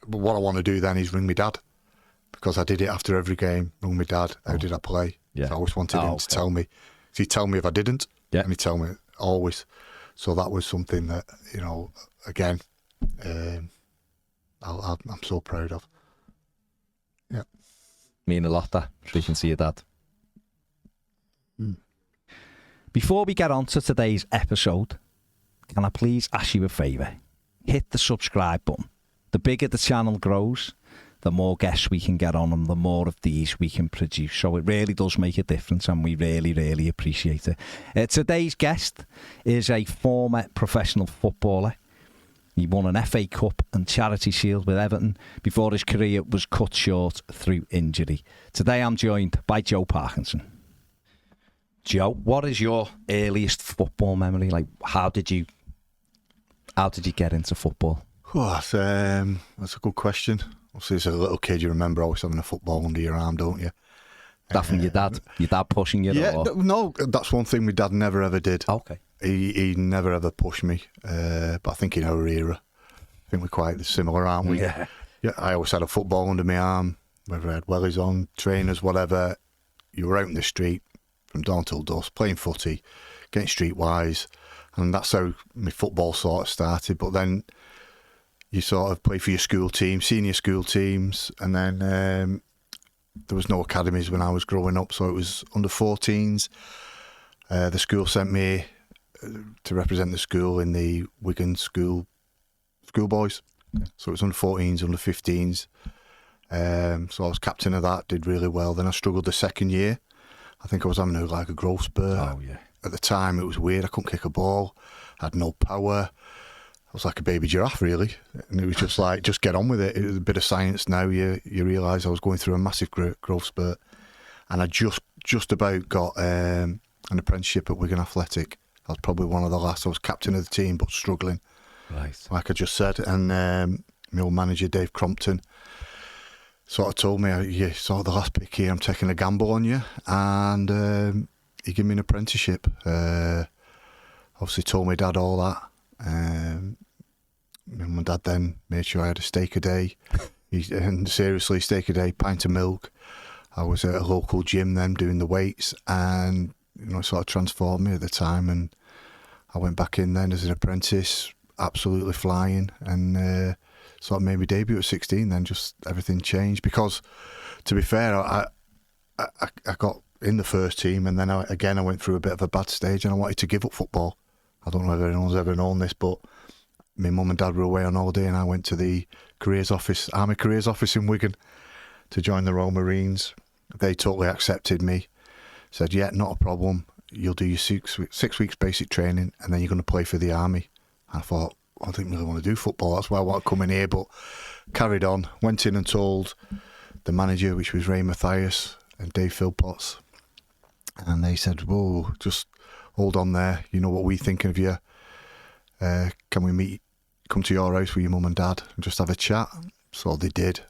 But what I want to do then is ring my dad, because I did it after every game. Ring my dad. How did I play? Yeah. So I always wanted him to tell me. So he'd tell me if I didn't, and he'd tell me always. So that was something that, you know, again, I'm so proud of. Yeah. Mean a lot, that, so you can see your dad. Before we get on to today's episode, can I please ask you a favour? Hit the subscribe button. The bigger the channel grows, the more guests we can get on them, the more of these we can produce. So it really does make a difference, and we really, really appreciate it. Today's guest is a former professional footballer. He won an FA Cup and Charity Shield with Everton before his career was cut short through injury. Today I'm joined by Joe Parkinson. Joe, what is your earliest football memory? Like, how did you get into football? Oh, that's a good question. Obviously, as a little kid, you remember always having a football under your arm, don't you? That from your dad? Your dad pushing you? Yeah, no, that's one thing my dad never ever did. Okay. He never ever pushed me, but I think in our era, I think we're quite similar, aren't we? Yeah. Yeah, I always had a football under my arm, whether I had wellies on, trainers, whatever. You were out in the street from dawn till dusk, playing footy, getting streetwise, and that's how my football sort of started. But then you sort of play for your school team, senior school teams, and then there was no academies when I was growing up, so it was under 14s. The school sent me to represent the school in the Wigan schoolboys. So it was under 14s, under 15s. So I was captain of that, did really well. Then I struggled the second year. I think I was having a growth spurt. Oh, yeah. At the time, it was weird. I couldn't kick a ball. I had no power. I was like a baby giraffe, really. And it was just like, just get on with it. It was a bit of science now. You realise I was going through a massive growth spurt. And I just about got an apprenticeship at Wigan Athletic. I was probably one of the last. I was captain of the team, but struggling. Right. Like I just said. And my old manager, Dave Crompton, sort of told me, you saw the last pick here, I'm taking a gamble on you. And he gave me an apprenticeship. Obviously told my dad all that. My mum and dad then made sure I had a steak a day. And seriously, steak a day, pint of milk. I was at a local gym then doing the weights, and it sort of transformed me at the time. And I went back in then as an apprentice, absolutely flying, and sort of made my debut at 16. Then just everything changed, because, to be fair, I got in the first team, and then I went through a bit of a bad stage, and I wanted to give up football. I don't know if anyone's ever known this, but my mum and dad were away on holiday, and I went to the Army Careers Office in Wigan to join the Royal Marines. They totally accepted me, said, yeah, not a problem. You'll do your 6 weeks basic training, and then you're going to play for the Army. I thought, I didn't really want to do football. That's why I want to come in here, but carried on. Went in and told the manager, which was Ray Mathew and Dave Philpotts, and they said, whoa, just hold on there. You know what we're thinking of you. Can we come to your house with your mum and dad and just have a chat? So they did.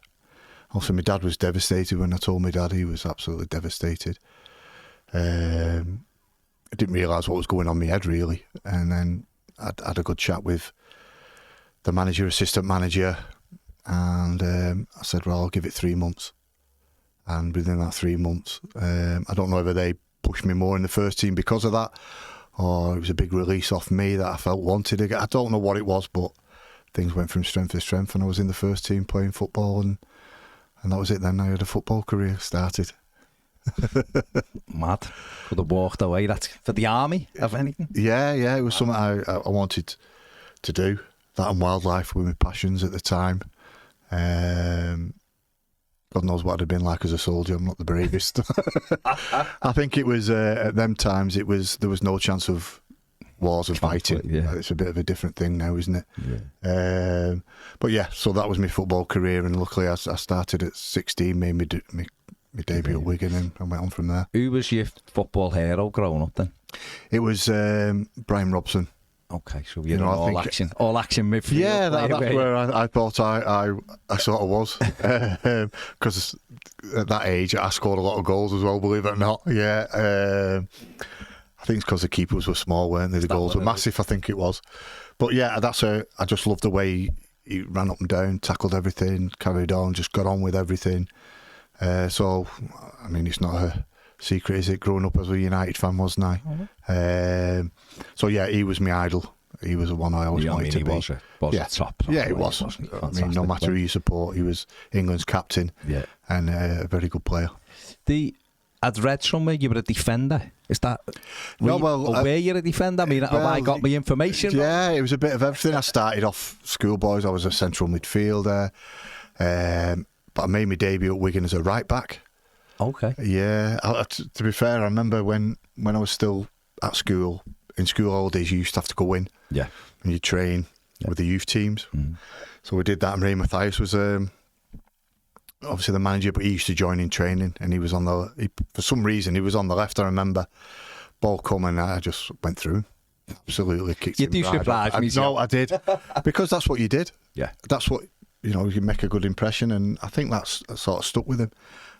Also, my dad was devastated when I told my dad. He was absolutely devastated. I didn't realise what was going on in my head, really. And then I had a good chat with the manager, assistant manager, and I said, well, I'll give it 3 months. And within that 3 months, I don't know whether they pushed me more in the first team because of that, or it was a big release off me that I felt wanted again. I don't know what it was, but things went from strength to strength, and I was in the first team playing football, and that was it then. I had a football career started. Mad. Could have walked away. That's for the Army, if anything. Yeah, it was something I wanted to do. That and wildlife were my passions at the time. God knows what I'd have been like as a soldier. I'm not the bravest. I think it was, at them times, there was no chance of wars and fighting. Yeah. It's a bit of a different thing now, isn't it? Yeah. But yeah, so that was my football career, and luckily I started at 16, made my debut at Wigan, and I went on from there. Who was your football hero growing up then? It was Brian Robson. Okay, so you're all action midfield. Yeah, that's where I thought I sort of was, because at that age I scored a lot of goals as well, believe it or not. Yeah, I think it's because the keepers were small, weren't they? The goals were massive, I think it was. But yeah, I just loved the way he ran up and down, tackled everything, carried on, just got on with everything. So, I mean, it's not a secret, is it? Growing up as a United fan, wasn't I? Mm-hmm. So yeah, he was my idol. He was the one I always wanted to be. Was a top. Yeah, he was. I mean, no matter who you support, he was England's captain. Yeah, and a very good player. I'd read somewhere you were a defender. Is that? Were you a defender? I mean, have I got my information? Yeah, it was a bit of everything. I started off schoolboys. I was a central midfielder, but I made my debut at Wigan as a right back. Okay. Yeah. To be fair, I remember when I was still at school. In school holidays, you used to have to go in. Yeah. And you train with the youth teams. Mm. So we did that, and Mathew was obviously the manager, but he used to join in training, and he was for some reason, he was on the left, I remember. Ball coming, I just went through him. Absolutely kicked him. You do surprise me. No, I did. Because that's what you did. Yeah. That's what, you make a good impression, and I think that sort of stuck with him.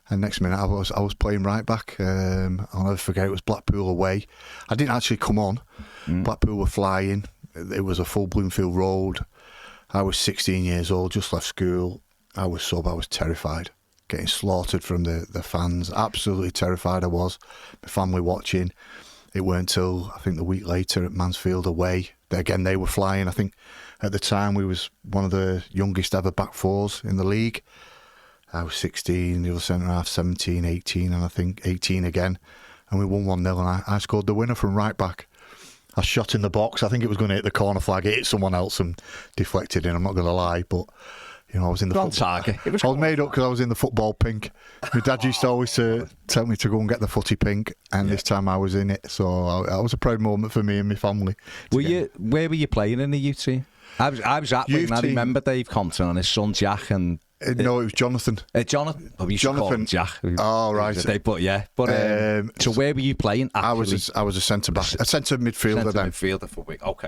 And next minute, I was playing right back. I'll never forget, it was Blackpool away. I didn't actually come on. Blackpool were flying. It was a full Bloomfield Road. I was 16 years old, just left school. I was terrified. Getting slaughtered from the fans. Absolutely terrified I was. My family watching. It weren't till, I think, the week later at Mansfield away. Again, they were flying. I think at the time we was one of the youngest ever back fours in the league. I was 16, the other centre-half 17, 18, and I think 18 again. And we won 1-0, and I scored the winner from right back. I shot in the box. I think it was going to hit the corner flag. It hit someone else and deflected in, I'm not going to lie. But, I was in the football. I was made up because I was in the football pink. My dad used to always tell me to go and get the footy pink, and this time I was in it. So that was a proud moment for me and my family. Where were you playing in the youth team? I was at Wigan. I remember Dave Compton and his son Jack and... no, it was Jonathan. Jonathan. Oh, we should call him Jack. Oh, right. So where were you playing? Actually? I was a centre back, a centre midfielder then. Midfielder for Wigan. Okay.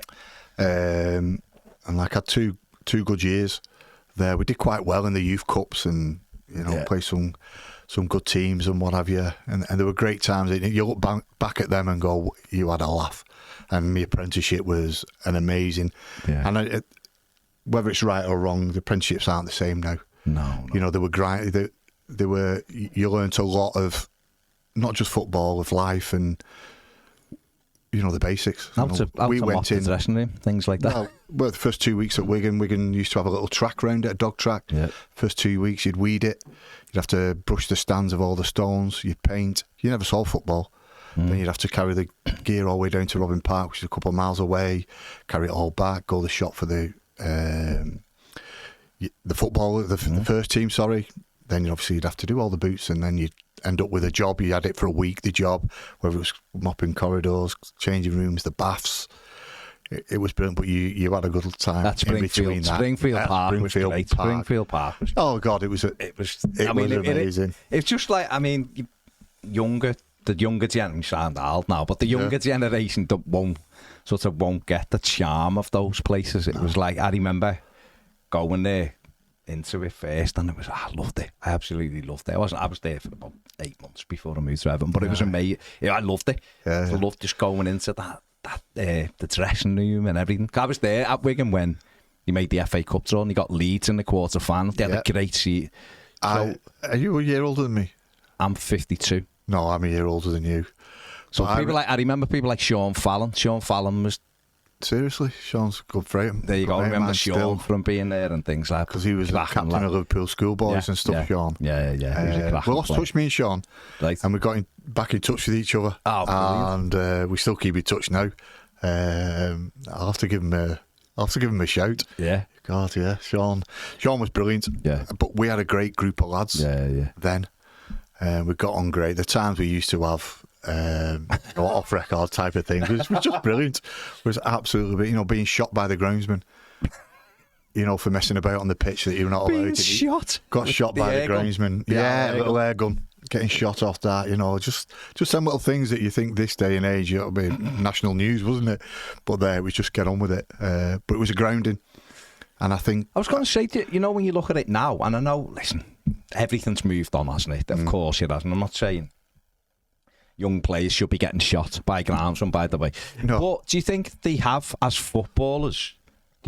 And I had two good years there. We did quite well in the youth cups, and play some good teams and what have you. And there were great times. You look back at them and go, you had a laugh. And my apprenticeship was an amazing. Yeah. And whether it's right or wrong, the apprenticeships aren't the same now. No. They were great. They were. You learnt a lot of, not just football, of life and the basics. We went in things like that. Well, the first 2 weeks at Wigan used to have a little track round it, a dog track. Yeah. First 2 weeks, you'd weed it. You'd have to brush the stands of all the stones. You'd paint. You never saw football. Then you'd have to carry the gear all the way down to Robin Park, which is a couple of miles away. Carry it all back. Go to the shop for the football, the first team, sorry. Then obviously you'd have to do all the boots, and then you'd end up with a job. You had it for a week, the job, whether it was mopping corridors, changing rooms, the baths. It was brilliant, but you had a good time. That's Springfield. Springfield Park was great. Springfield Park was great. Oh God, it was amazing. It's just like, the younger generation, sound old now, but the younger generation won't get the charm of those places. It was like, I remember going there into it first, and I loved it. I absolutely loved it. I was there for about 8 months before I moved to Everton, but it was amazing. I loved it. I loved just going into that the dressing room and everything. I was there at Wigan when he made the FA Cup draw and he got Leeds in the quarter final. They had a great seat. Are you a year older than me? I'm 52. No, I'm a year older than you. So I remember people like Sean Fallon. Sean Fallon was... Seriously, Sean's good for him. There you go. I remember Sean from being there and things like that. Because he was the captain of Liverpool schoolboys and stuff, Sean. Yeah. We lost touch, me and Sean. Right. And we got back in touch with each other. Oh, brilliant. And we still keep in touch now. I'll have to give him a shout. Yeah. God, yeah. Sean was brilliant. Yeah. But we had a great group of lads then. We got on great. The times we used to have... off record type of thing. It was just brilliant. It was absolutely, being shot by the groundsman, for messing about on the pitch that you're not allowed to. Shot? Got shot by the groundsman. Yeah, little air gun. Getting shot off that, just some little things that you think this day and age, it'll be national news, wasn't it? But there, we just get on with it. But it was a grounding. And I think... I was going to say to you, when you look at it now, and I know, listen, everything's moved on, hasn't it? Of course it has, and I'm not saying young players should be getting shot by groundsmen, by the way. No. But do you think they have, as footballers,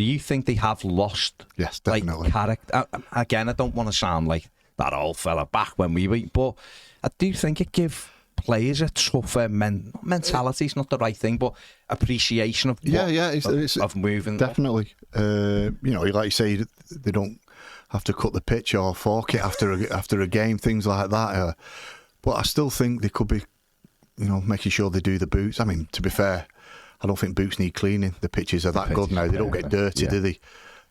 Do you think they have lost? Yes, definitely. Like, character. Again, I don't want to sound like that old fella back when we were, but I do think it gives players a tougher mentality. It's not the right thing, but appreciation of of moving. Definitely. Like you say, they don't have to cut the pitch or fork it after a game, things like that. But I still think they could be, making sure they do the boots. I mean, to be fair, I don't think boots need cleaning. The pitches are that good now; they don't get dirty, do they?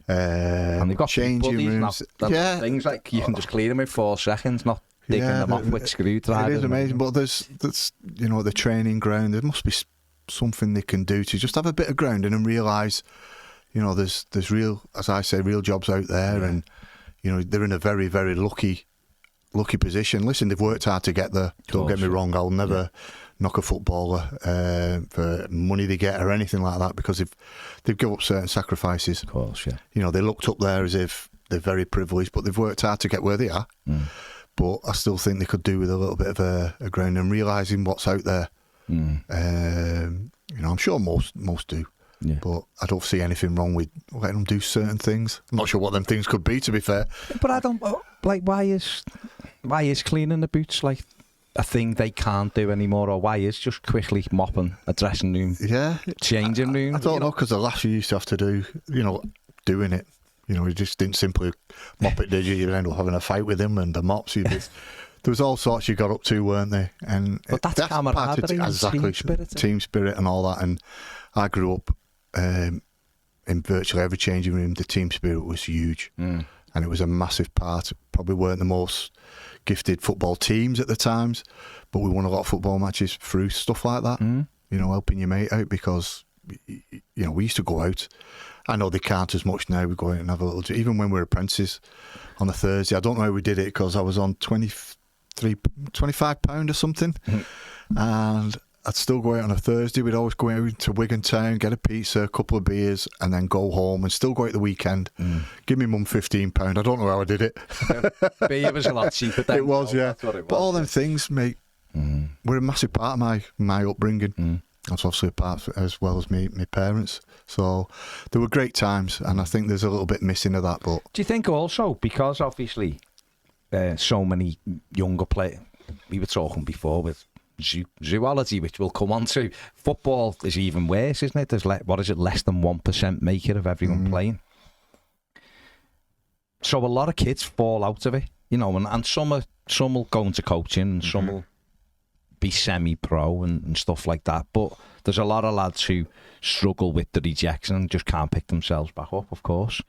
And they've got changing rooms. Things like you can just clean them in 4 seconds, not digging them off with screwdrivers. It is amazing, but there's the training ground. There must be something they can do to just have a bit of grounding and realise, there's real, as I say, real jobs out there, and they're in a very, very lucky position. Listen, they've worked hard to get there. Don't get me wrong. I'll never knock a footballer for money they get or anything like that, because they've given up certain sacrifices. Of course, yeah. They looked up there as if they're very privileged, but they've worked hard to get where they are. But I still think they could do with a little bit of a ground and realising what's out there. I'm sure most do. Yeah. But I don't see anything wrong with letting them do certain things. I'm not sure what them things could be, to be fair. But I don't like, why is cleaning the boots like a thing they can't do anymore, or why is just quickly mopping a dressing room, changing room? I don't know, because the last you used to have to do, doing it. You just didn't simply mop it, did you? You'd end up having a fight with him and the mops. There was all sorts you got up to, weren't they? But that's camaraderie, exactly, team spirit and all that. And I grew up in virtually every changing room. The team spirit was huge, and it was a massive part. Probably weren't the most gifted football teams at the times, but we won a lot of football matches through stuff like that. Helping your mate out, because we used to go out. I know they can't as much now. We go out and have a little, even when we were apprentices on a Thursday. I don't know how we did it, because I was on £25 or something, and I'd still go out on a Thursday. We'd always go out to Wigan Town, get a pizza, a couple of beers, and then go home and still go out the weekend. Give me mum £15. I don't know how I did it. Beer was a lot cheaper then. It was, yeah. But all them things, mate, were a massive part of my upbringing. That's obviously a part, as well as my parents. So there were great times, and I think there's a little bit missing of that. But do you think also, because obviously so many younger players, we were talking before with zoology, which we'll come on to, football is even worse, isn't it? There's less than 1% make it of everyone playing. So a lot of kids fall out of it, and some will go into coaching, and some will be semi-pro and stuff like that. But there's a lot of lads who struggle with the rejection and just can't pick themselves back up, of course.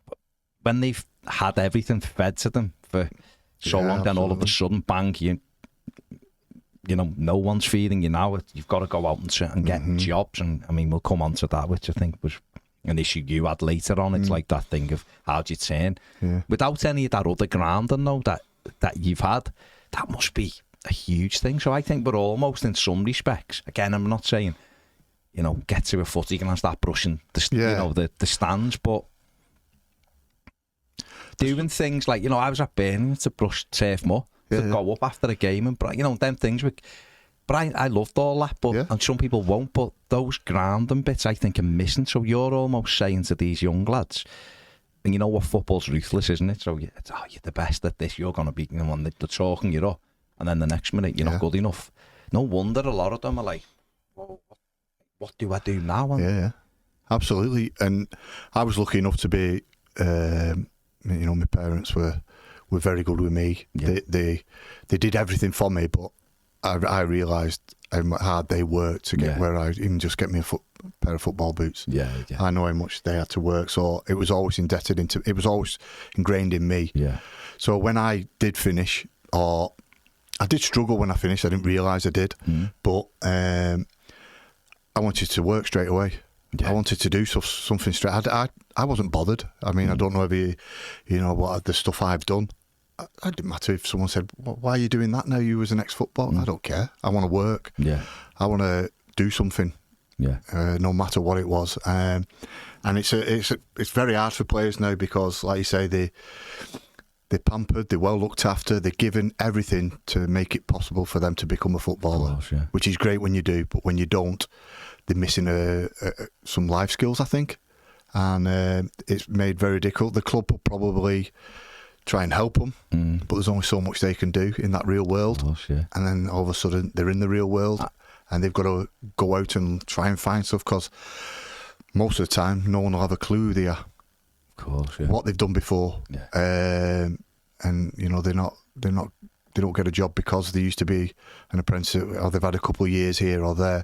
But when they've had everything fed to them for so long, then all of a sudden, bang, no one's feeding you now. You've got to go out and get jobs. And I mean, we'll come on to that, which I think was an issue you had later on. It's like that thing of how do you turn without any of that other grounding, though, that you've had. That must be a huge thing. So I think we're almost, in some respects, again, I'm not saying get to a footy and start brushing the stands, but doing things like I was at Birmingham to brush turf muck to go up after a game, and them things. But I loved all that, but and some people won't. But those grounding bits, I think, are missing. So you're almost saying to these young lads, and what, football's ruthless, isn't it? So you're the best at this. You're going to be when they're talking you up. And then the next minute, you're not good enough. No wonder a lot of them are like, well, what do I do now? Yeah, absolutely. And I was lucky enough to be, my parents were very good with me. Yeah. They did everything for me, but I realised how hard they worked to get where I even just get me a pair of football boots. Yeah. I know how much they had to work, so it was always it was always ingrained in me. Yeah. So when I did finish, I did struggle when I finished. I didn't realise I did, but I wanted to work straight away. Yeah. I wanted to do something straight. I wasn't bothered. I mean, I don't know if what the stuff I've done. It didn't matter if someone said, "Why are you doing that now? You was an ex-footballer." I don't care. I want to work. Yeah, I want to do something. Yeah, no matter what it was. And it's very hard for players now, because, like you say, they're pampered, they're well looked after, they're given everything to make it possible for them to become a footballer, which is great when you do, but when you don't, they're missing some life skills, I think. and it's made very difficult. The club will probably try and help them, but there's only so much they can do in that real world. Of course, yeah. And then all of a sudden they're in the real world, and they've got to go out and try and find stuff, because most of the time no one will have a clue they are. Of course, yeah. What they've done before, and you know, they don't get a job because they used to be an apprentice, or they've had a couple of years here or there.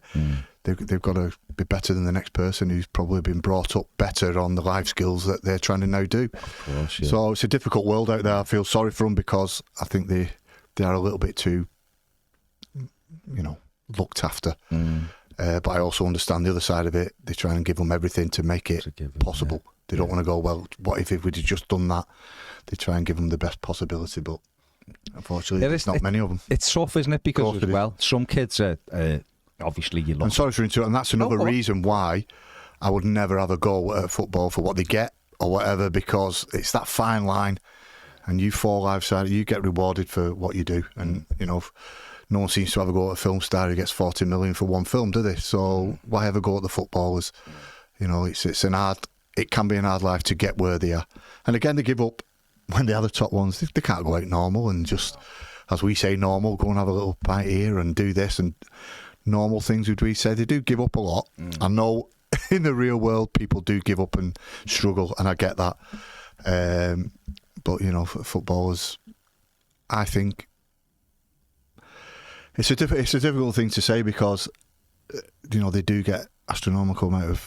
They've got to be better than the next person who's probably been brought up better on the life skills that they're trying to now do. Of course, yeah. So it's a difficult world out there. I feel sorry for them, because I think they are a little bit too, you know, looked after. But I also understand the other side of it. They try and give them everything to make it possible. Yeah. They don't want to go, well, what if we'd have just done that? They try and give them the best possibility, but unfortunately, there's not many of them. It's tough, isn't it? Because, some kids are... obviously, you love. I'm sorry for interrupting, and that's another reason why I would never have a go at football for what they get or whatever, because it's that fine line, and you fall outside, you get rewarded for what you do, and you know, no one seems to have a go at a film star who gets 40 million for one film, do they? So why ever go at the footballers? You know, it can be an hard life to get where they are, and again, they give up when they are the top ones. They can't go out normal and just, as we say, normal, go and have a little pint here and do this and normal things, would we say. They do give up a lot. I know in the real world people do give up and struggle, and I get that. But you know, for footballers, I think it's a difficult thing to say, because you know, they do get astronomical amount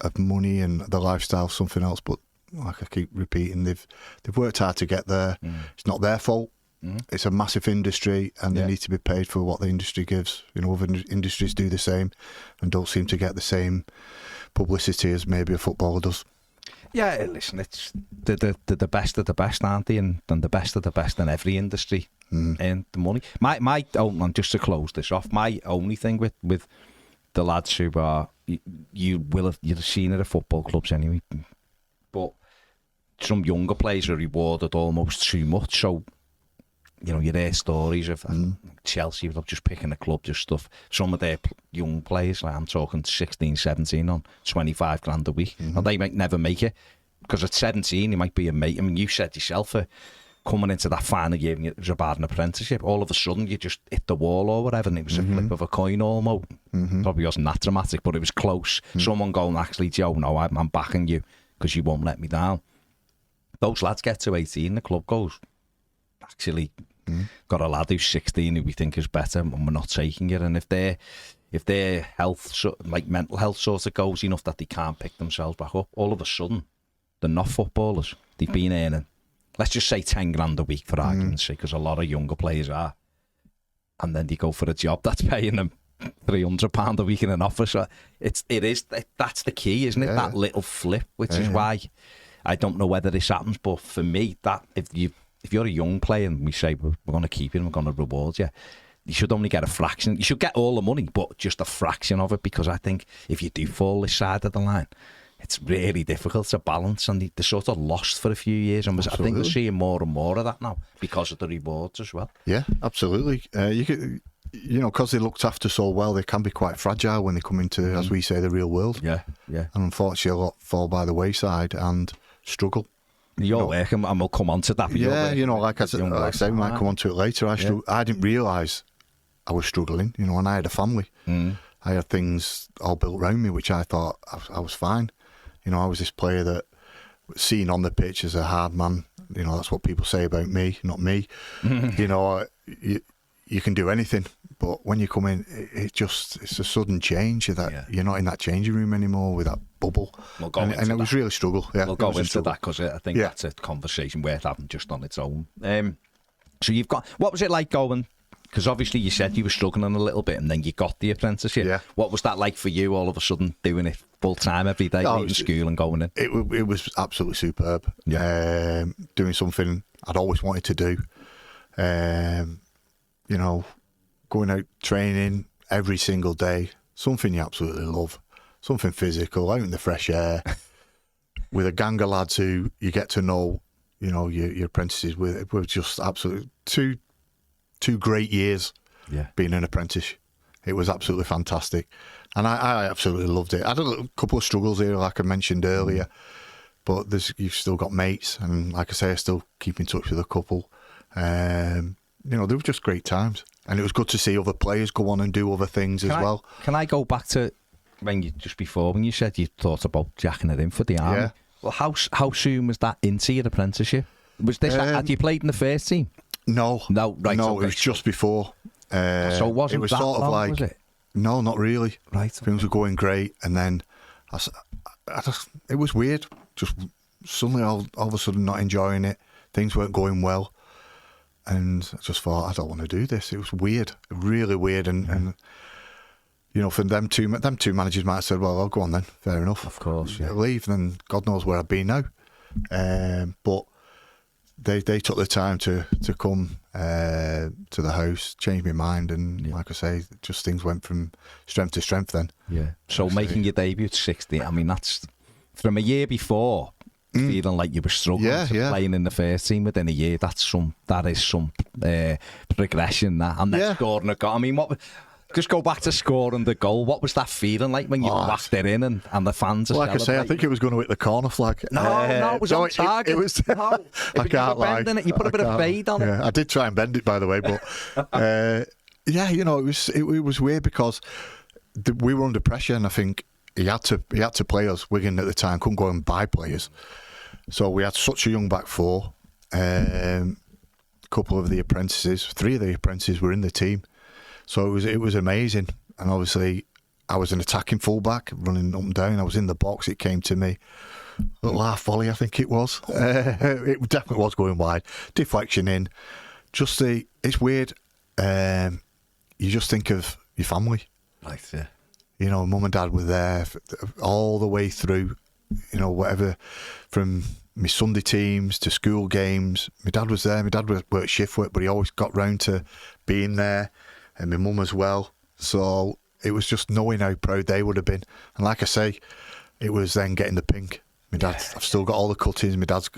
of money, and the lifestyle something else. But like I keep repeating, they've worked hard to get there. It's not their fault. It's a massive industry, and they need to be paid for what the industry gives. You know, other industries do the same and don't seem to get the same publicity as maybe a footballer does. Yeah, listen, it's the best of the best, aren't they? And the best of the best in every industry, and the money. My and just to close this off, my only thing with the lads who are, you'd have seen at the football clubs anyway, but some younger players are rewarded almost too much. So, you know, you hear stories of Chelsea, just picking a club, just stuff. Some of their young players, like I'm talking 16, 17 on 25 grand a week. And they might never make it, because at 17, you might be a mate. I mean, you said yourself, coming into that final year, and it was about an apprenticeship, all of a sudden you just hit the wall or whatever, and it was a flip of a coin almost. Probably wasn't that dramatic, but it was close. Someone going, actually, Joe, no, I'm backing you because you won't let me down. Those lads get to 18, the club goes, actually, got a lad who's 16 who we think is better, and we're not taking it. And if their health, like mental health, sort of goes enough that they can't pick themselves back up, all of a sudden they're not footballers. They've been earning, let's just say, 10 grand a week for argument's sake, because a lot of younger players are, and then they go for a job that's paying them £300 a week in an office. So that's the key, isn't it? Yeah. That little flip, which is why I don't know whether this happens, but for me, that if you're a young player and we say we're going to keep you, we're going to reward you, you should only get a fraction. You should get all the money, but just a fraction of it, because I think if you do fall this side of the line, it's really difficult to balance, and they're sort of lost for a few years. And I think we're seeing more and more of that now because of the rewards as well. Yeah, absolutely. You know, because they looked after so well, they can be quite fragile when they come into, as we say, the real world. Yeah. And unfortunately, a lot fall by the wayside and struggle. You're working, and we'll come on to that. Yeah, you know, like I say, we might come on to it later. I didn't realise I was struggling, you know, and I had a family. I had things all built around me, which I thought I was fine. You know, I was this player that was seen on the pitch as a hard man. You know, that's what people say about me, not me. You know, you can do anything, but when you come in, it's a sudden change that you're not in that changing room anymore with that bubble. And it was really a struggle. Yeah, we'll go into that, because I think that's a conversation worth having just on its own. So you've got, what was it like going? Because obviously you said you were struggling a little bit, and then you got the apprenticeship. Yeah. What was that like for you, all of a sudden doing it full time every day, leaving school and going in? It was absolutely superb. Yeah. Doing something I'd always wanted to do. You know, going out training every single day, something you absolutely love, something physical, out in the fresh air, with a gang of lads who you get to know, you know, your apprentices with. It was just absolutely two great years being an apprentice. It was absolutely fantastic. And I absolutely loved it. I had a couple of struggles here, like I mentioned earlier, but you've still got mates. And like I say, I still keep in touch with a couple. They were just great times. And it was good to see other players go on and do other things well. Can I go back to when you said you thought about jacking it in for the army? Yeah. Well, how soon was that into your apprenticeship? Was this had you played in the first team? No, right. No, it was just before. So it wasn't that sort of long, like, was it? No, not really. Right. Things were going great, and then it was weird. Just suddenly, all of a sudden, not enjoying it. Things weren't going well, and I just thought, I don't want to do this. It was weird, really weird, and for them two managers might have said, well, I'll go on then. Fair enough. Of course, yeah. Leave, then God knows where I'd be now. But they took the time to come to the house, change my mind, and like I say, just things went from strength to strength then. Yeah. So making your debut at 16, I mean, that's from a year before, feeling like you were struggling playing in the first team within a year. That is some progression. And then scoring a goal. I mean, just go back to scoring the goal. What was that feeling like when you whacked it in and the fans are like I say, I think it was going to hit the corner flag. No, it was on target. It was. I can't lie. You put a bit of fade on it. I did try and bend it, by the way, but it was weird because we were under pressure, and I think he had to play us. Wigan at the time couldn't go and buy players, so we had such a young back four. Couple of the apprentices, 3 of the apprentices were in the team. So it was amazing, and obviously I was an attacking fullback, running up and down. I was in the box. It came to me, little half volley, I think it was. It definitely was going wide, deflection in. It's weird. You just think of your family, right? Yeah. Mum and dad were there all the way through. Whatever, from my Sunday teams to school games. My dad was there. My dad worked shift work, but he always got round to being there. And my mum as well. So it was just knowing how proud they would have been. And like I say, it was then getting the pink. My dad, I've still got all the cuttings. My dad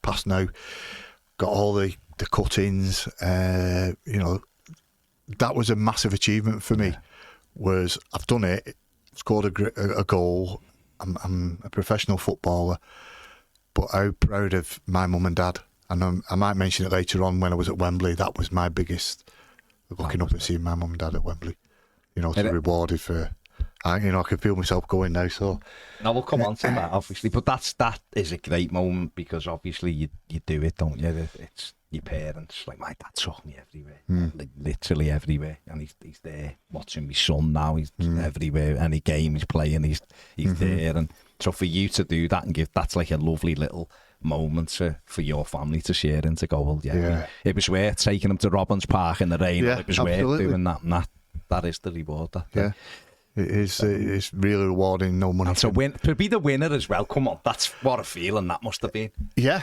passed now. Got all the cuttings. That was a massive achievement for me. Was I've done it, scored a goal. I'm a professional footballer, but how proud of my mum and dad. And I might mention it later on when I was at Wembley. That was my biggest, looking up and seeing my mum and dad at Wembley. To be rewarded for, I can feel myself going now. So now we'll come on to that, obviously. But that is a great moment because obviously you do it, don't you? It's your parents. Like my dad took me everywhere, like literally everywhere, and he's there watching my son now. He's everywhere. Any game he's playing, he's there. And so for you to do that and that's like a lovely little moments for your family to share and to go, well, it was worth taking them to Robbins Park in the rain. It was worth doing that, and that is the reward. It is. It's really rewarding. No money. And to be the winner as well. Come on, that's what a feeling that must have been. Yeah.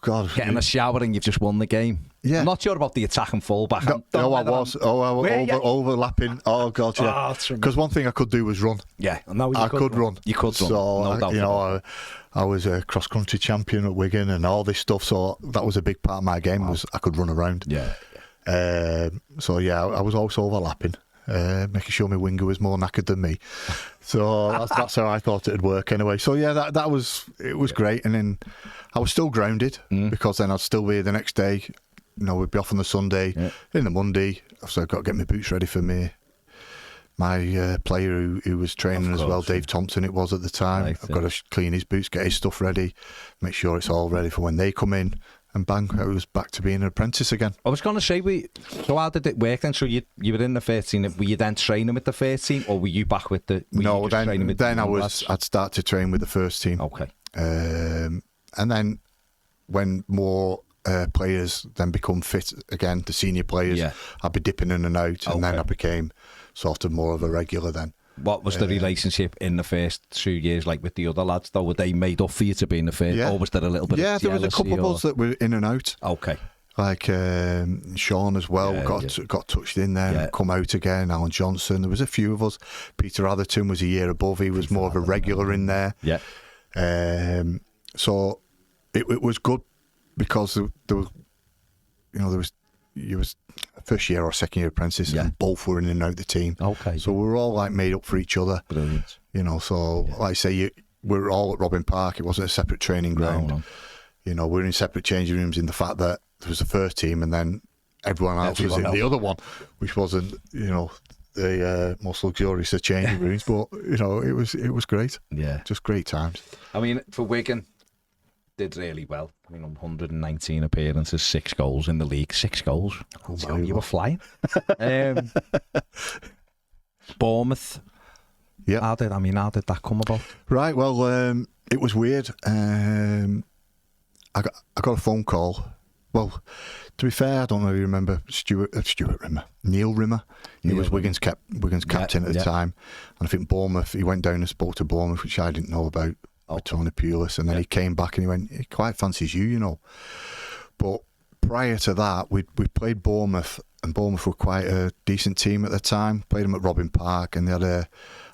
God, getting a shower and you've just won the game. Yeah. I'm not sure about the attack and fullback. No, I was. Overlapping. Oh God, yeah. Because one thing I could do was run. Yeah, no, I could run. You could run. So no doubt. I was a cross country champion at Wigan and all this stuff. So that was a big part of my game. Was I could run around. Yeah. I was also overlapping, making sure my winger was more knackered than me. So that's how I thought it'd work anyway. So that was great. And then I was still grounded because then I'd still be here the next day. We'd be off on the Sunday. Yeah. In the Monday, so I've got to get my boots ready for me. My player who was training as well, Dave Thompson it was at the time. Right, I've got to clean his boots, get his stuff ready, make sure it's all ready for when they come in. And bang, I was back to being an apprentice again. I was going to say, so how did it work then? So you were in the first team. Were you then training with the first team, or were you back with the? No, then I'd start to train with the first team. Okay. And then when more players then become fit again, the senior players, I'd be dipping in and out, and then I became sort of more of a regular then. What was the relationship in the first 2 years like with the other lads though? Were they made up for you to be in the first, or was there a little bit of jealousy? There was a couple of us that were in and out. Okay. Like Sean as well, got touched in there and come out again. Alan Johnson, there was a few of us. Peter Atherton was a year above, he was more of a regular in there. Yeah. So it was good because there was you was first year or second year apprentice, and both were in and out the team. Okay. So we were all like made up for each other. Brilliant. You know, so like I say, we were all at Robin Park. It wasn't a separate training ground. No. You know, we were in separate changing rooms in the fact that there was the first team and then everyone else was in the other one, which wasn't, you know, the most luxurious of changing rooms. But, you know, it was great. Yeah. Just great times. I mean, for Wigan, did really well. I mean, 119 appearances, 6 goals in the league. 6 goals. You were flying. Bournemouth. Yeah. How did that come about? Right, well, it was weird. I got a phone call. Well, to be fair, I don't know if you remember Neil Rimmer. He was Wigan's captain at the time. And I think Bournemouth, he went down and spoke to Bournemouth, which I didn't know about, with Tony Pulis. And then he came back and he went, he quite fancies you, you know. But prior to that, we played Bournemouth, and Bournemouth were quite a decent team at the time. Played them at Robin Park, and they had a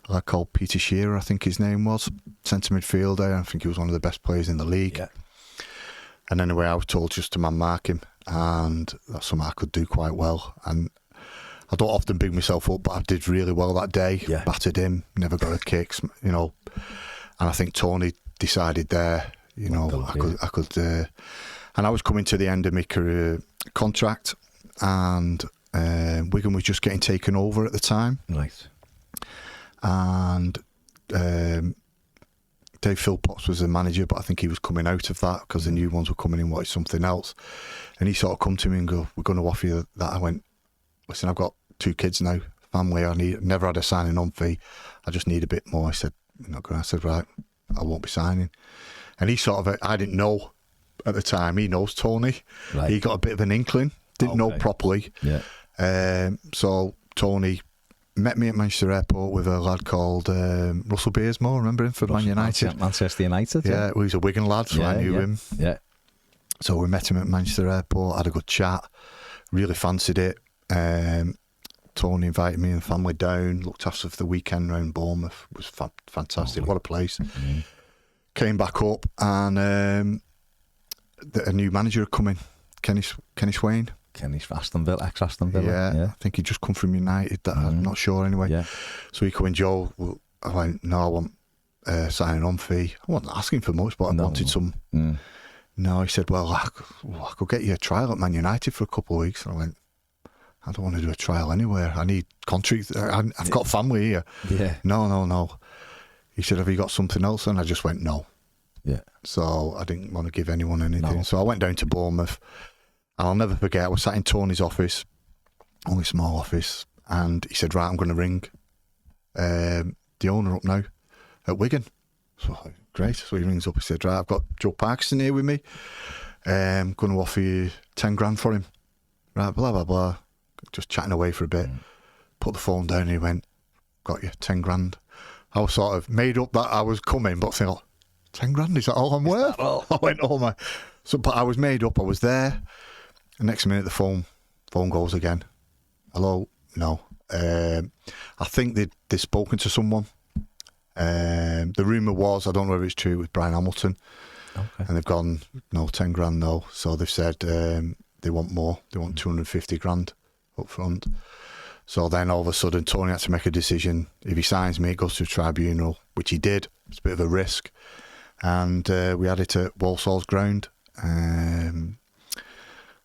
lad called Peter Shearer, I think his name was, centre midfielder. I think he was one of the best players in the league. Yeah. And anyway, I was told just to man-mark him, and that's something I could do quite well. And I don't often big myself up, but I did really well that day. Yeah. Battered him, never got a kick, you know. And I think Tony decided there, you know, I could. And I was coming to the end of my career contract, and Wigan was just getting taken over at the time. Nice. And Dave Philpotts was the manager, but I think he was coming out of that because the new ones were coming in wanting something else. And he sort of come to me and go, "We're going to offer you that." I went, "Listen, I've got 2 kids now, family. Never had a signing on fee. I just need a bit more." I said, "You're not going." I said, "Right, I won't be signing." And he sort of, I didn't know at the time. He knows Tony. Right. He got a bit of an inkling. Didn't know properly. Yeah. So Tony met me at Manchester Airport with a lad called Russell Beersmore. Remember him from Man United? Manchester United. Yeah, well, he's a Wigan lad, so I knew him. Yeah. So we met him at Manchester Airport, had a good chat, really fancied it. Tony invited me and the family down, looked after for the weekend round Bournemouth. It was fantastic. What a place. Mm-hmm. Came back up, and a new manager had come in, Kenny Swain. Kenny's Aston Villa, ex-Aston Villa. Yeah, I think he'd just come from United. I'm not sure anyway. Yeah. So he come in, Joe. Well, I went, "No, I want a signing on fee." I wasn't asking for much, but I wanted some. Mm. No, he said, "Well, I could get you a trial at Man United for a couple of weeks." And I went, "I don't want to do a trial anywhere. I need contracts. I've got family here." Yeah. No. He said, "Have you got something else?" And I just went, "No." Yeah. So I didn't want to give anyone anything. No. So I went down to Bournemouth. And I'll never forget, I was sat in Tony's office, only a small office, and he said, "Right, I'm going to ring the owner up now at Wigan." So great. So he rings up, he said, "Right, I've got Joe Parkinson here with me. I'm going to offer you 10 grand for him." Right, blah, blah, blah. Just chatting away for a bit. Put the phone down and he went, "Got you, 10 grand. I was sort of made up that I was coming, but thought, 10 grand, is that all I'm worth? I went, "Oh my." So, but I was made up, I was there. The next minute, the phone goes again. "Hello?" "No." I think they'd spoken to someone. The rumour was, I don't know if it's true, with Brian Hamilton. Okay. And they've gone, "No, 10 grand, no." So they've said they want more. They want 250 grand up front. So then all of a sudden, Tony had to make a decision. If he signs me, it goes to a tribunal, which he did. It's a bit of a risk. And we had it at Walsall's ground.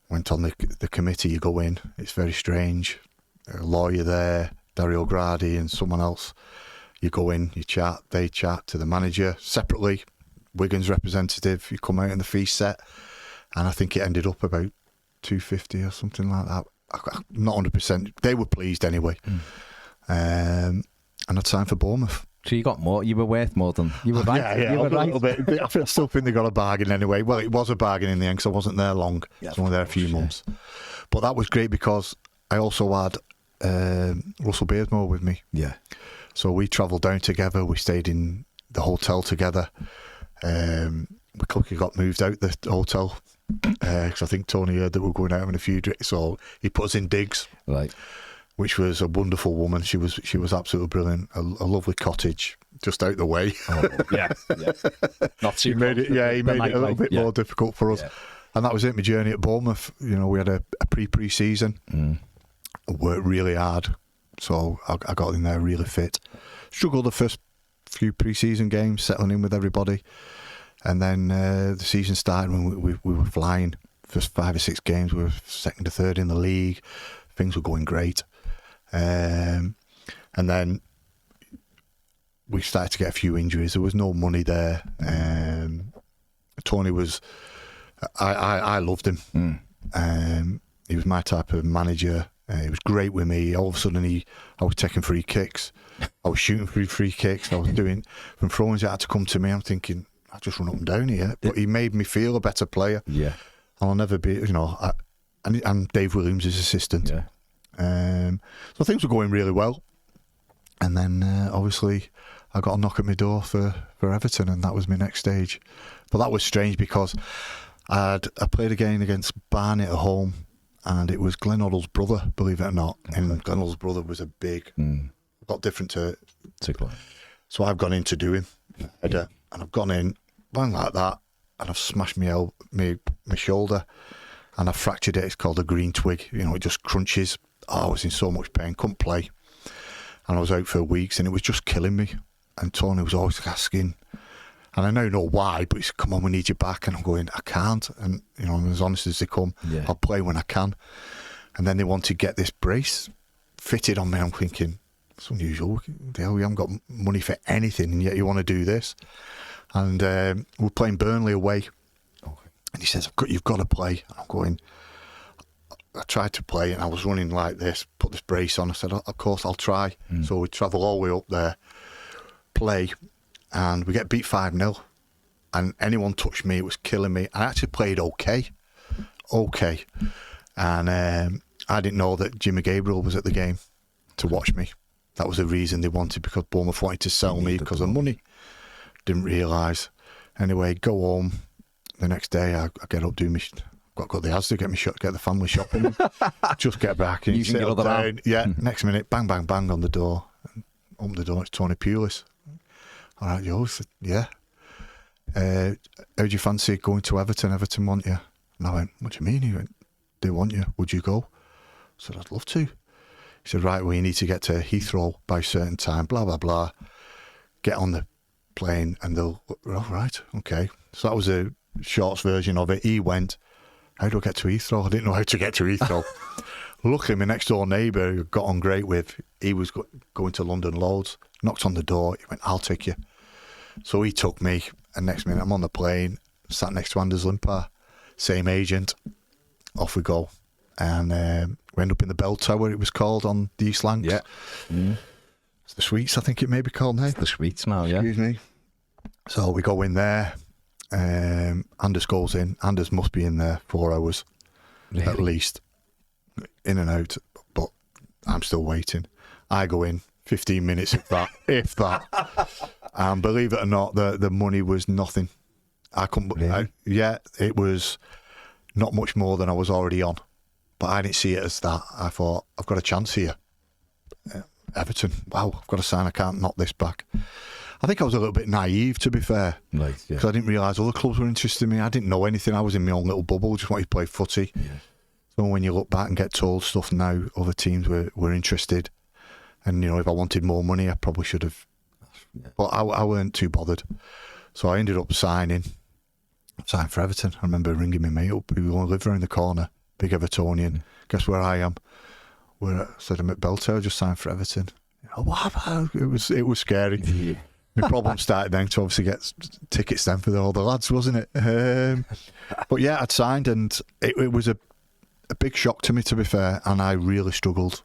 Went on the committee, you go in, it's very strange. A lawyer there, Dario Gradi and someone else. You go in, you chat, they chat to the manager separately, Wigan's representative, you come out and the fee set. And I think it ended up about 250 or something like that. I'm not 100%. They were pleased anyway. And I signed for Bournemouth. So you got more. You were worth more than you were. Right. Yeah, a little bit. I still think they got a bargain anyway. Well, it was a bargain in the end because I wasn't there long. I was only there a few months. But that was great because I also had Russell Beersmore with me. Yeah. So we travelled down together. We stayed in the hotel together. We quickly got moved out the hotel because I think Tony heard that we were going out having a few drinks. So he put us in digs. Right. Which was a wonderful woman. She was absolutely brilliant. A lovely cottage just out the way. Oh, yeah. Not too. He made it a little bit more difficult for us. Yeah. And that was it, my journey at Bournemouth. You know, we had a pre-season. I worked really hard, so I got in there really fit. Struggled the first few pre-season games, settling in with everybody. And then the season started when we were flying. First 5 or 6 games, we were second or third in the league. Things were going great. And then we started to get a few injuries. There was no money there. Tony was... I loved him. He was my type of manager. He was great with me. All of a sudden, I was taking free kicks. I was shooting free kicks. I was doing... From throw-ins, it had to come to me. I'm thinking, I just run up and down here. But he made me feel a better player. Yeah. I'll never be, you know... And Dave Williams, his assistant. Yeah. So things were going really well. And then, obviously, I got a knock at my door for Everton, and that was my next stage. But that was strange because I played a game against Barnet at home, and it was Glenn Hoddle's brother, believe it or not. Okay. And Glenn Hoddle's brother was a big, got different to Glenn. So I've gone in to do him, and I've gone in, bang like that, and I've smashed my shoulder, and I've fractured it. It's called a green twig. You know, it just crunches. Oh, I was in so much pain, couldn't play. And I was out for weeks, and it was just killing me. And Tony was always asking, and I now know why, but he's, come on, we need you back. And I'm going, I can't. And, you know, I'm as honest as they come. Yeah. I'll play when I can. And then they want to get this brace fitted on me. I'm thinking, it's unusual. We haven't got money for anything, and yet you want to do this. And we're playing Burnley away. Okay. And he says, you've got to play. And I'm going, I tried to play, and I was running like this, put this brace on. I said, of course, I'll try. So we travel all the way up there, play, and we get beat 5-0. And anyone touched me, it was killing me. I actually played okay. And I didn't know that Jimmy Gabriel was at the game to watch me. That was the reason they wanted, because Bournemouth wanted to sell me because of money. Didn't realise. Anyway, go home. The next day, I get up, do my... Got the Asda, get the family shopping. Just get back and sit down. Yeah, next minute, bang, bang, bang on the door. And open the door, it's Tony Pulis. All right, Joe, yeah. How do you fancy going to Everton? Everton want you. And I went, what do you mean? He went, they want you. Would you go? I said, I'd love to. He said, right, well, you need to get to Heathrow by a certain time, blah, blah, blah. Get on the plane and they'll, oh, right, okay. So that was a shorts version of it. He went, how do I get to Heathrow? I didn't know how to get to Heathrow. Luckily, my next door neighbour, who I got on great with, he was going to London loads, knocked on the door, he went, I'll take you. So he took me, and next minute I'm on the plane, sat next to Anders Limpar, same agent, off we go. And we end up in the Bell Tower, it was called, on the East Lancs. Yeah. It's the Suites, I think it may be called now. It's the Suites now, yeah. Excuse me. So we go in there. Anders goes in. Anders must be in there 4 hours at least, in and out, but I'm still waiting. I go in 15 minutes if that. And believe it or not, the money was nothing. I couldn't. Really? It was not much more than I was already on, but I didn't see it as that. I thought, I've got a chance here. Everton, wow, I've got to sign. I can't knock this back. I think I was a little bit naive, to be fair, because I didn't realise other clubs were interested in me. I didn't know anything. I was in my own little bubble, just wanted to play footy. Yeah. So when you look back and get told stuff now, other teams were interested. And, you know, if I wanted more money, I probably should have. Yeah. But I weren't too bothered. So I ended up signing for Everton. I remember ringing my mate up, who lived around the corner, big Evertonian. Guess where I am? I said, I'm at Belter, just signed for Everton. What? It was scary. Yeah. The problem started then to obviously get tickets then for all the lads, wasn't it? But yeah, I'd signed, and it was a big shock to me, to be fair, and I really struggled.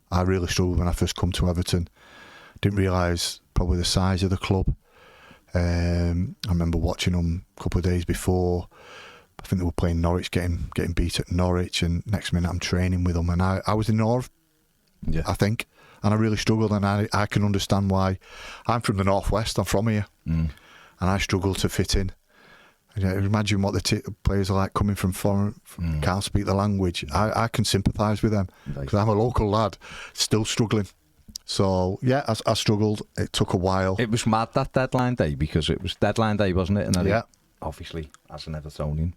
When I first come to Everton. Didn't realise probably the size of the club. I remember watching them a couple of days before. I think they were playing Norwich, getting beat at Norwich, and next minute I'm training with them, and I was in awe, I think. And I really struggled, and I can understand why. I'm from the Northwest, I'm from here, and I struggle to fit in. Imagine what the players are like coming from foreign, can't speak the language. I can sympathise with them, because I'm a local lad, still struggling. So, yeah, I struggled. It took a while. It was mad, that deadline day, because it was deadline day, wasn't it? And then obviously, as an Evertonian.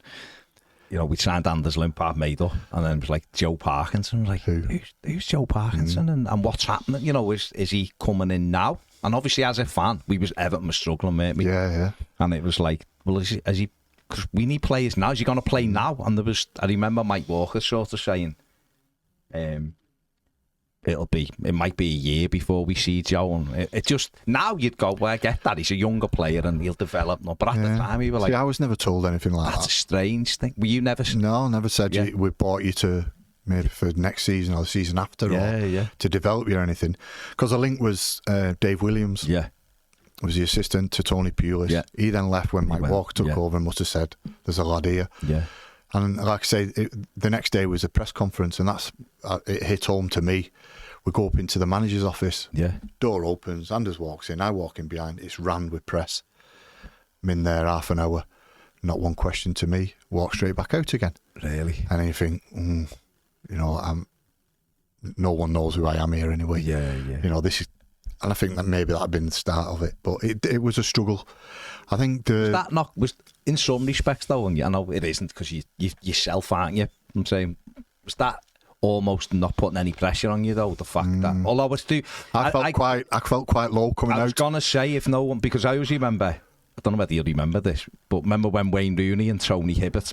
we signed Anders Limpard, made up, and then it was like Joe Parkinson. Like, who's Joe Parkinson, and what's happening? Is he coming in now? And obviously, as a fan, Everton was struggling, mate. Yeah. And it was like, well, is he? Because we need players now. Is he going to play now? And I remember Mike Walker sort of saying, it might be a year before we see Joe. And it just, now you'd go, well, I get that. He's a younger player and he'll develop. No, but at the time, we were like, see, I was never told anything like that's that. a strange thing. Were you never? No, never said we bought you to maybe for next season or the season after or to develop you or anything. Because the link was Dave Williams. Yeah. Was the assistant to Tony Pulis. Yeah. He then left when Mike Walker took over and must have said, there's a lad here. Yeah. And like I say, the next day was a press conference, and it hit home to me. We go up into the manager's office. Yeah. Door opens, Anders walks in, I walk in behind. It's rammed with press. I'm in there half an hour. Not one question to me. Walk straight back out again. Really? And you think, no one knows who I am here anyway. Yeah. This is... And I think that maybe that had been the start of it, but it was a struggle. I think was in some respects though, and I know it isn't because you yourself, aren't you? I'm saying, was that almost not putting any pressure on you though? The fact that, although I felt quite low coming out. I was gonna say, if no one, because I always remember, I don't know whether you remember this, but remember when Wayne Rooney and Tony Hibbert.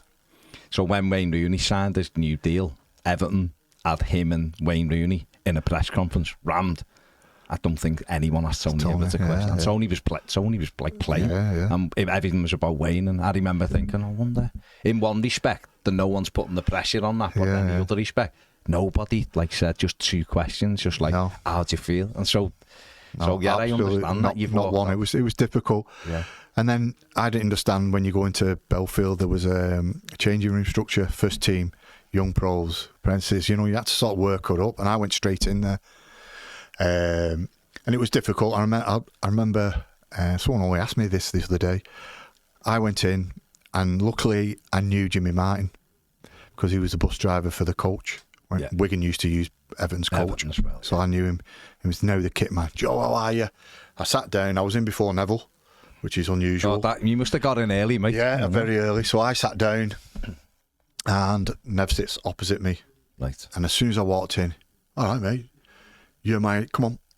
So when Wayne Rooney signed his new deal, Everton had him and Wayne Rooney in a press conference, rammed. I don't think anyone asked Tony Hibbert a question. And Tony was like playing. And everything was about Wayne. And I remember thinking, I wonder, in one respect, that no one's putting the pressure on that, but in the other respect, nobody said just two questions, just how do you feel? And I understand that. You've not one. It was difficult. Yeah. And then I didn't understand when you go into Belfield, there was a changing room structure, first team, young pros, apprentices. You had to sort of work it up, and I went straight in there. And it was difficult. I remember someone only asked me this the other day. I went in, and luckily I knew Jimmy Martin because he was the bus driver for the coach when Wigan used to use Everton's coach. Everton as well, so I knew him. He was now the kit man. Joe, how are you? I sat down. I was in before Neville, which is unusual. You must have got in early, mate. Yeah, very early. So I sat down, and Nev sits opposite me. Right. And as soon as I walked in, all right, mate. You're my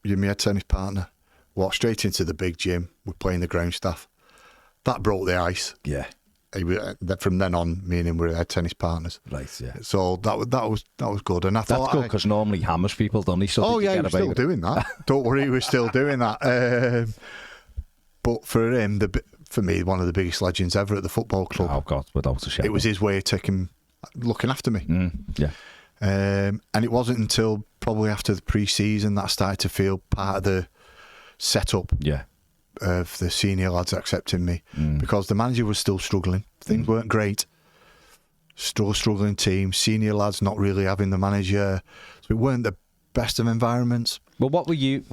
head tennis partner. Walked straight into the big gym. We're playing the ground staff. That broke the ice. Yeah. From then on, me and him were head tennis partners. Right. Yeah. So that was good. And I thought that's good because normally hammers people, don't he? So he was still doing that. Don't worry, he was still doing that. But for him, for me, one of the biggest legends ever at the football club. Oh God, without a shadow. It was his way of looking after me. Yeah. And it wasn't until probably after the pre-season that I started to feel part of the setup of the senior lads accepting me because the manager was still struggling. Things weren't great. Still struggling team. Senior lads not really having the manager. So it weren't the best of environments. Well, what were you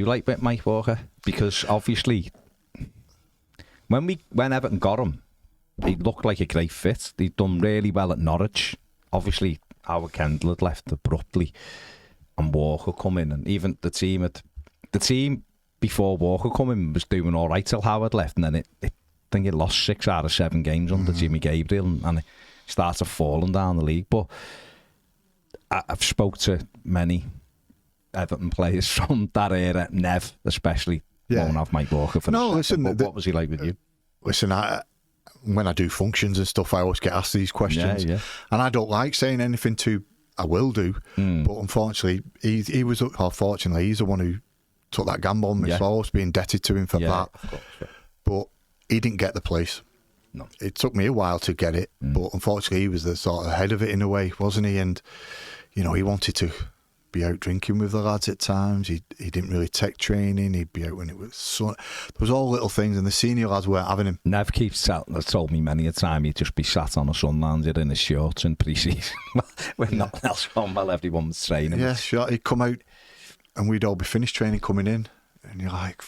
like with Mike Walker? Because obviously, when Everton got him, he looked like a great fit. He'd done really well at Norwich. Obviously, Howard Kendall had left abruptly and Walker come in, and even the team before Walker come in was doing all right till Howard left, and then I think it lost 6 out of 7 games under Jimmy Gabriel, and it started falling down the league. But I've spoke to many Everton players from that era, Nev especially, won't have Mike Walker for what was he like with you? Listen, when I do functions and stuff, I always get asked these questions. Yeah. And I don't like saying anything I will do. But unfortunately, he's the one who took that gamble on me. So I'll always be indebted to him for that. Of course, yeah. But he didn't get the place. No. It took me a while to get it. But unfortunately, he was the sort of head of it in a way, wasn't he? And, he wanted to be out drinking with the lads at times. He didn't really take training. He'd be out when it was sun. There was all little things, and the senior lads weren't having him. Nev told me many a time he'd just be sat on a sunlander in his shorts in pre-season when nothing else on while everyone was training. Yeah, sure. He'd come out, and we'd all be finished training coming in, and you're like,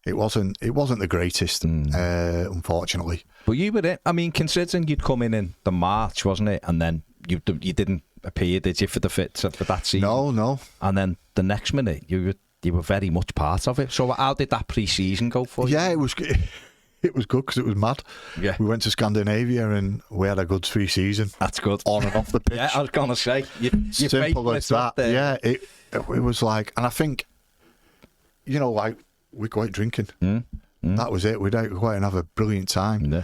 it wasn't the greatest, unfortunately. But you were in. I mean, considering you'd come in the March, wasn't it? And then you didn't appear, did you, for that season? No. And then the next minute, you were very much part of it. So how did that pre-season go for you? Yeah, it was good because it was mad. Yeah. We went to Scandinavia and we had a good 3 season. That's good. On and off the pitch. Yeah, I was going to say. Simple as that. Yeah, it was like, and I think, like, we go out drinking. That was it. We'd go out and have a brilliant time. Yeah.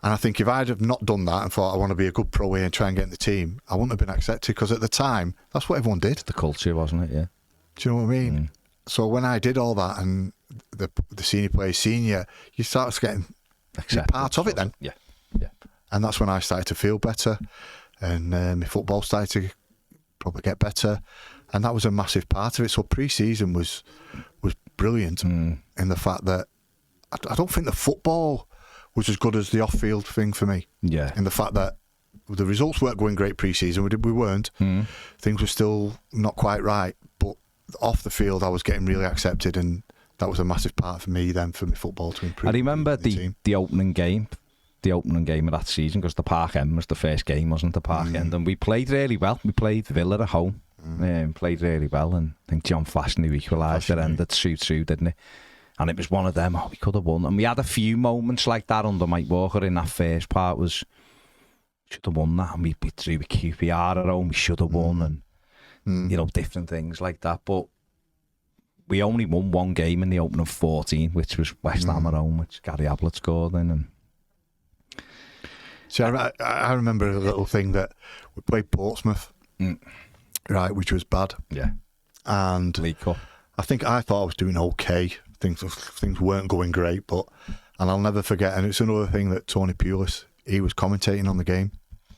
And I think if I'd have not done that and thought I want to be a good pro here and try and get in the team, I wouldn't have been accepted because at the time, that's what everyone did. The culture, wasn't it? Yeah. Do you know what I mean? So when I did all that and the senior players, you start getting part of it then. Yeah. And that's when I started to feel better and my football started to probably get better. And that was a massive part of it. So pre-season was brilliant in the fact that I don't think the football was as good as the off-field thing for me. Yeah. In the fact that the results weren't going great pre-season. We weren't. Things were still not quite right. But off the field, I was getting really accepted, and that was a massive part for me then for my football to improve. I remember the opening game of that season, because the Park End was the first game, wasn't the Park End? And we played really well. We played Villa at home. Played really well, and I think John Fashanu equalised at end at 2-2, didn't he? And it was one of them, we could have won. And we had a few moments like that under Mike Walker in that first part. Should have won that. And we drew with QPR at home, we should have won. And, different things like that. But we only won one game in the opening of 14, which was West Ham at home, which Gary Ablett scored in. And see, I remember a little thing that we played Portsmouth, right, which was bad. Yeah. And League Cup. I thought I was doing okay. Things weren't going great, and I'll never forget. And it's another thing that Tony Pulis, he was commentating on the game.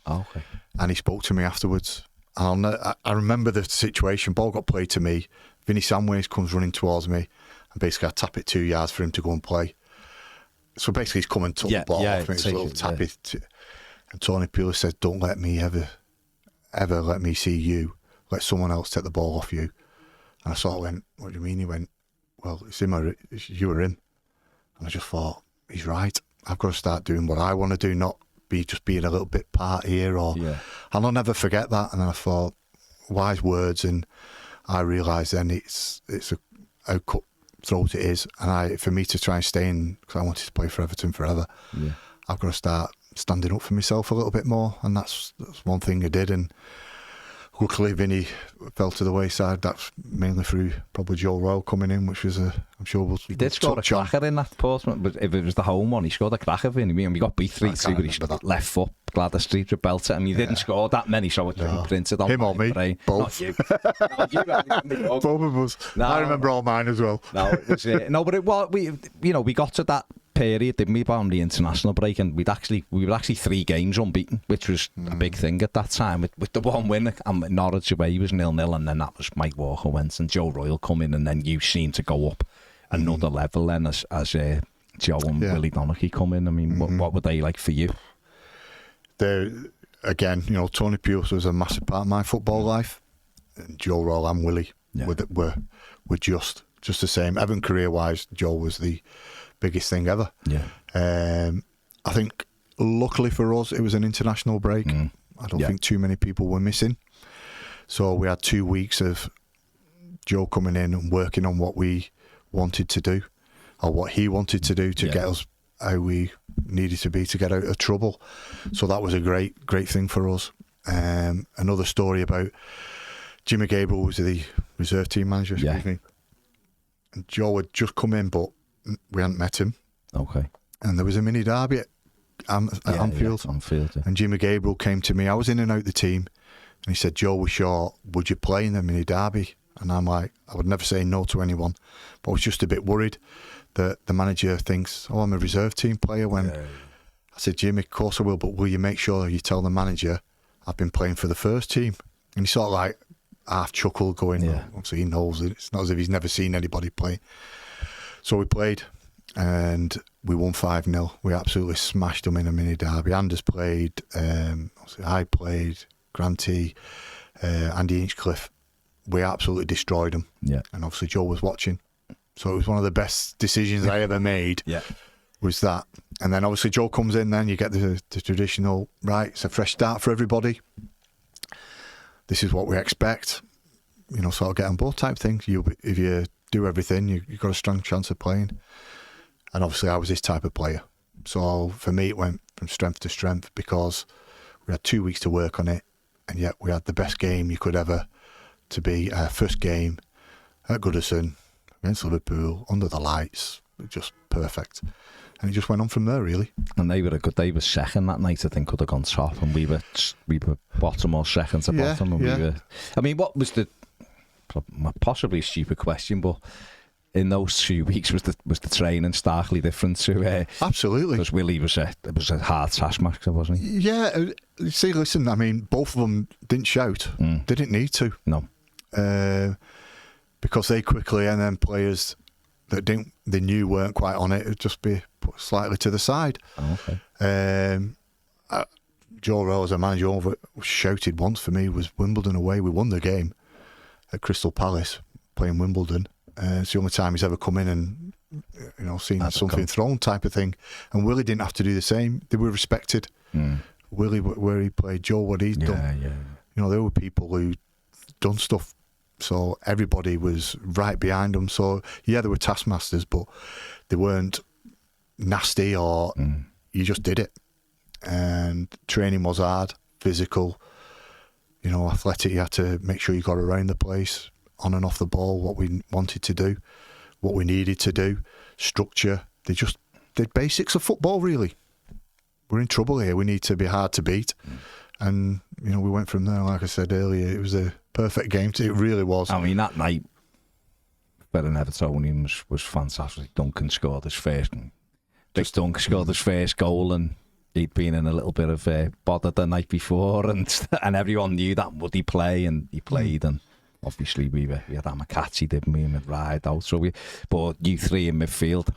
Oh, okay. And he spoke to me afterwards. And I remember the situation. Ball got played to me. Vinny Samways comes running towards me, and basically I tap it 2 yards for him to go and play. So basically he's come and took the ball off me. It's a little tap it. And Tony Pulis says, "Don't let me ever let me see you. Let someone else take the ball off you." And I sort of went, "What do you mean?" He went, "Well, it's you or him." And I just thought, he's right. I've got to start doing what I want to do, not be just being a little bit part here. And I'll never forget that. And I thought, wise words. And I realised then it's how cutthroat it is. And for me to try and stay in, because I wanted to play for Everton forever, I've got to start standing up for myself a little bit more. And that's one thing I did. And luckily, Vinny fell to the wayside. That's mainly through probably Joe Royle coming in, which was I'm sure we'll he did score a cracker in that Portsmouth, but if it was the home one, he scored a cracker, Vinny. We got beat 3-2 with his left foot. Gladys Street with belter. I mean, he didn't score that many, so it's printed on him or me, brain. both. Not you. Both of us. No, I remember all mine as well. No, it was, but it was we got to that period, didn't we, on the international break, and we were actually 3 games unbeaten, which was a big thing at that time. With the one win, and Norwich away was 0-0, and then that was Mike Walker went and Joe Royle come in, and then you seemed to go up another level then as Joe and Willie Donachie come in. I mean, what were they like for you? Again, Tony Pulis was a massive part of my football life, and Joe Royle and Willie were just the same. Everton career-wise, Joe was the biggest thing ever. Yeah. I think luckily for us, it was an international break. I don't think too many people were missing. So we had 2 weeks of Joe coming in and working on what we wanted to do, or what he wanted to do to get us how we needed to be to get out of trouble. So that was a great thing for us. Another story about Jimmy Gabriel was the reserve team manager, excuse me. And Joe had just come in, but we hadn't met him. Okay. And there was a mini derby at Anfield. And Jimmy Gabriel came to me. I was in and out the team. And he said, "Joe, we're short. Would you play in the mini derby?" And I'm like, I would never say no to anyone. But I was just a bit worried that the manager thinks, "Oh, I'm a reserve team player." When I said, "Jimmy, of course I will, but will you make sure you tell the manager I've been playing for the first team?" And he sort of like half chuckled, going, obviously he knows it. It's not as if he's never seen anybody play. So we played and we won 5-0. We absolutely smashed them in a mini derby. Anders played, I played, Granty, Andy Hinchcliffe. We absolutely destroyed them. Yeah. And obviously Joe was watching. So it was one of the best decisions I ever made. Was that. And then obviously Joe comes in, then you get the traditional, right, it's a fresh start for everybody. This is what we expect. Sort of get on board type thing. If you do everything, you've got a strong chance of playing. And obviously I was this type of player. So for me, it went from strength to strength because we had 2 weeks to work on it, and yet we had the best game you could ever to be our first game at Goodison against Liverpool under the lights, just perfect. And it just went on from there, really. And they were second that night. I think could have gone top, and we were bottom or second to bottom. And we were. I mean, what was the possibly a stupid question, but in those 2 weeks was the training starkly different to absolutely, because Willie was a hard taskmaster, wasn't he? Yeah. See, listen, I mean, both of them didn't shout. They didn't need to. No. Because they quickly, and then players that they knew weren't quite on it, would just be put slightly to the side. Oh, okay. Joe Rowe, as a manager, shouted once for me was Wimbledon away. We won the game at Crystal Palace playing Wimbledon. It's the only time he's ever come in and seen That's something thrown type of thing. And Willie didn't have to do the same. They were respected. Willie, where he played, Joe, what he's done. Yeah. There were people who done stuff, so everybody was right behind them. So yeah, there were taskmasters, but they weren't nasty or you just did it. And training was hard, physical. Athletic. You had to make sure you got around the place, on and off the ball, what we wanted to do, what we needed to do, structure. They just did basics of football, really. We're in trouble here. We need to be hard to beat. And, we went from there. Like I said earlier, it was a perfect game. It really was. I mean, that night, Everton Evertonian was fantastic. Duncan scored his first. Duncan scored his first goal, and he'd been in a little bit of bother the night before, and everyone knew that would he play, and he played, and obviously we had Amakatsi, didn't we, and Ride out. So but you three in midfield,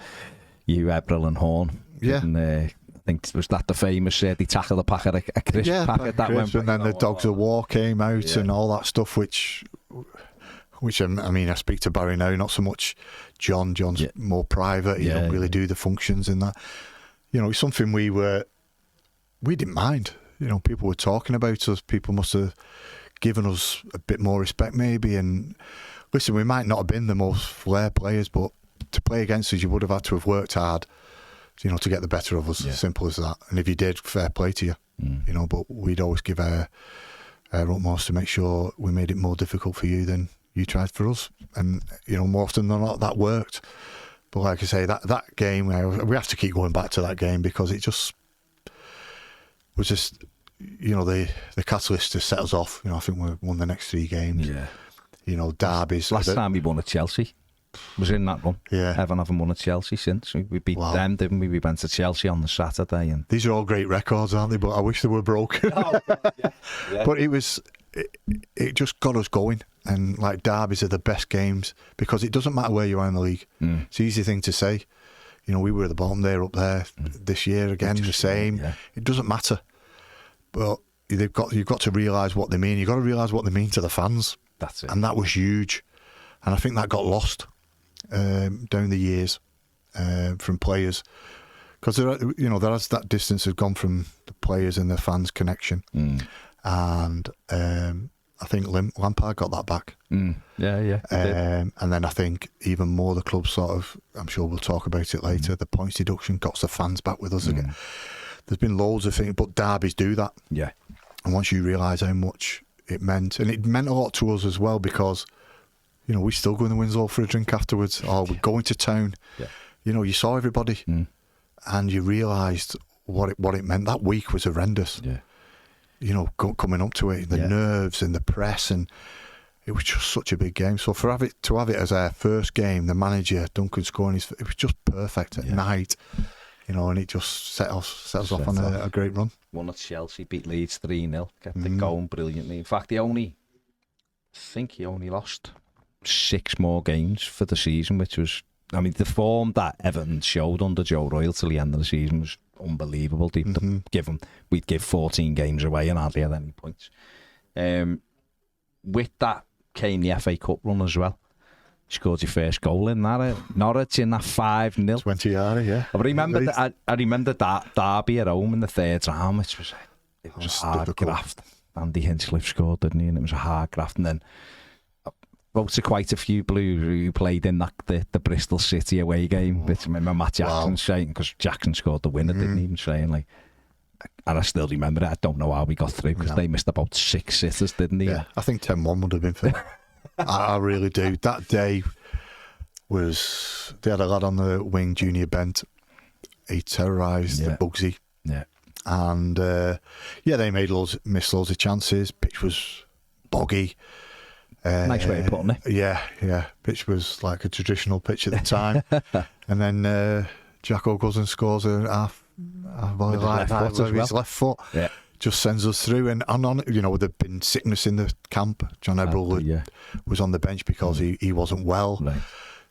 you, Ebril and Horn. Yeah. And, I think was that the famous they tackled a packet, a crisp packet that went. And then the Dogs of War came out and all that stuff, which I mean, I speak to Barry now, not so much John. John's more private. He don't really do the functions in that. It's something we didn't mind. People were talking about us. People must have given us a bit more respect, maybe. And listen, we might not have been the most flair players, but to play against us, you would have had to have worked hard, to get the better of us. Simple as that. And if you did, fair play to you. But we'd always give our utmost to make sure we made it more difficult for you than you tried for us. And more often than not, that worked. But like I say, that game, we have to keep going back to that game because it just was just, the catalyst to set us off. I think we won the next 3 games. Yeah. Derbies. Last time we won at Chelsea was in that run. Yeah. Everton haven't won at Chelsea since. We beat them, didn't we? We went to Chelsea on the Saturday. And these are all great records, aren't they? But I wish they were broken. But it just got us going. And like derbies are the best games because it doesn't matter where you are in the league. It's an easy thing to say. We were at the bottom, they're up there this year again, the same. Yeah. It doesn't matter. But you've got to realise what they mean. You've got to realise what they mean to the fans. That's it. And that was huge. And I think that got lost down the years from players. Because that distance has gone from the players and the fans' connection. And I think Lampard got that back. Yeah. And then I think even more the club sort of, I'm sure we'll talk about it later, the points deduction got the fans back with us again. There's been loads of things, but derbies do that. Yeah. And once you realise how much it meant, and it meant a lot to us as well because, we still go in the Winslow for a drink afterwards, or we're going to town. Yeah. You saw everybody and you realised what it meant. That week was horrendous. Yeah. Coming up to it, the nerves and the press, and it was just such a big game. So to have it as our first game, the manager Duncan scoring, it was just perfect at night. And it just set us off on a great run. Won at Chelsea, beat Leeds 3-0, kept it going brilliantly. In fact, I think he only lost 6 more games for the season, which was, the form that Everton showed under Joe Royle till the end of the season was unbelievable. We'd give 14 games away and hardly had any points. With that came the FA Cup run as well. Scored your first goal in that Norwich in that 5-0. 20-yarder, yeah. But I remember that derby at home in the 3rd round, which was a hard graft. Andy Hinchcliffe scored, didn't he? And it was a hard graft. And then Wrote to quite a few Blues who played in the Bristol City away game. Which I remember Matt Jackson saying, because Jackson scored the winner, didn't he? Saying like, and I still remember it. I don't know how we got through because they missed about 6 sitters, didn't they? Yeah, I think 10-1 would have been fair. I really do. That day they had a lad on the wing, Junior Bent. He terrorised the Bugsy. Yeah. And they missed loads of chances. Pitch was boggy. Nice way of putting it. Yeah. Pitch was like a traditional pitch at the time. And then Jack O'Gousin scores a half volley like that with his left foot. Yeah. Just sends us through. And on, there'd been sickness in the camp. John Eberle was on the bench because he wasn't well. Right.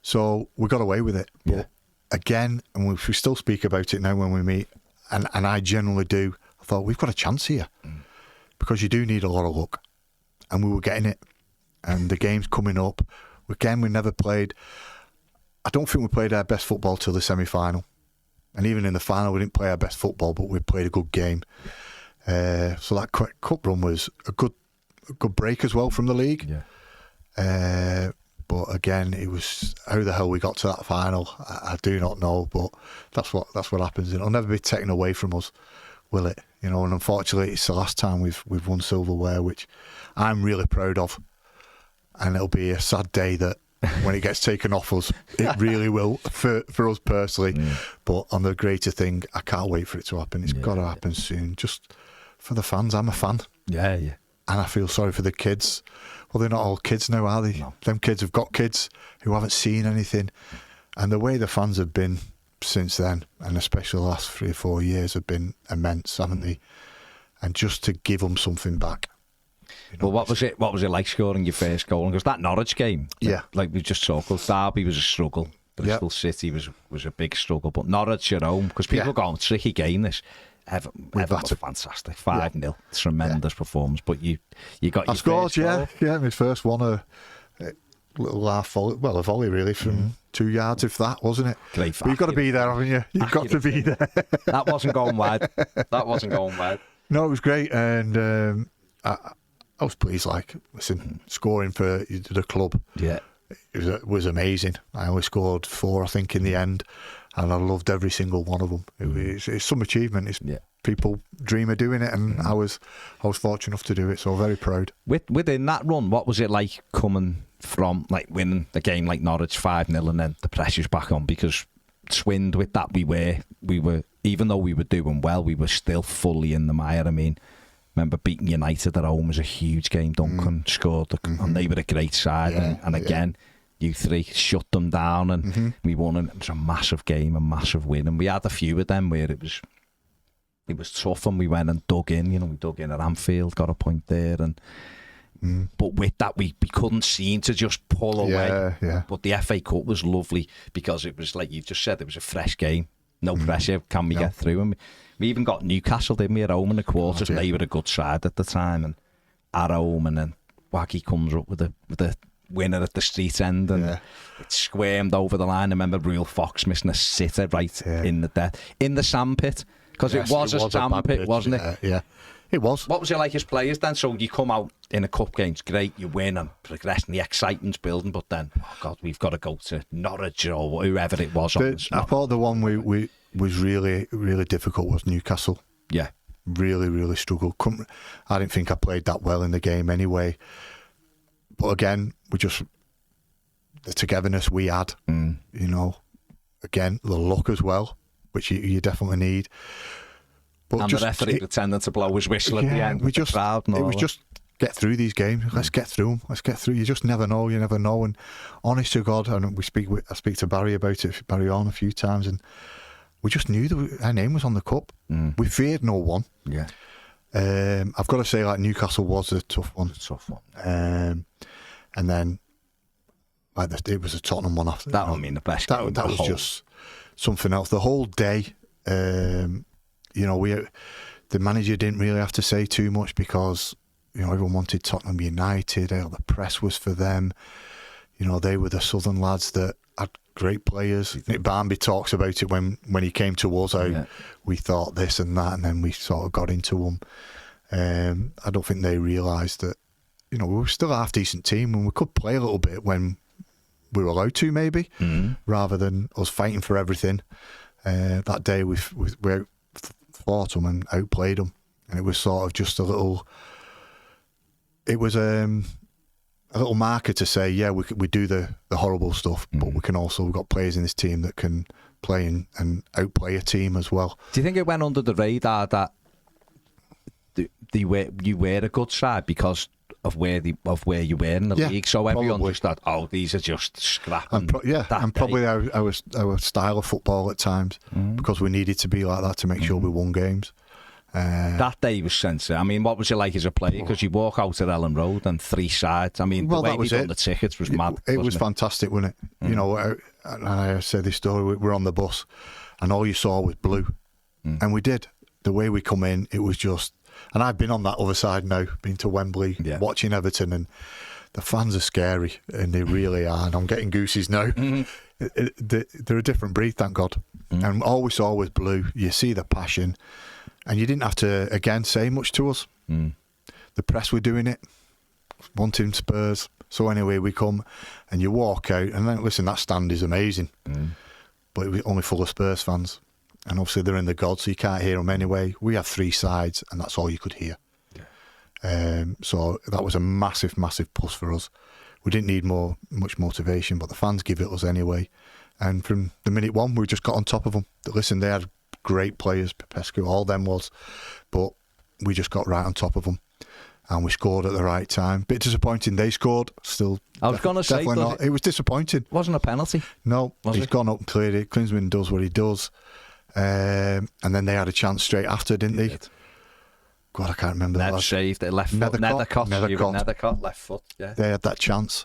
So we got away with it. Yeah. But again, and we still speak about it now when we meet, and I generally do, I thought, we've got a chance here. Because you do need a lot of luck. And we were getting it. And the game's coming up. Again, we never played. I don't think we played our best football till the semi-final. And even in the final, we didn't play our best football, but we played a good game. So that cup run was a good break as well from the league. Yeah. But again, it was how the hell we got to that final. I do not know, but that's what happens. It'll never be taken away from us, will it? And unfortunately, it's the last time we've won silverware, which I'm really proud of. And it'll be a sad day that when it gets taken off us, it really will for us personally. Yeah. But on the greater thing, I can't wait for it to happen. It's got to happen soon. Just for the fans, I'm a fan. Yeah. And I feel sorry for the kids. Well, they're not all kids now, are they? No. Them kids have got kids who haven't seen anything. And the way the fans have been since then, and especially the last 3 or 4 years, have been immense, haven't they? And just to give them something back. Well, what was it like scoring your first goal? Because that Norwich game, like we just talked about, Derby was a struggle. Bristol City was a big struggle. But Norwich at home, because people go, tricky game this. Everton was fantastic. 5-0. Tremendous performance. But you got your scored, first goal. My first one, a little half volley, a volley really from 2 yards, if that, wasn't it? Great. But you've got to be there, haven't you? You've got to be there. That wasn't going wide. No, it was great. And I was pleased, scoring for the club. Yeah. It was amazing. I only scored 4, I think, in the end, and I loved every single one of them. It's some achievement. People dream of doing it, and I was fortunate enough to do it, so very proud. Within that run, what was it like coming from winning a game like Norwich 5-0 and then the pressure's back on? Because twinned with that, we were even though we were doing well, we were still fully in the mire. I mean, remember beating United at home was a huge game. Duncan scored, and they were a great side. And again, you three shut them down, and we won. And it was a massive game, a massive win. And we had a few of them where it was tough, and we went and dug in. We dug in at Anfield, got a point there, and but with that, we couldn't seem to just pull away. Yeah. But the FA Cup was lovely because it was like you just said, it was a fresh game. No pressure. Can we get through? And we even got Newcastle, didn't we, at home in the quarters? They were a good side at the time, and at home, and then Waggy comes up with a winner at the street end, and it squirmed over the line. I remember Real Fox missing a sitter in the sandpit, because it was a sandpit, wasn't it? Yeah, it was. What was it like as players then? So you come out in a cup game, it's great, you win and progressing, the excitement's building, but then, oh God, we've got to go to Norwich or whoever it was. I thought the one we was really, really difficult was Newcastle. Yeah. Really, really struggled. I didn't think I played that well in the game anyway. But again, the togetherness we had, again, the luck as well, which you definitely need. But and the referee pretending to blow his whistle at the end. It was just get through these games. Let's get through them. Let's get through. You just never know. You never know. And honest to God, and I speak to Barry about it, Barry on a few times, and we just knew that our name was on the cup. We feared no one. Yeah. I've got to say, Newcastle was a tough one. And then, it was a Tottenham one after that. The best game. That was just something else. The whole day, the manager didn't really have to say too much because everyone wanted Tottenham United. The press was for them. They were the Southern lads that had great players. Nick Barmby talks about it when he came to us, how we thought this and that, and then we sort of got into them. I don't think they realised that we were still a half decent team, and we could play a little bit when we were allowed to, maybe, rather than us fighting for everything. That day we fought them and outplayed them, and it was sort of just a little. It was a little marker to say, yeah, we do the horrible stuff, but we've got players in this team that can play and outplay a team as well. Do you think it went under the radar that you were a good side because of where you were in the league? So everyone just thought, oh, these are just scrapping. And probably our style of football at times, because we needed to be like that to make sure we won games. That day was sensitive. I mean, what was it like as a player? Because you walk out at Ellen Road and 3 sides. I mean, the way we done the tickets was mad. It was fantastic, wasn't it? I say this story, we're on the bus and all you saw was blue. And we did. The way we come in, it was just... And I've been on that other side now, been to Wembley, watching Everton, and the fans are scary, and they really are. And I'm getting goosies now. They're a different breed, thank God. And all we saw was blue. You see the passion. And you didn't have to, again, say much to us. The press were doing it, wanting Spurs. So anyway, we come and you walk out, and then, listen, that stand is amazing. But it was only full of Spurs fans. And obviously they're in the God, so you can't hear them anyway. We have 3 sides, and that's all you could hear. So that was a massive, massive plus for us. We didn't need much motivation, but the fans give it us anyway. And from the minute one, we just got on top of them. Listen, they had great players, Popescu, all them was, but we just got right on top of them, and we scored at the right time. Bit disappointing they scored. Still, I was going to say, definitely not. It was disappointing. Wasn't a penalty. No, he's gone up and cleared it. Klinsmann does what he does, and then they had a chance straight after, didn't they? God, I can't remember. Nev saved it, left foot. Nethercott, left foot. Yeah, they had that chance.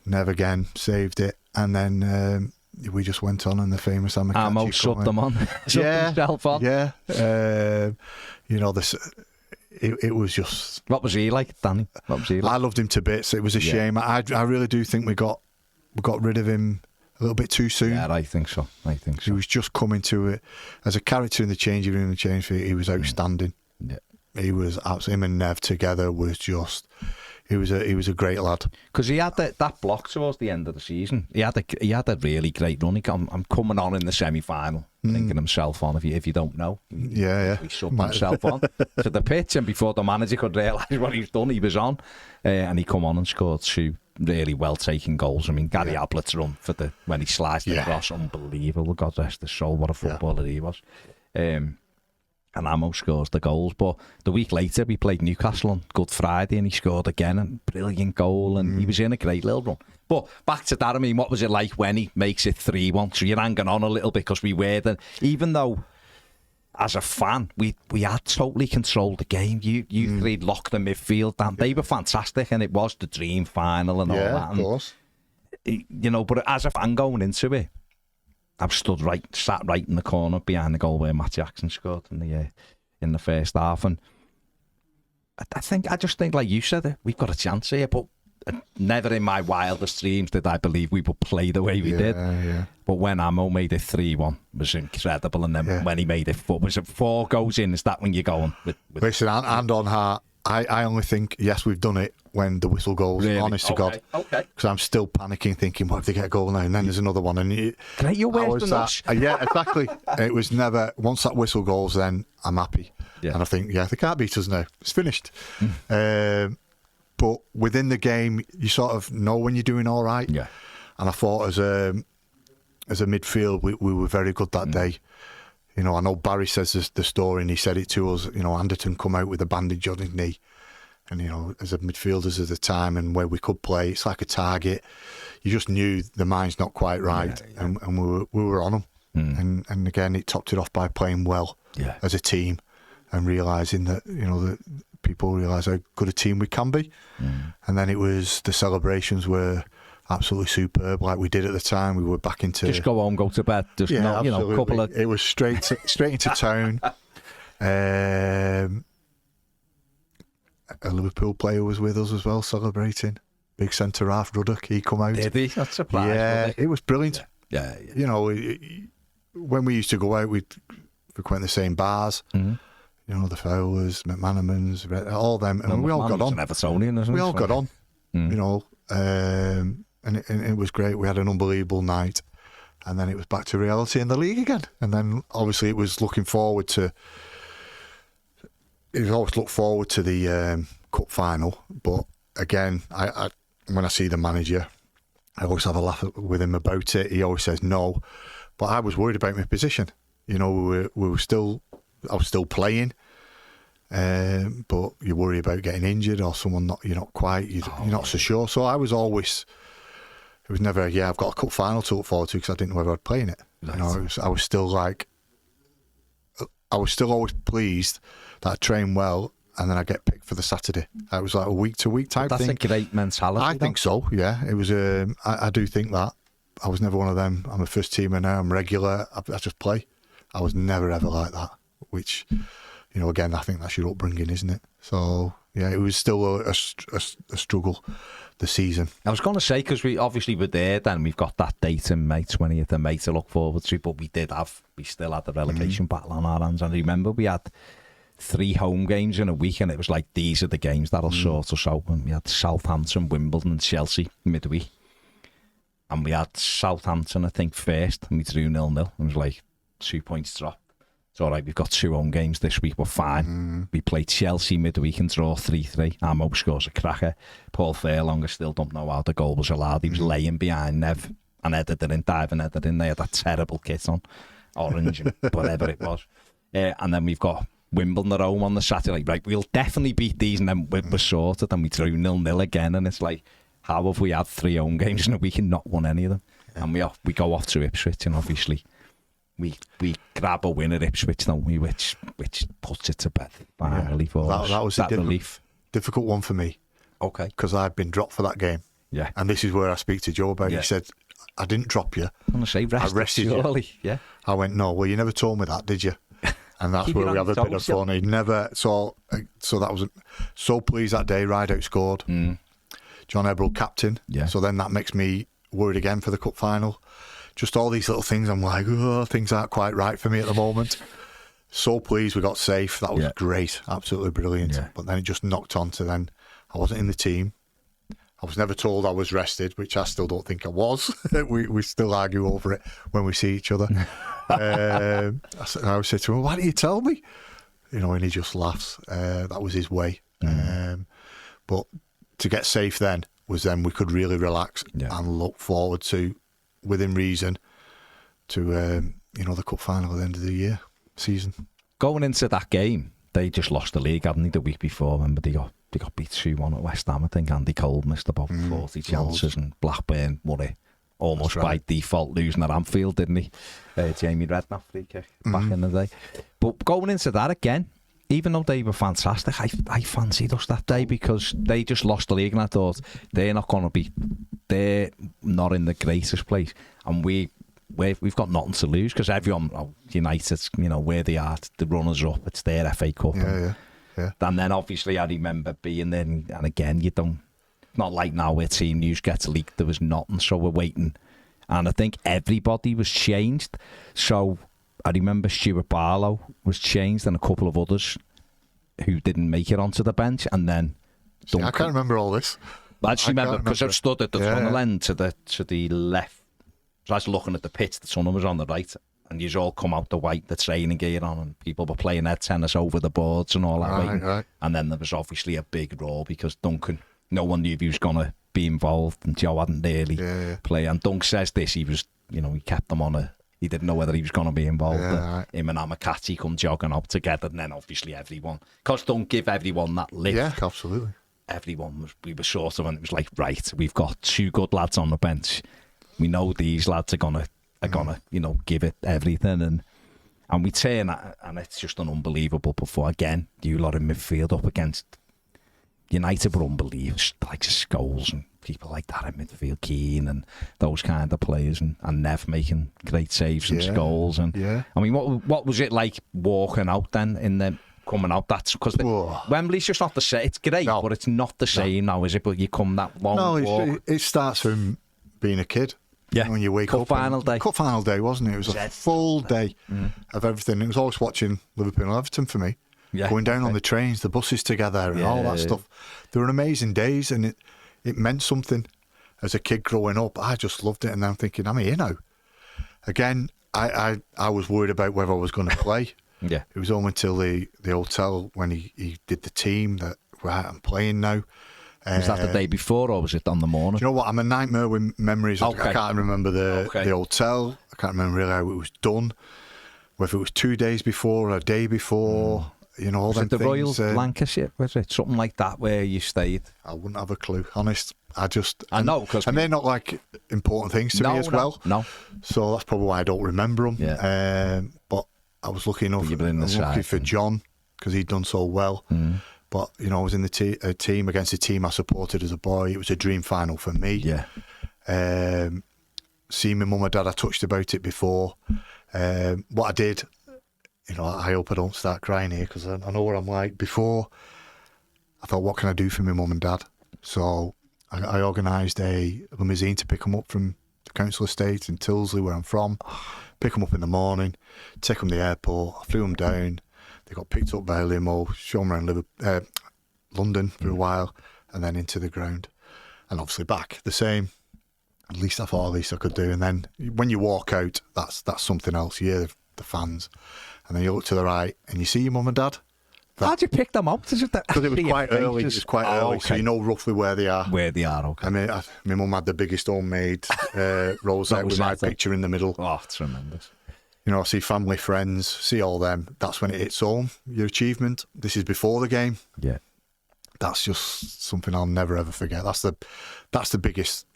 Never again saved it, and then. We just went on, and the famous Amo subbed them on. Himself on. Yeah. It was just... What was he like, Danny? What was he like? I loved him to bits. It was a shame. I really do think we got rid of him a little bit too soon. Yeah, I think so. He was just coming to it. As a character in the changing room, he was outstanding. Yeah. He was absolutely... Him and Nev together was just... He was a great lad. Because he had that block towards the end of the season. He had a really great run. I'm coming on in the semi-final, thinking himself on. If you don't know, he subbed himself on to the pitch, and before the manager could realise what he's done, he was on, and he come on and scored 2 really well taken goals. I mean, Gary Ablett's run when he sliced it across, unbelievable. God rest his soul, what a footballer he was. And Amo scores the goals. But the week later, we played Newcastle on Good Friday, and he scored again, and brilliant goal, and he was in a great little run. But back to that, I mean, what was it like when he makes it 3-1? So you're hanging on a little bit, because we were then, even though as a fan, we had totally controlled the game. You 3 locked the midfield down. They were fantastic, and it was the dream final and all that. Of course. But as a fan going into it, I've sat right in the corner behind the goal where Matt Jackson scored in the first half, and I just think, like you said, we've got a chance here. But never in my wildest dreams did I believe we would play the way we did. Yeah. But when Amo made it 3-1, it was incredible, and then when he made it 4, was it 4 goes in? Is that when you're going? Listen, and on heart, I only think, yes, we've done it when the whistle goes, really? Honest to God. Okay. Because I'm still panicking, thinking, what if they get a goal now? And then there's another one. And you're worse than us. Yeah, exactly. It was never, once that whistle goes, then I'm happy. Yeah. And I think, they can't beat us now. It's finished. But within the game, you sort of know when you're doing all right. Yeah. And I thought as a midfield, we were very good that day. I know Barry says the story, and he said it to us. Anderton come out with a bandage on his knee, and as a midfielders at the time, and where we could play, it's like a target. You just knew the mind's not quite right, and we were on them. And again, it topped it off by playing well as a team, and realising that that people realise how good a team we can be. And then it was the celebrations were absolutely superb, like we did at the time. We were back into just go home, go to bed. Just couple of. It was straight into town. A Liverpool player was with us as well, celebrating. Big centre half Ruddock, he come out. Did he? That's a surprise. Yeah, it was brilliant. Yeah. When we used to go out, we'd frequent the same bars. You know, the Fowlers, McManamans, all them, and we all got on. Evertonian, isn't we it? all got on. You know, and it was great. We had an unbelievable night, and then it was back to reality in the league again. And then obviously it was looking forward to. It was always look forward to the cup final, but again, I when I see the manager, I always have a laugh with him about it. He always says no, but I was worried about my position. You know, we were still. I was still playing, but you worry about getting injured or someone you're not so sure. So I was always, it was never, I've got a cup final to look forward to because I didn't know whether I'd play in it. Right. You know, I was still always pleased that I trained well and then I get picked for the Saturday. It was like a week to week type thing. That's a great mentality. I think so. Yeah, it was. I do think that. I was never one of them. I'm a first teamer now. I'm regular. I just play. I was never ever like that. Which, you know, again, I think that's your upbringing, isn't it? So, yeah, it was still a struggle, the season. I was going to say, because we obviously were there then, we've got that date in May, 20th of May to look forward to, but we still had the relegation battle on our hands. And I remember we had 3 home games in a week, and it was like, these are the games that'll sort us out. And we had Southampton, Wimbledon, Chelsea midweek. And we had Southampton, I think, first, and we drew 0-0. It was like 2 points drop. It's all right, we've got 2 home games this week, we're fine. We played Chelsea midweek and draw 3-3. Amo scores a cracker. Paul Fairlong, I still don't know how the goal was allowed. He was laying behind Nev and headed it in, diving headed in. They had that terrible kit on, orange and whatever it was. And then we've got Wimbledon at home on the Saturday. Right, we'll definitely beat these, and then we're sorted. And we drew 0-0 again, and it's like, how have we had 3 home games in a week and not won any of them? Yeah. And we go off to Ipswich, and obviously we grab a win at Ipswich, don't we? Which puts it to bed finally for us. That was a difficult one for me. Okay. Because I'd been dropped for that game. Yeah. And this is where I speak to Joe about it. He said, I didn't drop you. I'm going to say I rested you. Yeah. I went, no, well, you never told me that, did you? And that's where we have a bit of fun. He never, so that was, so pleased that day, Rideout scored. John Eberl captain. Yeah. So then that makes me worried again for the cup final. Just all these little things, I'm like, oh, things aren't quite right for me at the moment. So pleased we got safe. That was great. Absolutely brilliant. Yeah. But then it just knocked on to then I wasn't in the team. I was never told I was rested, which I still don't think I was. we still argue over it when we see each other. I always say to him, why didn't you tell me? You know, and he just laughs. That was his way. But to get safe then was then we could really relax and look forward to, within reason, to the cup final at the end of the season. Going into that game, they just lost the league, hadn't they, the week before? Remember, they got beat 2-1 at West Ham. I think Andy Cole missed about 40 chances, and Blackburn won it almost by default, losing at Anfield, didn't he? Jamie Redknapp free kick back in the day. But going into that again, even though they were fantastic, I fancied us that day because they just lost the league, and I thought they're not in the greatest place, and we've got nothing to lose because everyone, United's, where they are, the runners up, it's their FA Cup. Yeah. And then obviously I remember being there, and again, not like now where team news gets leaked, there was nothing, so we're waiting, and I think everybody was changed. So I remember Stuart Barlow was changed and a couple of others who didn't make it onto the bench, and then I can't remember all this. I just remember because I stood at the tunnel end to the left. So I was looking at the pitch, the tunnel was on the right, and you all come out the training gear on, and people were playing head tennis over the boards and all that. Right. And then there was obviously a big roar because Duncan, no one knew if he was going to be involved, and Joe hadn't really played. And Dunk says this, he was, he kept them on he didn't know whether he was going to be involved. Him and Amakati come jogging up together, and then obviously everyone, because don't give everyone that lift. Yeah, absolutely. We were sort of, and it was like, right, we've got 2 good lads on the bench. We know these lads are gonna give it everything, and we turn, and it's just an unbelievable performance. Again, you lot in midfield up against United were unbelievable, like Scholes and people like that in midfield, Keane and those kind of players, and Nev making great saves and Scholes, and I mean, what was it like walking out then in the coming out? That's because Wembley's just not the same. It's great, but it's not the same now, is it? But you come that long walk. It starts from being a kid. Yeah, when you wake up. Cup final day, wasn't it? It was a full day of everything. It was always watching Liverpool and Everton for me. going down on the trains, the buses together, and all that stuff. They were amazing days, and it meant something. As a kid growing up, I just loved it, and I'm thinking, I'm here now. Again, I was worried about whether I was going to play. Yeah. It was only until the hotel when he did the team that, right, I'm playing now. Was that the day before, or was it on the morning? Do you know what? I'm a nightmare with memories. Okay. I can't remember the hotel. I can't remember really how it was done. Whether it was 2 days before or a day before. You know, all was them it the things. Royal Lancashire? Was it something like that where you stayed? I wouldn't have a clue, honest. I know, because and they're not like important things to me as well. No. So that's probably why I don't remember them. Yeah. But I was lucky enough. I was lucky for John because he'd done so well. But you know, I was in the team against a team I supported as a boy. It was a dream final for me. Yeah. Seeing my mum and dad, I touched about it before. What I did, you know, I hope I don't start crying here because I know what I'm like. Before, I thought, what can I do for my mum and dad? So I organised a limousine to pick them up from the council estate in Tilsley, where I'm from. Pick them up in the morning, take them to the airport. I flew them down. They got picked up by a limo, show them around London for a while, and then into the ground. And obviously back the same. At least I thought, at least I could do. And then when you walk out, that's something else. You hear the fans. And then you look to the right and you see your mum and dad. How'd you pick them up? Because it was quite early. It was quite early, so you know roughly where they are. Where they are, okay. I mean, my mum had the biggest homemade rosette with my picture in the middle. Oh, tremendous. You know, I see family, friends, see all them. That's when it hits home, your achievement. This is before the game. Yeah. That's just something I'll never, ever forget. That's the biggest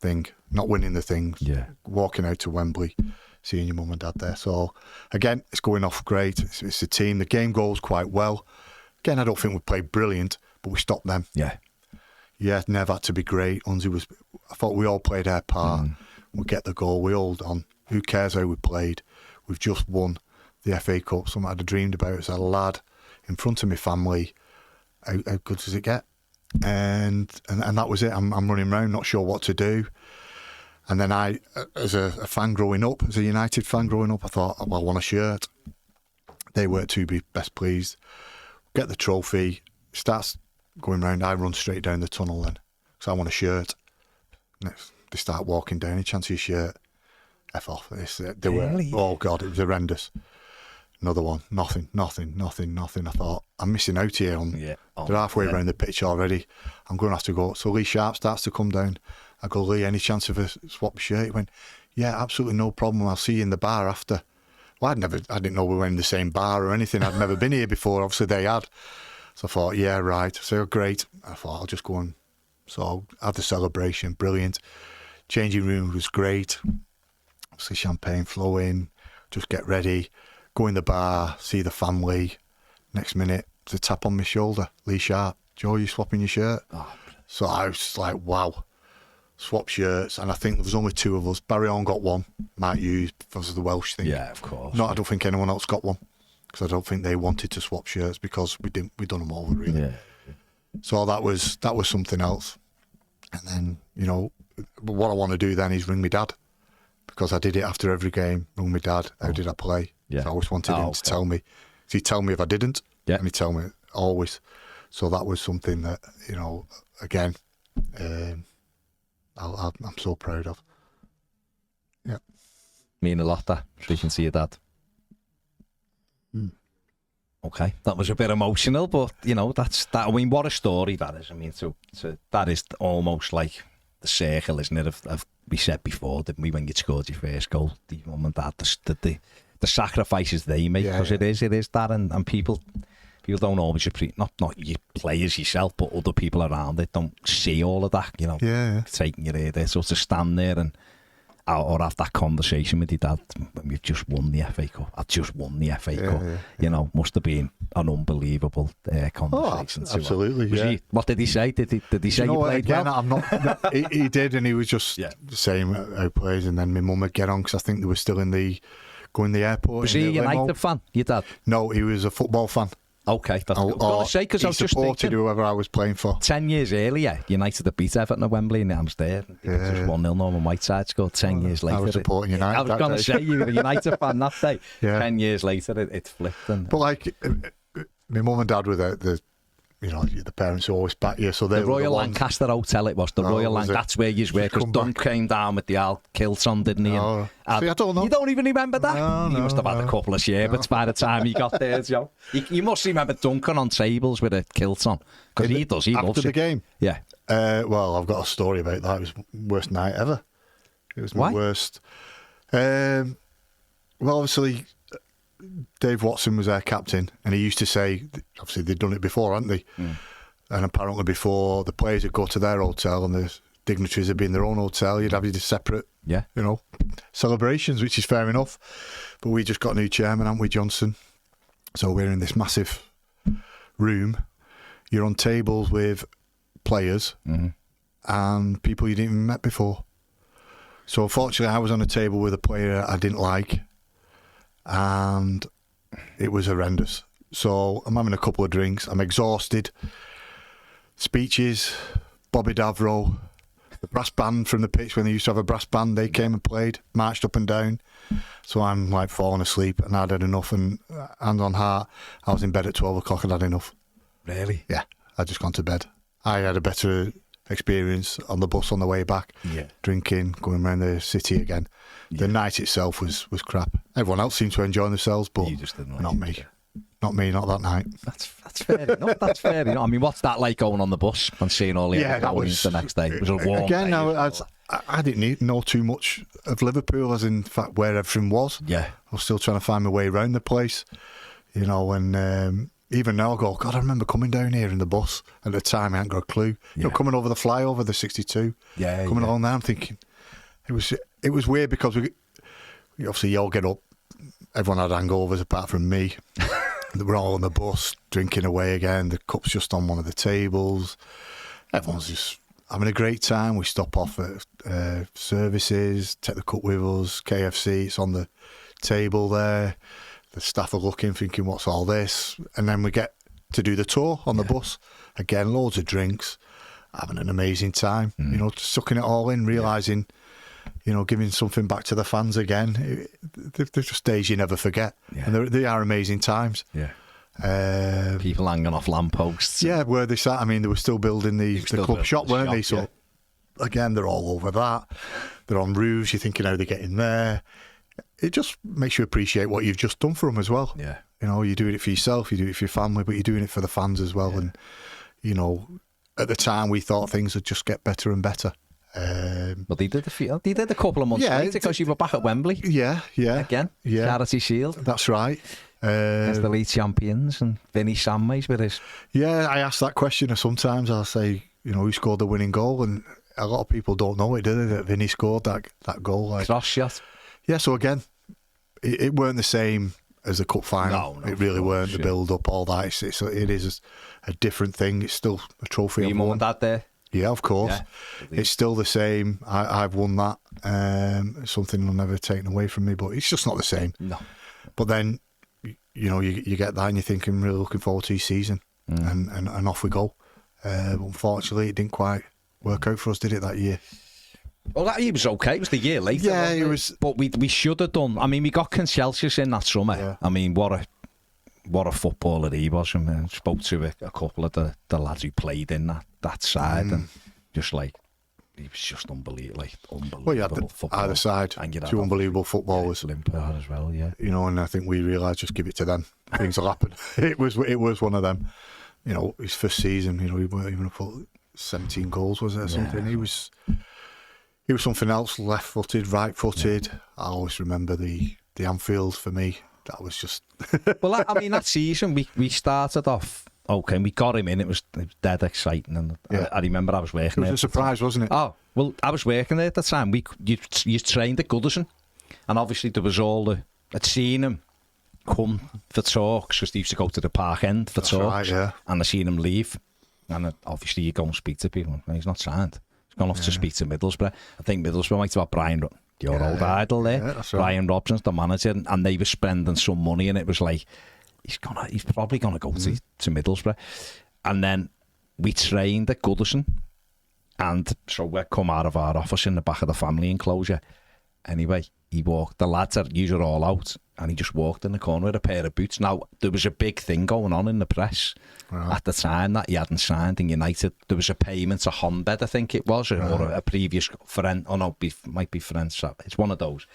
thing, not winning the things. Yeah. Walking out to Wembley, seeing your mum and dad there. So, again, it's going off great. It's a team. The game goes quite well. Again, I don't think we played brilliant, but we stopped them. Yeah. Yeah, never had to be great. I thought we all played our part. We get the goal. We hold on. Who cares how we played? We've just won the FA Cup. Something I'd have dreamed about as a lad in front of my family. How good does it get? And that was it. I'm running around, not sure what to do. And then I, as a fan growing up, as a United fan growing up, I thought, well, I want a shirt. They weren't too best pleased. Get the trophy, starts going round. I run straight down the tunnel then, because I want a shirt. Next, they start walking down. Any chance of your shirt? F off. They were, oh God, it was horrendous. Another one, nothing. I thought, I'm missing out here. They're halfway around the pitch already. I'm going to have to go. So Lee Sharp starts to come down. I go, Lee, any chance of a swap shirt? He went, yeah, absolutely no problem. I'll see you in the bar after. Well, I didn't know we were in the same bar or anything. I'd never been here before. Obviously, they had. So I thought, yeah, right. So great. I thought, I'll just go and. So I had the celebration. Brilliant. Changing room was great. Obviously, champagne flowing. Just get ready. Go in the bar, see the family. Next minute, there's a tap on my shoulder. Lee Sharp, Joe, you swapping your shirt? So I was like, wow. Swap shirts, and I think there was only two of us. Barry Horn got one, Mathew, because of the Welsh thing. Yeah, of course. No, I don't think anyone else got one, because I don't think they wanted to swap shirts because we done them all really. Yeah. So that was something else. And then, you know, what I want to do then is ring my dad, because I did it after every game. Ring my dad. How did I play? Yeah. So I always wanted him to tell me. So he'd tell me if I didn't, and he'd tell me always. So that was something that, you know, again, I'm so proud of. Yeah. Mean a lot, that, speaking to your dad. Okay, that was a bit emotional, but, you know, that's that. I mean, what a story that is. I mean, so that is almost like the circle, isn't it? Of we said before, didn't we, when you scored your first goal, the mum and dad, the sacrifices they make, because it is that, and people don't always appreciate, not you players yourself, but other people around it don't see all of that, you know, taking your ear there. So to stand there and or have that conversation with your dad, we've just won the FA Cup. I just won the FA Cup. You know, must have been an unbelievable conversation. Oh, absolutely. What did he say? Did he say you played again, well? I'm not. He did, and he was just saying how plays, and then my mum would get on because I think they were still going the airport. Was he a United fan, your dad? No, he was a football fan. Okay, that's good. I was going to say, because I was just supported whoever I was playing for. 10 years earlier, United had beat Everton at Wembley, and I was there. It was just 1-0, Norman Whiteside scored 10 years later. I was supporting United. I was going to say, you were a United fan that day. 10 years later, it flipped. But like, my mum and dad were the parents who always back you. So they the were Royal the ones. Lancaster Hotel, it was. The Royal Lancaster. That's where you were, because Dunk came down with the old kilt on, didn't he? No. See, I don't know. You don't even remember that? No, You must have had a couple of sherbets by the time you got there, Joe. You must remember Duncan on tables with a kilt on. Because he does, he After loves the it. game? Yeah. Well, I've got a story about that. It was the worst night ever. It was my Why? worst. Well, obviously, Dave Watson was our captain, and he used to say, obviously they'd done it before, hadn't they? And apparently before, the players would go to their hotel and the dignitaries would be in their own hotel. You'd have your separate, celebrations, which is fair enough. But we just got a new chairman, haven't we, Johnson? So we're in this massive room. You're on tables with players and people you didn't even met before. So unfortunately, I was on a table with a player I didn't like, and it was horrendous. So I'm having a couple of drinks. I'm exhausted. Speeches, Bobby Davro, the brass band from the pitch, when they used to have a brass band, they came and played, marched up and down. So I'm like falling asleep, and I'd had enough, and hand on heart, I was in bed at 12 o'clock and had enough. Really? Yeah, I'd just gone to bed. I had a better experience on the bus on the way back, drinking, going around the city again. The night itself was crap. Everyone else seemed to enjoy themselves, but You just didn't like not it, me. yeah. Not me, not that night. That's fair enough. That's fair enough. I mean, what's that like going on the bus and seeing all the that was the next day? It was a warm again. day. I didn't know too much of Liverpool, as in fact where everything was. Yeah. I was still trying to find my way around the place, and even now I go, God, I remember coming down here in the bus. At the time, I hadn't got a clue. Coming over the flyover, the 62. Coming along there, I'm thinking it was weird, because we obviously you all get up. Everyone had hangovers apart from me. We're all on the bus, drinking away again. The cup's just on one of the tables. Everyone's just having a great time. We stop off at services, take the cup with us, KFC, it's on the table there. The staff are looking, thinking, what's all this? And then we get to do the tour on the bus. Again, loads of drinks, having an amazing time, just sucking it all in, realising, giving something back to the fans again. They're just days you never forget. Yeah. And they are amazing times. Yeah. People hanging off lampposts. Yeah, where they sat. I mean, they were still building the club shop, weren't they? So, again, they're all over that. They're on roofs. You're thinking how they get in there. It just makes you appreciate what you've just done for them as well. Yeah. You're doing it for yourself, you do it for your family, but you're doing it for the fans as well. Yeah. And, at the time, we thought things would just get better and better. But they did a couple of months later, because you were back at Wembley. Yeah. Again, Charity Shield. That's right. Against the league champions, and Vinny Samways with his... Yeah, I ask that question, and sometimes I'll say, who scored the winning goal, and a lot of people don't know it, do they, that Vinny scored that goal. Cross shot. Yeah, so again, it weren't the same as the cup final. No, it really weren't. The build-up, all that. It is a different thing. It's still a trophy. Were your mum and dad there? Yeah, of course. Yeah, it's still the same. I've won that. Something will never taken away from me, but it's just not the same. No. But then, you get that and you're thinking, really looking forward to your season. And off we go. But unfortunately, it didn't quite work out for us, did it, that year? Well, that year was okay. It was the year later. Yeah, it was. But we should have done. I mean, we got Concelsius in that summer. Yeah. I mean, what a footballer he was. I spoke to a couple of the lads who played in that side, and just like, he was just unbelievable. Well, you had either side, two unbelievable footballers. Limpard as well, yeah. And I think we realised, just give it to them. Things will happen. It was one of them. His first season, he weren't even up 17 goals, was it, or something? He was something else, left-footed, right-footed. Yeah. I always remember the Anfield for me. That was just... Well, I mean, that season, we started off okay, and we got him in. It was dead exciting. And I remember I was working there. It was a surprise, wasn't it? Oh, well, I was working there at the time. You trained at Goodison. And obviously there was I'd seen him come for talks, because he used to go to the Park End for talks. Right, yeah. And I seen him leave. And obviously you go and speak to people. He's not signed. Gone off to speak to Middlesbrough. I think Middlesbrough might have had Brian, your old idol there. Yeah, Brian Robson's the manager, and they were spending some money, and it was like, he's probably gonna go to Middlesbrough. And then we trained at Goodison, and so we come out of our office in the back of the family enclosure. Anyway, he walked. The lads are usually all out, and he just walked in the corner with a pair of boots. Now, there was a big thing going on in the press at the time that he hadn't signed in United. There was a payment to Honbed, I think it was, or a previous friend. Oh no, might be friends. It's one of those.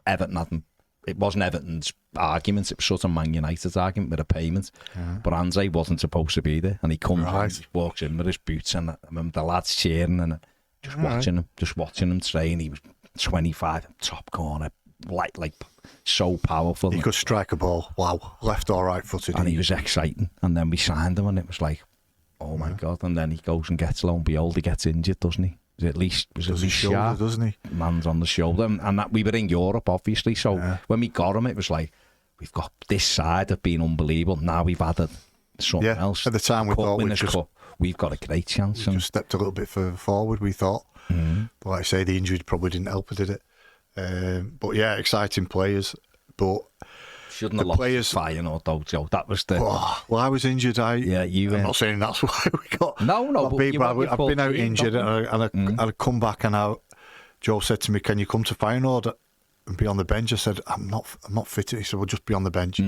Everton hadn't. It wasn't Everton's argument. It was sort of Man United's argument with a payment. But Andre wasn't supposed to be there, and he comes in, he walks in with his boots, and I remember the lads cheering and just watching him train. He was 25, top corner, like so powerful. He could strike a ball. Wow, left or right footed. And he was exciting. And then we signed him, and it was like, oh my God. And then he goes and gets, lo and behold, he gets injured, doesn't he? At least does his shoulder, doesn't he? Man's on the shoulder, and that we were in Europe, obviously. So when we got him, it was like, we've got this side of being unbelievable. Now we've added something else. At the time, we thought we've got a great chance. We just stepped a little bit further forward, we thought. But like I say, the injury probably didn't help, did it? But yeah, exciting players. But shouldn't have lost Feyenoord though, Joe. That was the. Well, I was injured. I'm not saying that's why we got. No. But I've been out injured, and I come back, and Joe said to me, "Can you come to Feyenoord and be on the bench?" I said, "I'm not fit." He said, "Well, just be on the bench."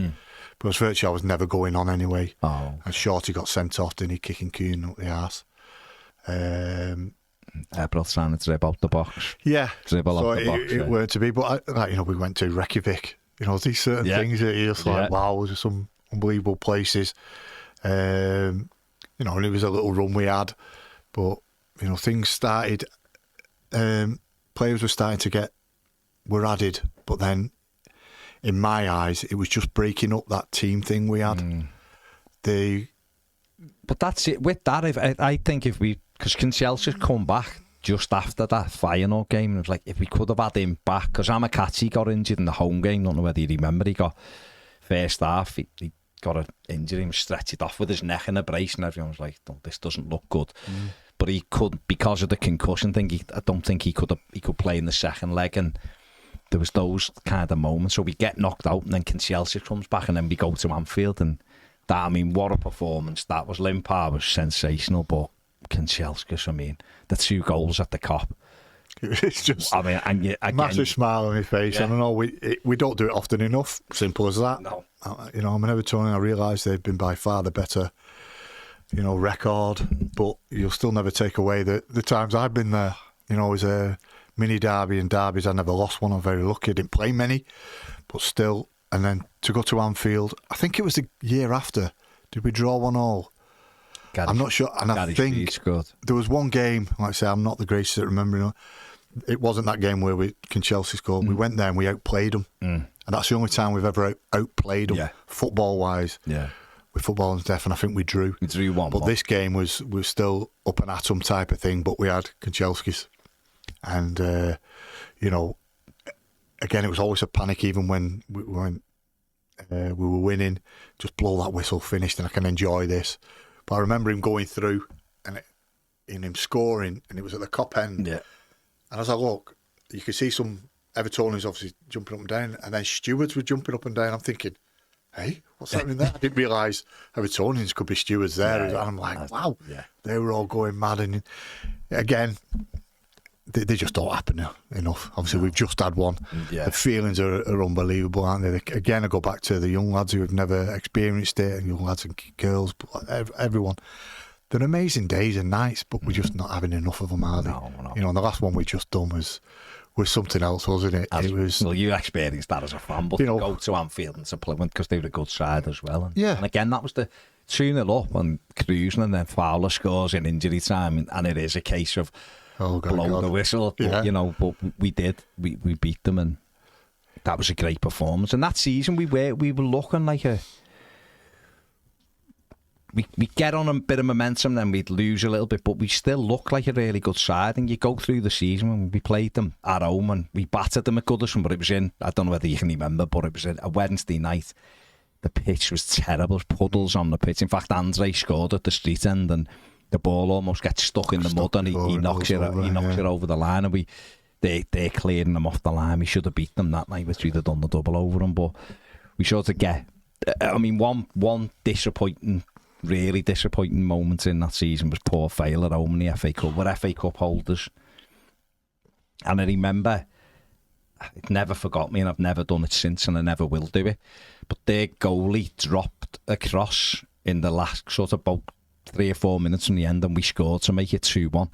But virtually, I was never going on anyway. And Shorty got sent off, didn't he, kicking Kuhn up the arse. Ebroth trying to dribble out the box. Yeah, dribble so out the box. It weren't to be, but we went to Reykjavik. These certain things that you're just like, wow, there's some unbelievable places. And it was a little run we had, but things started. Players were added, but then, in my eyes, it was just breaking up that team thing we had. But that's it. With that, I think because Chelsea's come back just after that Feyenoord game, it was like, if we could have had him back, because Amakatsi got injured in the home game. Don't know whether you remember. He got first half. He got an injury. He was stretched off with his neck in a brace, and everyone was like, "No, this doesn't look good." But he could, because of the concussion thing. I don't think he could play in the second leg, and there was those kind of moments. So we get knocked out, and then Chelsea comes back, and then we go to Anfield, and that, what a performance that was. Limpar was sensational, but Chelsea, the 2 goals at the Kop. It's just massive smile on my face. Yeah. I don't know, we don't do it often enough. Simple as that. No. I'm an Evertonian. I realise they've been by far the better, record, but you'll still never take away the times I've been there. As a mini derby and derbies, I never lost one. I'm very lucky. I didn't play many, but still. And then to go to Anfield, I think it was the year after. Did we draw 1-1? I'm not sure, and I think there was one game. Like I say, I'm not the greatest at remembering. It wasn't that game where Chelsea scored. We went there and we outplayed them, and that's the only time we've ever outplayed them, football-wise. Yeah, with football and stuff, and I think we drew. We drew 1-1. But this game was still up and at 'em type of thing. But we had Chelsea's, and again, it was always a panic, even when we were winning. Just blow that whistle, finished, and I can enjoy this. But I remember him going through and him scoring, and it was at the Kop end. Yeah. And as I look, you could see some Evertonians obviously jumping up and down, and then stewards were jumping up and down. I'm thinking, hey, what's happening there? I didn't realise Evertonians could be stewards there. And I'm like, wow, they were all going mad. And again, they just don't happen enough. Obviously, we've just had one. Yeah. The feelings are unbelievable, aren't they? Again, I go back to the young lads who have never experienced it, and young lads and girls, everyone. They're amazing days and nights, but we're just not having enough of them, are they? No. And the last one we just done was something else, wasn't it? Well, you experienced that as a fan, but to go to Anfield and to play, because they were a good side as well. And again, that was the 2-0 up and cruising, and then Fowler scores in injury time, and it is a case of blow the whistle, but we did. We beat them, and that was a great performance. And that season we were looking like we get on a bit of momentum, then we'd lose a little bit, but we still look like a really good side. And you go through the season when we played them at home and we battered them at Goodison, but it was I don't know whether you can remember, but it was a Wednesday night. The pitch was terrible, puddles on the pitch. In fact, Andre scored at the street end, and the ball almost gets stuck in the mud, and he knocks it over the line, and they're clearing them off the line. We should have beat them that night, which we'd have done the double over them, but we sort of get. One really disappointing moment in that season was poor fail at home in the FA Cup. We're FA Cup holders, and I remember it never forgot me, and I've never done it since, and I never will do it. But their goalie dropped a cross in the last sort of about 3 or 4 minutes from the end, and we scored to make it 2-1.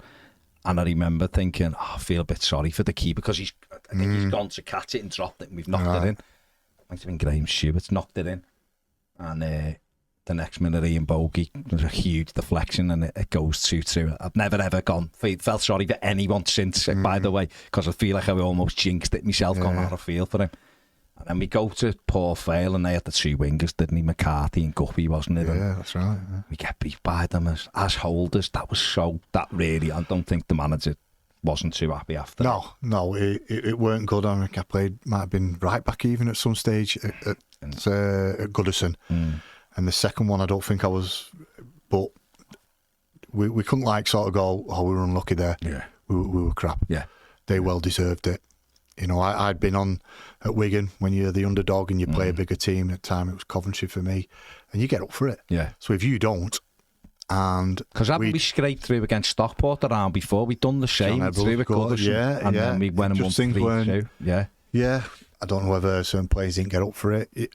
And I remember thinking, I feel a bit sorry for the keeper, because I think he's gone to catch it and dropped it, and we've knocked it in. Might have been Graham Stewart's knocked it in. And the next minute, Ian Bogey, there's a huge deflection, and it goes 2-2. I've never ever felt sorry for anyone since, by the way, because I feel like I almost jinxed it myself, going out of feel for him. And then we go to Port Vale, and they had the 2 wingers, didn't he? McCarthy and Guppy, wasn't it? Yeah, that's right. Yeah. We get beat by them as holders. That really, I don't think the manager wasn't too happy after. No, it weren't good. I think I might have been right back even at some stage at Goodison. And the second one, I don't think I was, but we couldn't sort of go, we were unlucky there. Yeah. We were crap. Yeah. They well deserved it. You know, I'd been on at Wigan when you're the underdog and you play a bigger team. At the time, it was Coventry for me, and you get up for it. Yeah. So if you don't, and because we scraped through against Stockport the round before, we'd done the same through with Goodison, and then we went and won 3-2. Yeah. I don't know whether certain players didn't get up for it.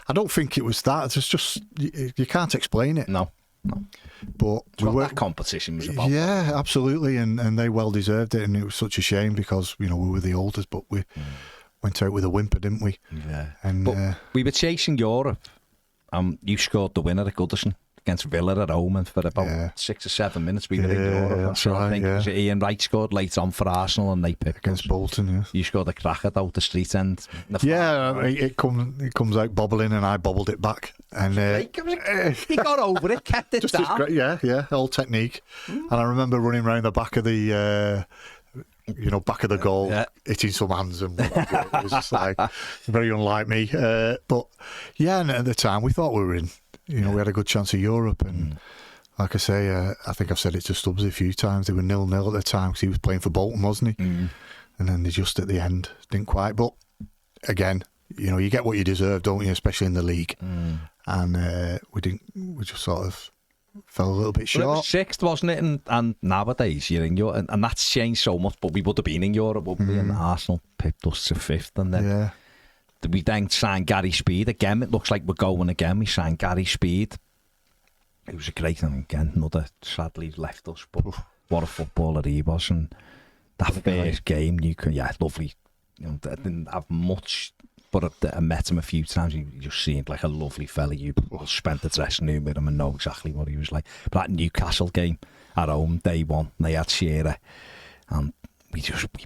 I don't think it was that. It's just you can't explain it. No. But that competition was about. Yeah, absolutely, and they well deserved it, and it was such a shame because we were the oldest, but we went out with a whimper, didn't we? Yeah. And but we were chasing Europe. You scored the winner at Goodison against Villa at home, and for about 6 or 7 minutes we were in Europe. That's right. I think Ian Wright scored late on for Arsenal, and they picked against us. Bolton. Yeah. You scored a cracker out the street end. It comes out bobbling, and I bobbled it back, and he got over it, kept it down. Great, old technique. And I remember running around the back of the. Back of the goal, hitting some hands, and it was just very unlike me. But and at the time we thought we were in. We had a good chance of Europe, and like I say, I think I've said it to Stubbs a few times. They were 0-0 at the time because he was playing for Bolton, wasn't he? And then they just at the end didn't quite. But again, you get what you deserve, don't you? Especially in the league. And we didn't. We just sort of fell a little bit short. Well, it was 6th, wasn't it? And nowadays you're in Europe, and that's changed so much. But we would have been in Europe, wouldn't we? And Arsenal picked us to 5th, and then we then signed Gary Speed again. It looks like we're going again. We signed Gary Speed. It was a great thing again. Another sadly left us, but what a footballer he was. And that first game, lovely. I didn't have much. But I met him a few times. He just seemed like a lovely fella. You spent the dressing room with him and know exactly what he was like. But that Newcastle game at home, day one, they had Shearer, and we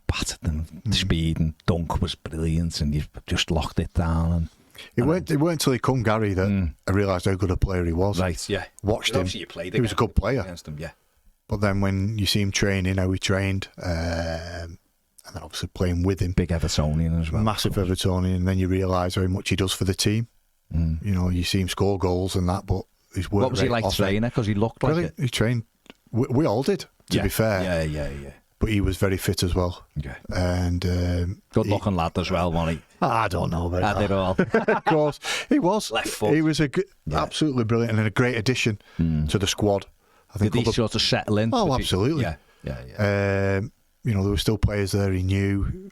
battered them. Speed and Dunk was brilliant, and you just locked it down. And it weren't until he come Gary that I realised how good a player he was. Right, yeah. Watched him. He was a good player. Against him, yeah. But then when you see him training, how he trained. And then obviously playing with him. Big Evertonian as well. Massive Evertonian. And then you realise how much he does for the team. You see him score goals and that, but his work. What was he like trainer? Because he looked like it. He trained. We all did, to be fair. Yeah. But he was very fit as well. Okay. And good looking lad as well, wasn't he? I don't know about that. They all. Of course. He was. Left foot. He was absolutely brilliant and a great addition to the squad. I think did he sort of settle in? Oh, absolutely. Yeah. There were still players there he knew,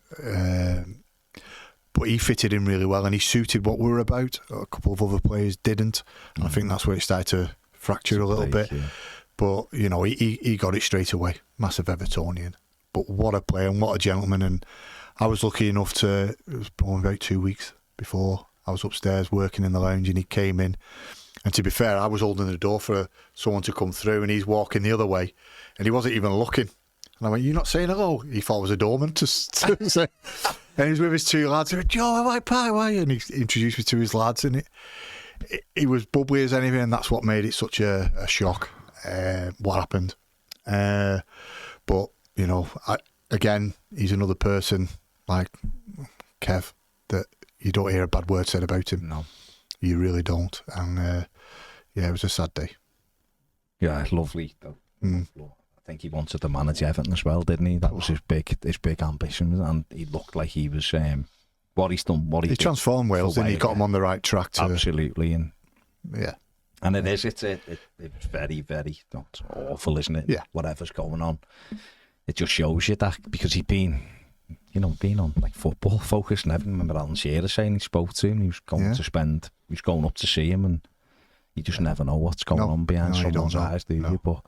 but he fitted in really well and he suited what we were about. A couple of other players didn't, and I think that's where it started to fracture a little bit. Yeah. But he got it straight away. Massive Evertonian, but what a player and what a gentleman. And I was lucky enough it was probably about 2 weeks before I was upstairs working in the lounge, and he came in. And to be fair, I was holding the door for someone to come through, and he's walking the other way, and he wasn't even looking. And I went, "You're not saying hello?" He thought I was a doorman to say. And he was with his 2 lads. He went, "Joe, am I pie? Why?" And he introduced me to his lads, and it was bubbly as anything, and that's what made it such a shock. What happened? But again, he's another person like Kev that you don't hear a bad word said about him. No, you really don't. And it was a sad day. Yeah, lovely though. I think he wanted to manage Everton as well, didn't he? That was his big ambition, and he looked like he was what he's done. He transformed Wales, didn't he? Got him on the right track. Absolutely, and and it's very, very awful, isn't it? Yeah. Whatever's going on, it just shows you that because he'd been being on like Football Focus and everything. I remember Alan Shearer saying he spoke to him. He was going he was going up to see him, and you just never know what's going on behind someone's eyes, do you? But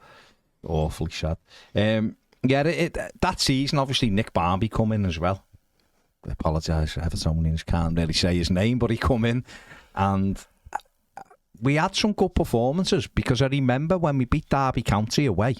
awfully sad. That season, obviously, Nick Barmby come in as well. I apologise for Evertonians, can't really say his name, but he come in, and we had some good performances, because I remember when we beat Derby County away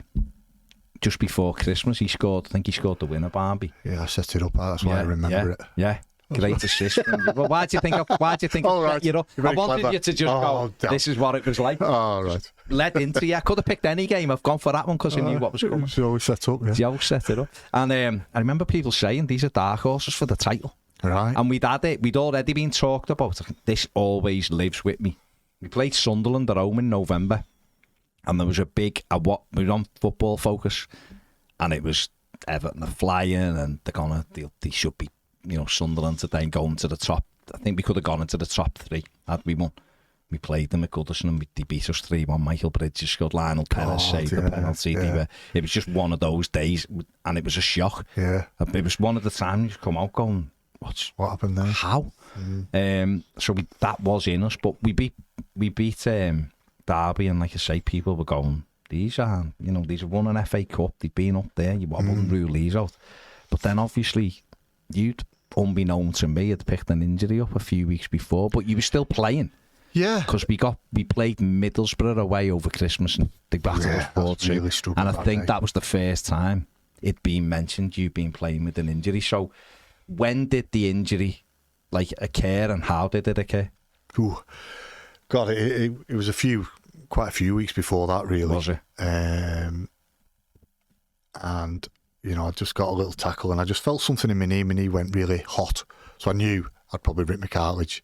just before Christmas, I think he scored the winner, Barmby. Yeah, I set it up. That's why I remember it. Yeah. Great assist. Well, why do you think? All right. I wanted you to just go. This is what it was like. Oh, right. Led into you. I could have picked any game. I've gone for that one because I knew what was coming. It's always set up. Yeah. You always set it up. And I remember people saying these are dark horses for the title. Right. And we'd already been talked about. This always lives with me. We played Sunderland at home in November, and there was a big we were on Football Focus, and it was Everton are flying, and they should be. Sunderland today going to the top. I think we could have gone into the top 3 had we won. We played them at Goodison and they beat us 3-1. Michael Bridges scored, Lionel Perez saved the penalty. It was just one of those days, and it was a shock. Yeah, it was one of the times you come out going, what happened there? How? So that was in us, but we beat Derby, and like I say, people were going, these have won an FA Cup. They've been up there. I wouldn't rule these out. But then obviously, you'd, unbeknown to me, had picked an injury up a few weeks before, but you were still playing. Yeah. Because we played Middlesbrough away over Christmas, and the battle was 4-2. Really, and I think that was the first time it'd been mentioned you've been playing with an injury. So when did the injury occur, and how did it occur? Ooh. God, it was quite a few weeks before that, really. Was it? And I just got a little tackle, and I just felt something in my knee. My knee went really hot, so I knew I'd probably rip my cartilage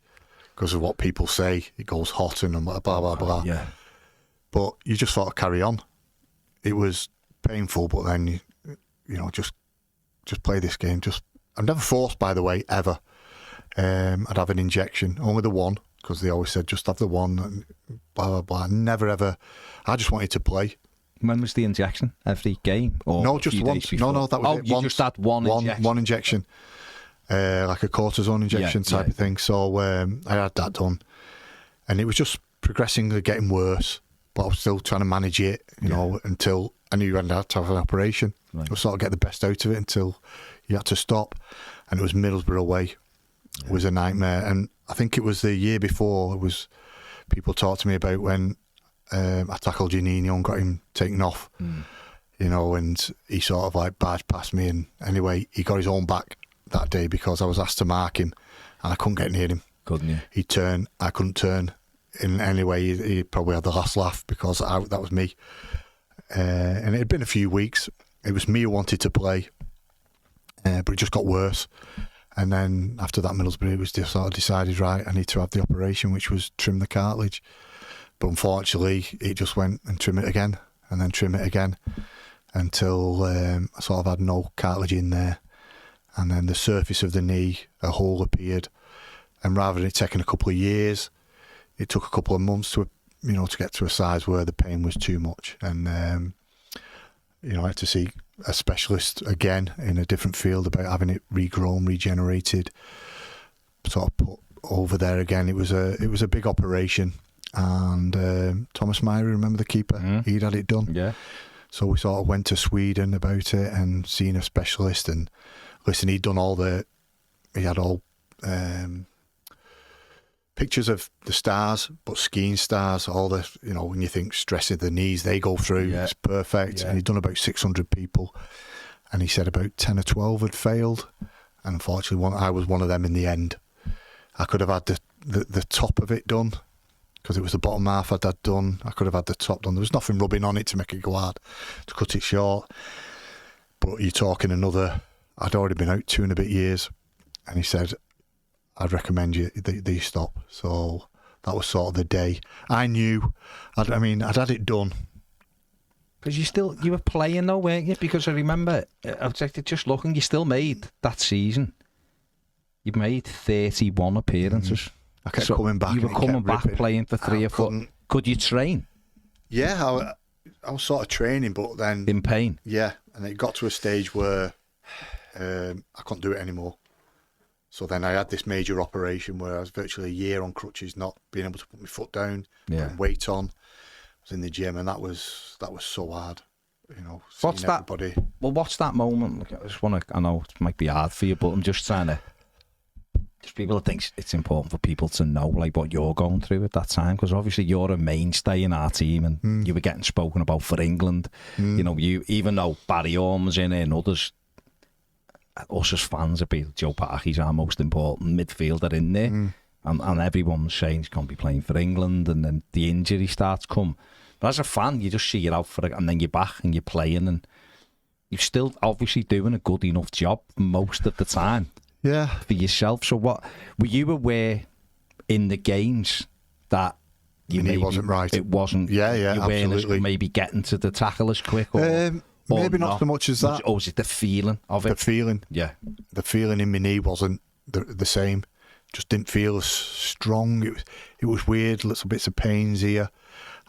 because of what people say. It goes hot and blah blah blah. Yeah. But you just sort of carry on. It was painful, but then just play this game. I'm never forced, by the way, ever. I'd have an injection, only the one, because they always said just have the one, and blah blah blah. Never ever. I just wanted to play. When was the injection? Every game? Or no, just once. No, that was it. You just had one injection? One injection. Like a cortisone injection type of thing. So I had that done. And it was just progressively getting worse. But I was still trying to manage it, until I knew you had to have an operation. Right. I was sort of get the best out of it until you had to stop. And it was Middlesbrough away. It was a nightmare. And I think it was the year before, people talked to me about when I tackled Janino and got him taken off, and he sort of barged past me, and anyway, he got his own back that day because I was asked to mark him and I couldn't get near him. Couldn't you? He'd turn, I couldn't turn. In any way, he probably had the last laugh because that was me. And it had been a few weeks. It was me who wanted to play, but it just got worse. And then after that Middlesbrough, it was just sort of decided, right, I need to have the operation, which was trim the cartilage. But unfortunately, it just went and trim it again, and then trim it again, until I sort of had no cartilage in there. And then the surface of the knee, a hole appeared. And rather than it taking a couple of years, it took a couple of months to get to a size where the pain was too much. And, I had to see a specialist again in a different field about having it regrown, regenerated, sort of put over there again. It was a big operation. And Thomas Meyer, remember the keeper? He'd had it done. Yeah. So we sort of went to Sweden about it and seen a specialist. And listen, he had all pictures of the stars, but skiing stars, all the, when you think stress of the knees, they go through, it's perfect. Yeah. And he'd done about 600 people. And he said about 10 or 12 had failed. And unfortunately, I was one of them in the end. I could have had the top of it done, because it was the bottom half I'd had done. I could have had the top done. There was nothing rubbing on it to make it go hard, to cut it short. But you're talking I'd already been out 2 and a bit years. And he said, I'd recommend that you stop. So that was sort of the day. I knew, I'd had it done. Because you were playing though, weren't you? Because I remember, I was just looking, you still made that season. You made 31 appearances. I kept coming back. You were coming back playing for 3 or 4. Could you train? Yeah, I was sort of training, but then... In pain? Yeah, and it got to a stage where I couldn't do it anymore. So then I had this major operation where I was virtually a year on crutches, not being able to put my foot down, putting weight on. I was in the gym, and that was so hard. You know, what's that? Everybody. Well, what's that moment? I just want to. I know it might be hard for you, but I'm just trying to. Just people think it's important for people to know like what you're going through at that time, because obviously you're a mainstay in our team, and you were getting spoken about for England. You know, even though Barry Orme was in it and others. Us as fans of Joe Parkinson, our most important midfielder in there, and everyone was saying he's going to be playing for England, and then the injury starts come. But as a fan, you just see it out for it, and then you're back and you're playing, and you're still obviously doing a good enough job most of the time. Yeah, for yourself. So, what were you aware in the games that you maybe wasn't right? It wasn't. Yeah, absolutely. Maybe getting to the tackle as quick, or maybe not so much as that. Or was it the feeling of it? The feeling, yeah. The feeling in my knee wasn't the same. Just didn't feel as strong. It was weird. Little bits of pains here,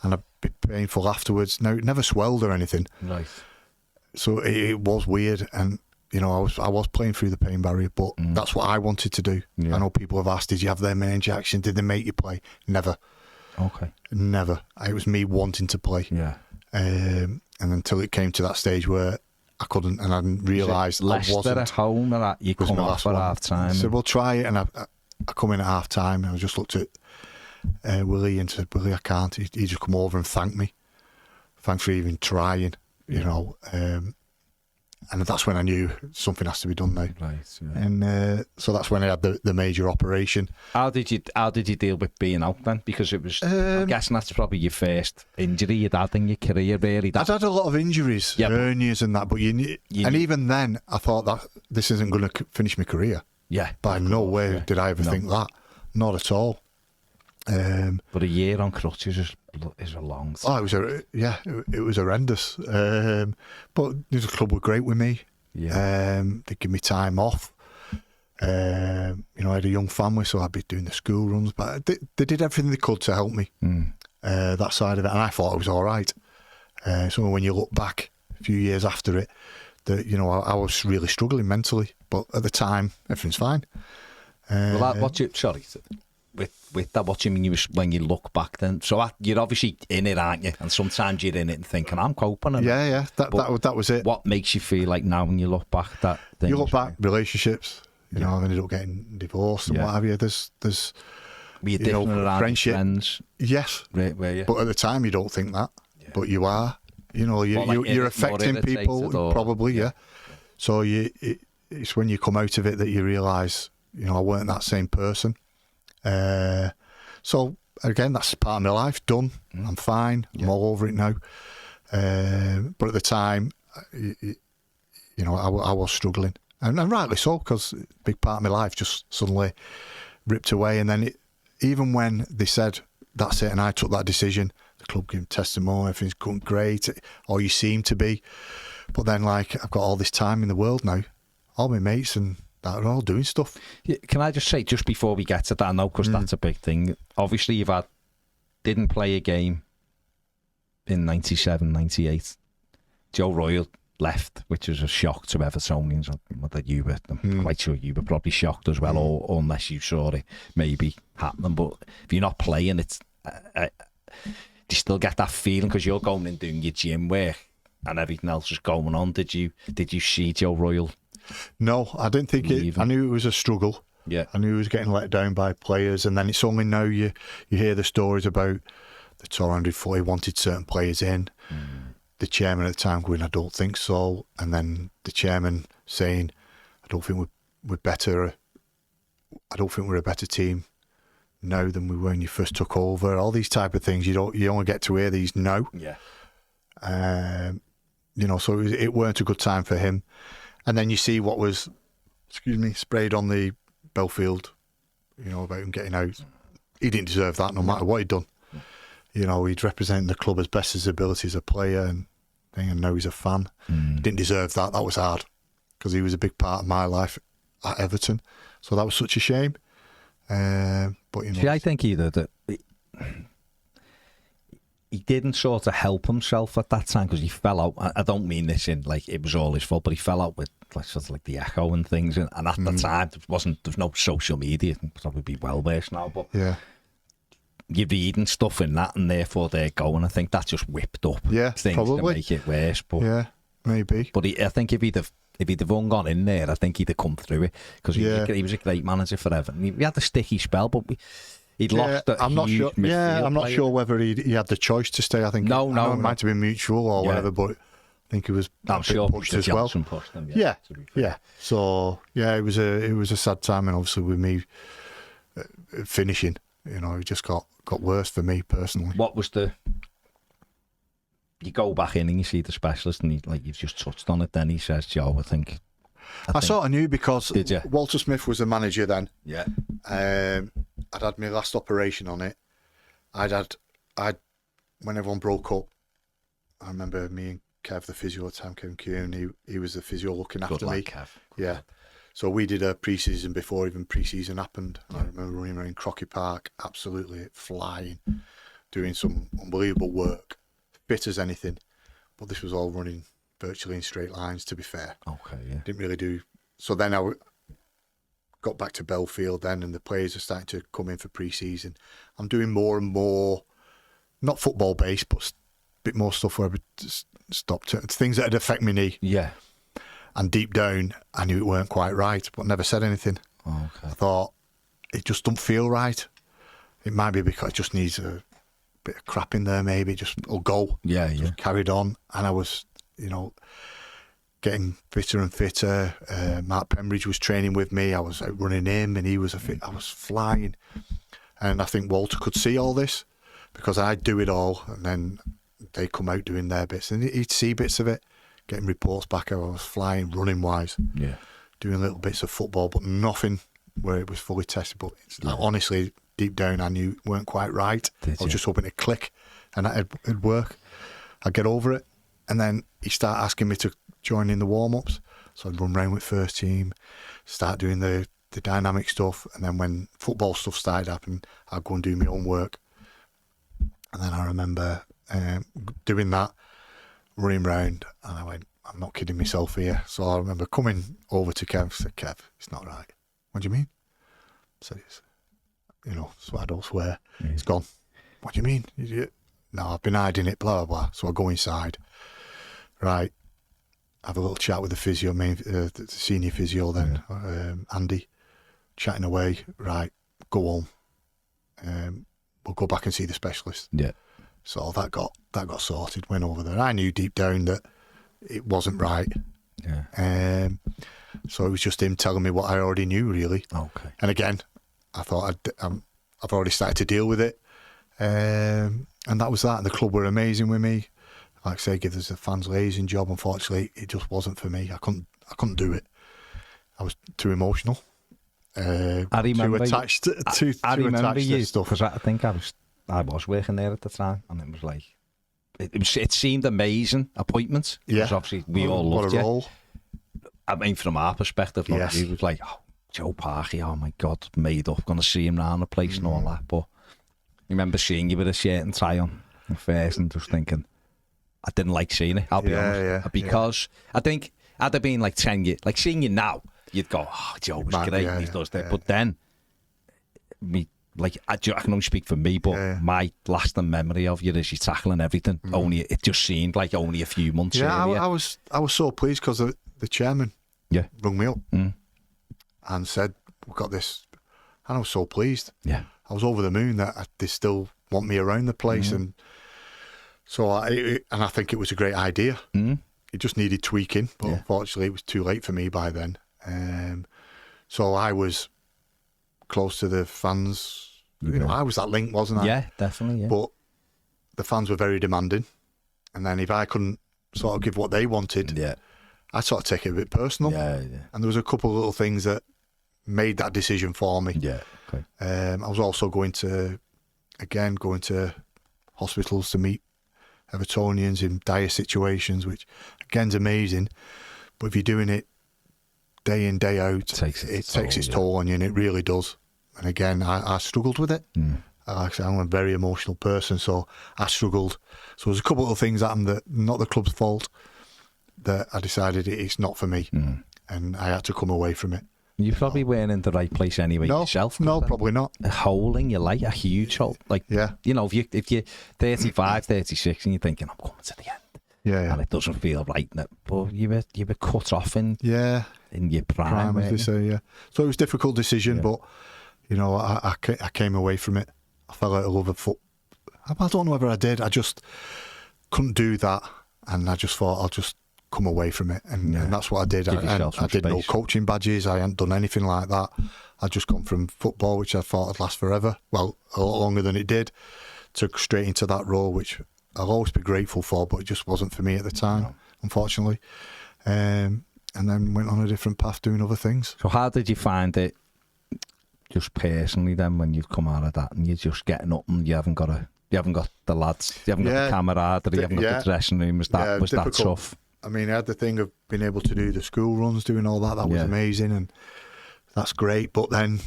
and a bit painful afterwards. Now it never swelled or anything. Right. So it was weird, and you know I was playing through the pain barrier, but that's what I wanted to do. Yeah. I know people have asked, did you have their main injection? Did they make you play? Never. Okay. Never. It was me wanting to play. Yeah. And until it came to that stage where I couldn't, and I didn't realise I wasn't at home, and that you come off at half time. So we'll try it, and I come in at half time, and I just looked at Willie and said, "Willie, I can't." He just come over and thanked me, thanks for even trying, you know. And that's when I knew something has to be done now. Right. Yeah. And so that's when I had the major operation. How did you deal with being out then? Because it was, I'm guessing that's probably your first injury you'd had in your career, really. I'd had a lot of injuries, hernias and that, but even then I thought that this isn't going to finish my career. Yeah. By no way did I ever think that. Not at all. But a year on crutches is a long time. Oh, it was horrendous. But the club were great with me. Yeah. They give me time off. You know, I had a young family, so I'd be doing the school runs. But they did everything they could to help me. That side of it, and I thought it was all right. So when you look back a few years after it, you know, I was really struggling mentally. But at the time, everything's fine. With that, what do you mean when you look back then? So you're obviously in it, aren't you? And sometimes you're in it and thinking, I'm coping. That was it. What makes you feel like now when you look back you look back, relationships, you know, I've ended up getting divorced and what have you. There's were you different around friendship. Friends? Yes. Right, were you? But at the time you don't think that. Yeah. But you are. You know, you're affecting people, probably, yeah. So it's when you come out of it that you realise, you know, I weren't that same person. So again, that's part of my life done. I'm fine. I'm all over it now. But at the time, you know, I was struggling, and rightly so, because a big part of my life just suddenly ripped away. And then even when they said that's it, and I took that decision, the club gave testimony, everything's going great, or you seem to be. But then, like, I've got all this time in the world now, all my mates and that are all doing stuff. Yeah, can I just say, just before we get to that, I know, because that's a big thing. Obviously, didn't play a game in 97, 98. Joe Royle left, which was a shock to Evertonians. I'm quite sure you were probably shocked as well, or unless you saw it maybe happening. But if you're not playing, it's do you still get that feeling because you're going and doing your gym work and everything else is going on? Did you see Joe Royle? No, I didn't think it. I knew it was a struggle. Yeah, I knew he was getting let down by players, and then it's only now you hear the stories about the Tour 140 wanted certain players in. The chairman at the time going, I don't think so, and then the chairman saying, I don't think we're better. I don't think we're a better team now than we were when you first took over. All these type of things, you only get to hear these now. Yeah. You know, so it weren't a good time for him. And then you see what was, sprayed on the Belfield, you know, about him getting out. He didn't deserve that, no matter what he'd done. You know, he'd represented the club as best as his ability as a player, and now he's a fan. He didn't deserve that. That was hard, because he was a big part of my life at Everton. So that was such a shame. But you know, see, I think either that he didn't sort of help himself at that time because he fell out. I don't mean this in like it was all his fault, but he fell out with like sort of like the Echo and things, and at the time there was no social media. It'd probably be well versed now, but you're reading stuff in that, and therefore they're going. I think that just whipped up things probably to make it worse. But maybe. But I think if he'd have gone in there, I think he'd have come through it, because he was a great manager forever. And he had a sticky spell, but he'd lost. I'm not sure. I'm not sure whether he had the choice to stay. I think no, it might have been mutual or whatever, but I think he was. I'm sure pushed as well. Pushed him, So it was a sad time, and obviously with me finishing, it just got worse for me personally. What was you go back in and you see the specialist, and you've just touched on it. Then he says, "Joe, I think." I sort of knew, because Did you? Walter Smith was the manager then. Yeah. I'd had my last operation on it. When everyone broke up, I remember me and Kev, the physio at the time, Kevin Kearn, he was the physio looking after me. Kev. Yeah. So we did a pre-season before even pre-season happened. I remember running around Crocky Park, absolutely flying, doing some unbelievable work, fit as anything. But this was all running virtually in straight lines, to be fair. Okay, yeah. Didn't really do. So then I got back to Belfield then, and the players are starting to come in for pre-season. I'm doing more and more, not football-based, but a bit more stuff where I stopped. Things that had affect my knee. Yeah. And deep down, I knew it weren't quite right, but never said anything. Oh, okay. I thought, it just don't feel right. It might be because it just needs a bit of crap in there, maybe. I'll go. Yeah. Just carried on. And I was, getting fitter and fitter. Mark Pembridge was training with me. I was out running him, and he was I was flying. And I think Walter could see all this, because I'd do it all, and then they come out doing their bits, and he'd see bits of it, getting reports back how I was flying, running wise, doing little bits of football, but nothing where it was fully tested. But honestly, deep down, I knew it weren't quite right. I was just hoping it'd click, and it'd work. I'd get over it, and then he started asking me to join in the warm-ups, so I'd run around with first team, start doing the dynamic stuff, and then when football stuff started happening, I'd go and do my own work. And then I remember doing that, running round, and I went, I'm not kidding myself here. So I remember coming over to Kev, said, Kev, it's not right. What do you mean? I said, it's, so I don't swear. It's gone. What do you mean? No, I've been hiding it, blah, blah, blah. So I go inside. Right. Have a little chat with the physio, the senior physio then, Andy, chatting away. Right, go home. We'll go back and see the specialist. Yeah. So that got sorted. Went over there. I knew deep down that it wasn't right. Yeah. So it was just him telling me what I already knew, really. Okay. And again, I thought I've already started to deal with it, and that was that. And the club were amazing with me. Like I say, give us a fans liaison job. Unfortunately, it just wasn't for me. I couldn't do it. I was too emotional. I remember too attached to stuff. Because I think I was working there at the time, and it was like it seemed amazing appointments. Yeah, obviously we all loved what a role. I mean, from our perspective, yes. It was like, Joe Parky, oh my God, made up, going to see him round the place and all that. But I remember seeing you with a shirt and tie on at first, and just thinking, I didn't like seeing it, I'll be honest. Because I think, had there been like 10 years, like seeing you now, you'd go, Joe was great, he does that. But then, I can only speak for me, but my lasting memory of you is you tackling everything. It just seemed like only a few months. Yeah, I was so pleased because the chairman rung me up and said, we've got this. And I was so pleased. Yeah. I was over the moon that they still want me around the place. And so I think it was a great idea. It just needed tweaking, but unfortunately it was too late for me by then. So I was close to the fans. I was that link, wasn't I? Yeah, definitely. Yeah. But the fans were very demanding, and then if I couldn't sort of give what they wanted, I'd sort of take it a bit personal. Yeah. And there was a couple of little things that made that decision for me. Yeah. Okay. I was also going to hospitals to meet Evertonians in dire situations, which again's amazing. But if you're doing it day in, day out, it takes its toll on you, and it really does. And again, I struggled with it. Like I say, I'm a very emotional person, so I struggled. So there's a couple of things that happened that not the club's fault, that I decided it's not for me. and I had to come away from it. You probably weren't in the right place anyway yourself. No, probably not. A hole in your life, a huge hole. Like, you know, if you're 35, 36 and you're thinking, I'm coming to the end. Yeah. And it doesn't feel right. But you were cut off in your prime, as they say, yeah. So it was a difficult decision, but, you know, I came away from it. I fell out of love of foot. I don't know whether I did. I just couldn't do that. And I just thought I'll just come away from it. And that's what I did. I did no coaching badges. I hadn't done anything like that. I'd just gone from football, which I thought would last forever, well, a lot longer than it did, to straight into that role, which I'll always be grateful for, but it just wasn't for me at the time, unfortunately. And then went on a different path doing other things. So how did you find it, just personally, then, when you've come out of that and you're just getting up and you haven't got the lads, you haven't got the camaraderie, you haven't got the dressing room? Was that tough? I mean, I had the thing of being able to do the school runs, doing all that. That was amazing, and that's great. But then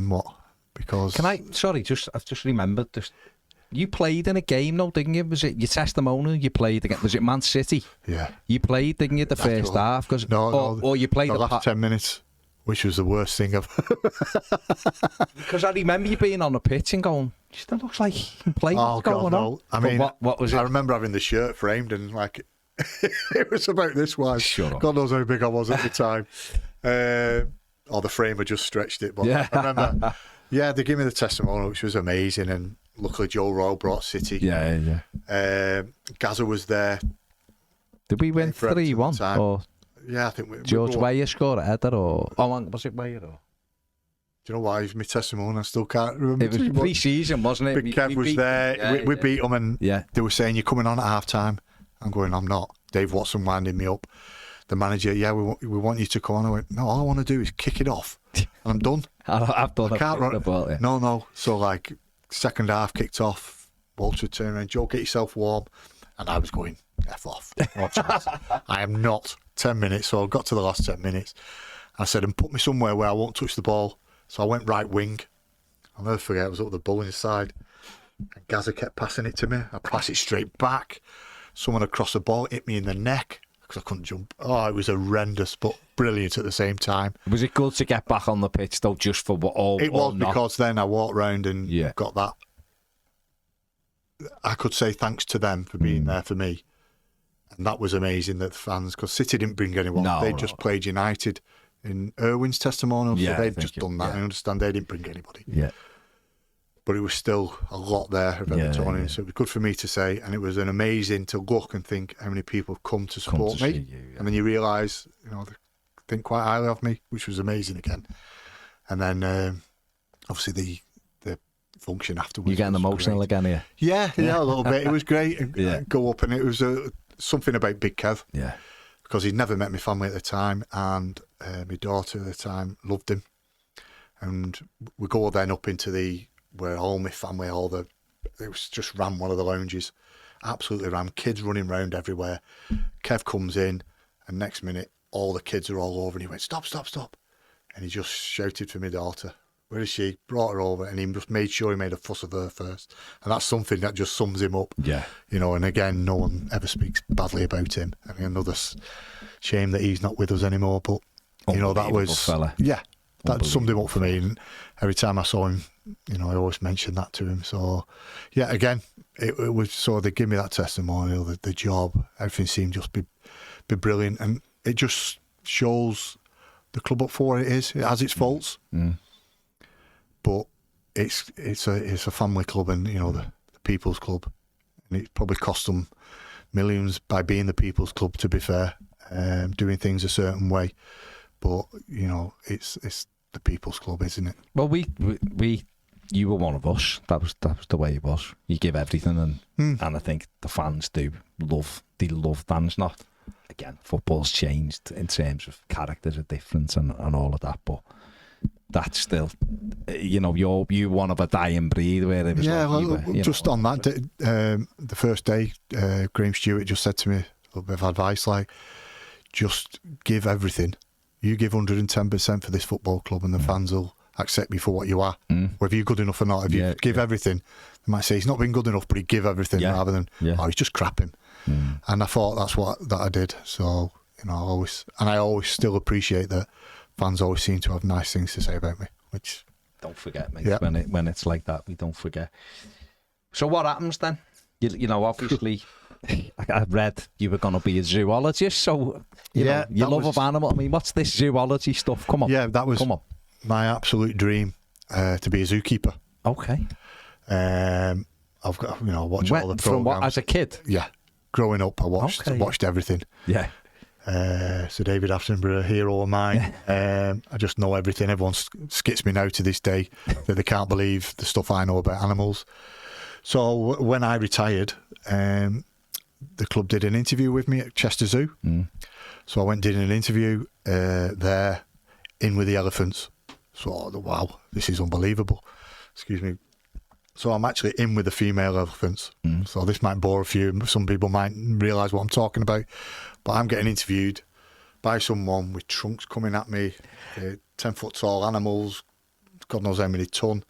what? Because I've just remembered this. You played in a game, though, didn't you? Was it your testimonial? You played against, was it Man City? Yeah. You played, didn't you, the first half? Or you played the last 10 minutes, which was the worst thing ever. Because I remember you being on the pitch and going, it still looks like you can play. Oh, God, no. I mean, what was it? I remember having the shirt framed and, like, it was about this wide. Sure. God knows how big I was at the time. Or the frame had just stretched it. But I remember, they gave me the testimonial, which was amazing. And luckily, Joe Royal brought City. Gaza was there. Did we win 3-1? Or yeah, I think George Weah scored a header, or was it Weah? Or? Do you know why? It was my testimonial. I still can't remember. It was pre-season, wasn't it? Big Kev was there. We beat them, and they were saying, "You're coming on at half time." I'm going, "I'm not." Dave Watson winding me up. The manager, we want you to come on. I went, "No, all I want to do is kick it off, and I'm done." I've done. I can't run the ball. Yeah. No. So like second half kicked off. Walter turned around, "Joe, get yourself warm," and I was going, "F off." No chance. I am not 10 minutes. So I got to the last 10 minutes. I said, "And put me somewhere where I won't touch the ball." So I went right wing. I'll never forget. I was up the bowling side, and Gaza kept passing it to me. I passed it straight back. Someone across the ball hit me in the neck because I couldn't jump. Oh, it was horrendous, but brilliant at the same time. Was it good to get back on the pitch, though, just for what all? It was, because then I walked round and got that. I could say thanks to them for being there for me. And that was amazing, that the fans, because City didn't bring anyone. They just played United in Irwin's testimonial. So they've just done that. I understand they didn't bring anybody. Yeah. But it was still a lot there of Evertonians. So it was good for me to say, and it was an amazing to look and think how many people have come to support me. And then you realise, they think quite highly of me, which was amazing again. And then obviously the function afterwards. You getting emotional again here? Yeah, a little bit. It was great. Go up, and it was something about Big Kev. Yeah. Because he'd never met my family at the time, and my daughter at the time loved him. And we go then up into where all my family, it was just ran one of the lounges, absolutely ran, kids running around everywhere. Kev comes in, and next minute, all the kids are all over, and he went, "Stop, stop, stop." And he just shouted for my daughter. Where is she? Brought her over, and he just made sure he made a fuss of her first. And that's something that just sums him up. Yeah. And again, no one ever speaks badly about him. I mean, another shame that he's not with us anymore, but, that was... fella. Yeah. That summed him up for me, and every time I saw him, I always mentioned that to him. So, yeah, again, it was so they give me that testimonial, the job, everything seemed just be brilliant, and it just shows the club up for what it is. It has its faults, but it's a family club, and the people's club, and it probably cost them millions by being the people's club. To be fair, doing things a certain way, but it's the people's club, isn't it? Well, you were one of us. That was the way it was. You give everything, and I think the fans love fans. Not again, football's changed in terms of characters are different and all of that, but that's still, you're one of a dying breed. Where it was just on that the first day, Graham Stewart just said to me a little bit of advice, like, just give everything. You give 110% for this football club, and the fans will accept you for what you are. Whether you're good enough or not, if you give everything, they might say he's not been good enough, but he give everything rather than, he's just crapping. And I thought that I did. So, You know, I always still appreciate that fans always seem to have nice things to say about me, which... Don't forget, mate, when it's like that, we don't forget. So what happens then? You know, obviously, I read you were going to be a zoologist, so you know, you love of animal. I mean, what's this zoology stuff? Come on. Yeah, that was my absolute dream, to be a zookeeper. Okay. I've got, you know, watch all the programs. From what, as a kid? Yeah. Growing up, I watched everything. Yeah. So David Attenborough, hero of mine. I just know everything. Everyone skits me now to this day that they can't believe the stuff I know about animals. So when I retired, the club did an interview with me at Chester Zoo. So I went and did an interview there, in with the elephants. So, wow, this is unbelievable. Excuse me. So I'm actually in with the female elephants. So this might bore a few. Some people might realise what I'm talking about. But I'm getting interviewed by someone with trunks coming at me, 10-foot tall animals, God knows how many ton,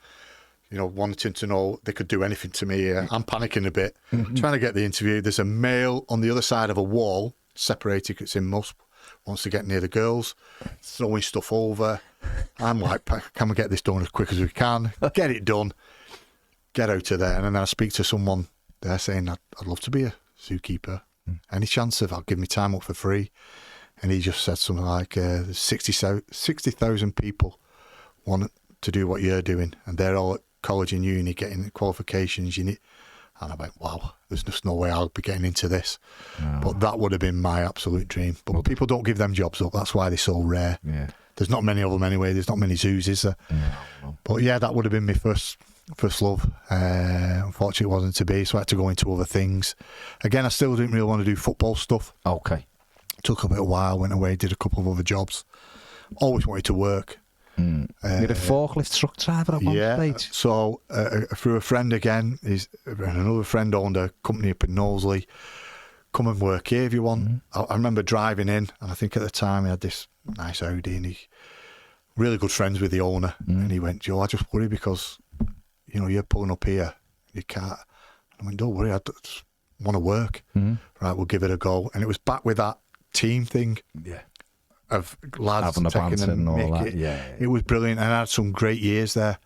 you know, wanting to know they could do anything to me. I'm panicking a bit, trying to get the interview. There's a male on the other side of a wall, separated, it's in Musp, wants to get near the girls, throwing stuff over. I'm like, can we get this done as quick as we can? Get it done. Get out of there. And then I speak to someone there saying, I'd love to be a zookeeper. Any chance of I'll give me time up for free? And he just said something like, 60,000 people want to do what you're doing, and they're all at college and uni getting the qualifications you need. And I went, wow, there's just no way I'll be getting into this. No. But that would have been my absolute dream. But people don't give them jobs up. That's why they're so rare. Yeah. There's not many of them anyway. There's not many zoos, is there? No. But yeah, that would have been my first love. Unfortunately, it wasn't to be, so I had to go into other things. Again, I still didn't really want to do football stuff. Okay. Took a bit of a while, went away, did a couple of other jobs. Always wanted to work. You're a forklift truck driver at one stage? So through a friend again, another friend owned a company up in Knowsley. Come and work here if you want. I remember driving in, and I think at the time he had this nice Audi, and he really good friends with the owner. And he went, Joe, I just worry because, you know, you're pulling up here, you can't. I went, don't worry, I just want to work. Right, we'll give it a go. And it was back with that team thing. Yeah. Of lads taking and all that. It was brilliant, and I had some great years there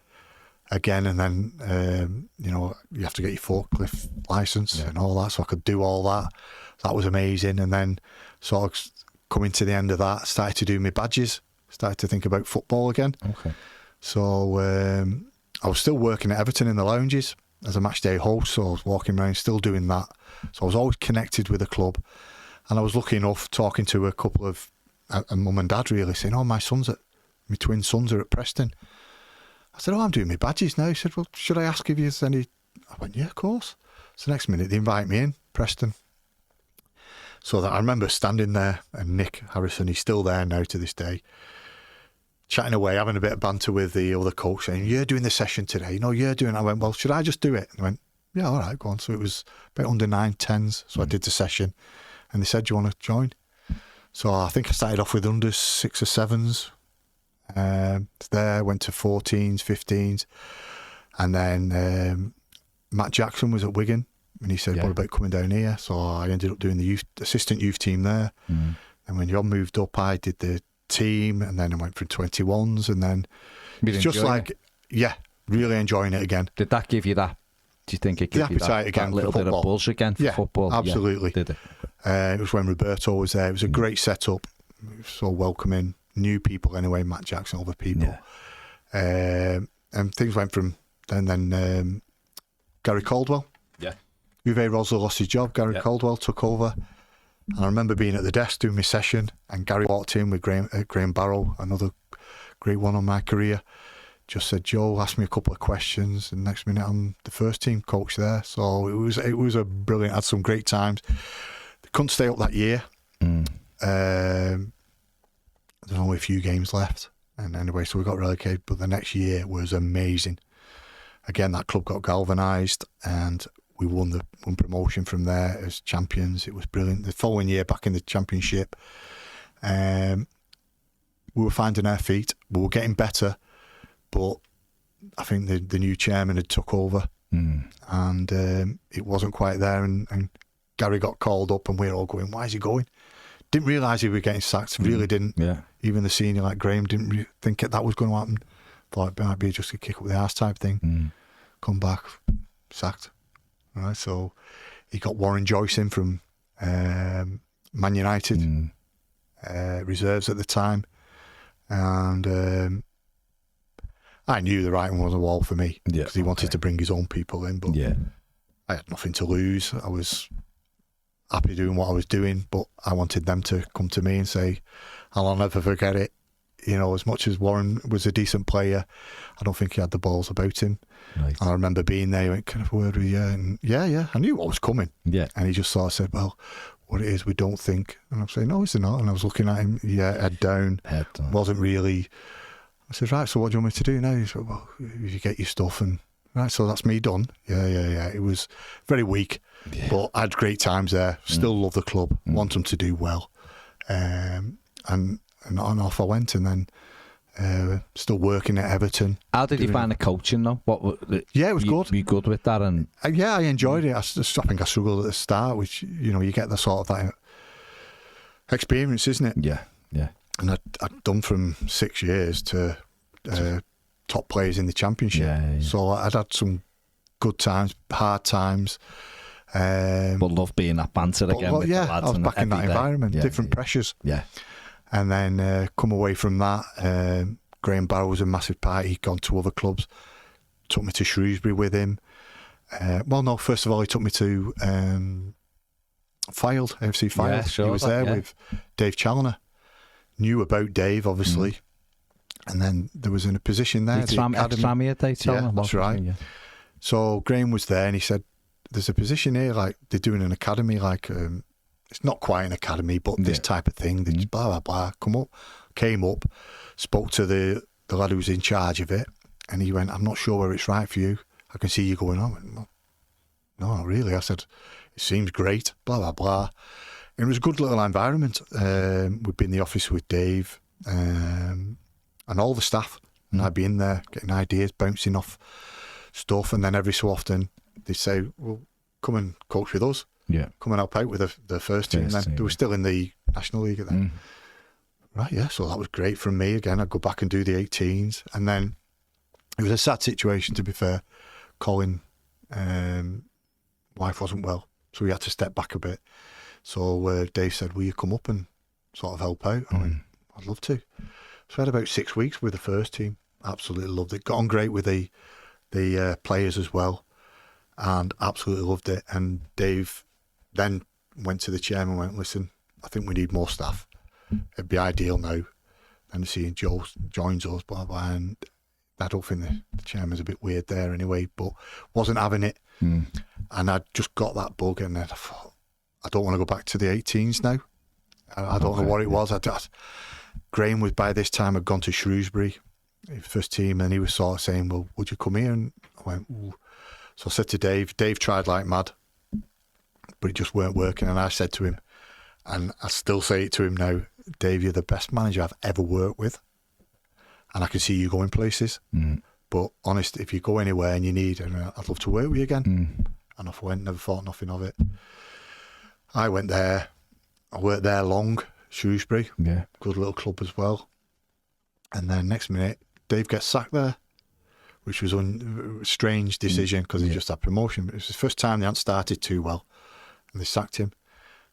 again. And then you know, you have to get your forklift license and all that, so I could do all that. That was amazing. And then sort of coming to the end of that, started to do my badges, started to think about football again. Okay. So I was still working at Everton in the lounges as a match day host, so I was walking around still doing that. So I was always connected with the club, and I was lucky enough talking to a couple of a mum and dad really, saying, oh, my twin sons are at Preston. I said, oh, I'm doing my badges now. He said, well, should I ask if there's any? I went, yeah, of course. So next minute they invite me in, Preston. So that I remember standing there, and Nick Harrison, he's still there now to this day, chatting away, having a bit of banter with the other coach, saying, you're doing the session today. No, you're doing it. I went, well, should I just do it? And I went, yeah, all right, go on. So it was about under 9, 10s. So I did the session, and they said, do you want to join? So I think I started off with under 6 or 7s. There, went to 14s, 15s. And then Matt Jackson was at Wigan, and he said, what about coming down here? So I ended up doing the assistant youth team there. And when John moved up, I did the team, and then I went through 21s, and then it's just like, really enjoying it again. Did that give you that? Do you think it gave you that little bit of buzz again for football? Absolutely. Did it? It was when Roberto was there. It was a great setup. It was so welcoming. New people anyway, Matt Jackson, other people. Yeah. And things went from then Gary Caldwell. Yeah. Uwe Rosler lost his job. Gary Caldwell took over. And I remember being at the desk doing my session, and Gary walked in with Graham Barrow, another great one on my career. Just said, Joe, asked me a couple of questions, and next minute I'm the first team coach there. So it was a brilliant, had some great times. They couldn't stay up that year. There's only a few games left. And anyway, so we got relegated, but the next year was amazing. Again, that club got galvanised, and we won promotion from there as champions. It was brilliant. The following year, back in the championship, we were finding our feet. We were getting better, but I think the new chairman had took over, and it wasn't quite there. And Gary got called up, and we were all going, why is he going? Didn't realise he was getting sacked. Really didn't. Yeah. Even the senior like Graham didn't think that was going to happen. Thought it might be just a kick up the arse type thing. Come back, sacked. Right, so he got Warren Joyce in from Man United reserves at the time, and I knew the writing was on the wall for me because he wanted to bring his own people in, but I had nothing to lose. I was happy doing what I was doing, but I wanted them to come to me and say, I'll never forget it. You know, as much as Warren was a decent player, I don't think he had the balls about him. Right. And I remember being there, he went, can I have a word with you? And yeah, I knew what was coming. Yeah. And he just sort of said, well, what it is, we don't think. And I'm saying, no, is it not? And I was looking at him, head down. Wasn't really. I said, right, so what do you want me to do now? He said, well, you get your stuff and, right, so that's me done. Yeah. It was very weak, but I had great times there. Still love the club, want them to do well. And on off I went, and then still working at Everton. How did you find the coaching though? It was good. Were you good with that? And I enjoyed it. I think I struggled at the start, which, you know, you get the sort of that experience, isn't it? Yeah. And I'd done from 6 years to top players in the Championship. Yeah. So I'd had some good times, hard times. But love being that banter again with the lads. I was back in that environment, different pressures. Yeah. And then come away from that, Graham Barrow was a massive part. He'd gone to other clubs, took me to Shrewsbury with him. First of all, he took me to AFC Fylde. Yeah, sure, he was there with Dave Challoner. Knew about Dave, obviously. And then there was in a position there. Ex-Premier Dave Challoner. Yeah, that's right. Yeah. So Graham was there and he said, there's a position here, like they're doing an academy, like it's not quite an academy, but this type of thing. They just blah, blah, blah. Came up, spoke to the lad who was in charge of it, and he went, I'm not sure whether it's right for you. I can see you going on. I went, no, not really. I said, it seems great, blah, blah, blah. And it was a good little environment. We'd be in the office with Dave and all the staff, and I'd be in there getting ideas, bouncing off stuff, and then every so often they'd say, well, come and coach with us. Yeah. Come and help out with the first team. Then they were still in the National League at then. Right, yeah, so that was great from me. Again, I'd go back and do the 18s. And then it was a sad situation, to be fair. Colin, wife wasn't well, so we had to step back a bit. So Dave said, will you come up and sort of help out? I went, I'd love to. So I had about 6 weeks with the first team. Absolutely loved it. Got on great with the players as well, and absolutely loved it. And Dave then went to the chairman and went, listen, I think we need more staff. It'd be ideal now. And seeing Joe joins us, blah, blah. And I don't think the chairman's a bit weird there anyway, but wasn't having it. And I just got that bug, and then I thought, I don't want to go back to the 18s now. I don't know what it was. Graham was, by this time, had gone to Shrewsbury, first team, and he was sort of saying, well, would you come here? And I went, ooh. So I said to Dave tried like mad, but it just weren't working. And I said to him, and I still say it to him now, Dave, you're the best manager I've ever worked with, and I can see you going places. But honest, if you go anywhere and you need, and I'd love to work with you again. And off I went, never thought nothing of it. I went there, I worked there long, Shrewsbury, good little club as well. And then next minute, Dave gets sacked there, which was a strange decision because he just had promotion. But it was the first time they hadn't started too well, and they sacked him.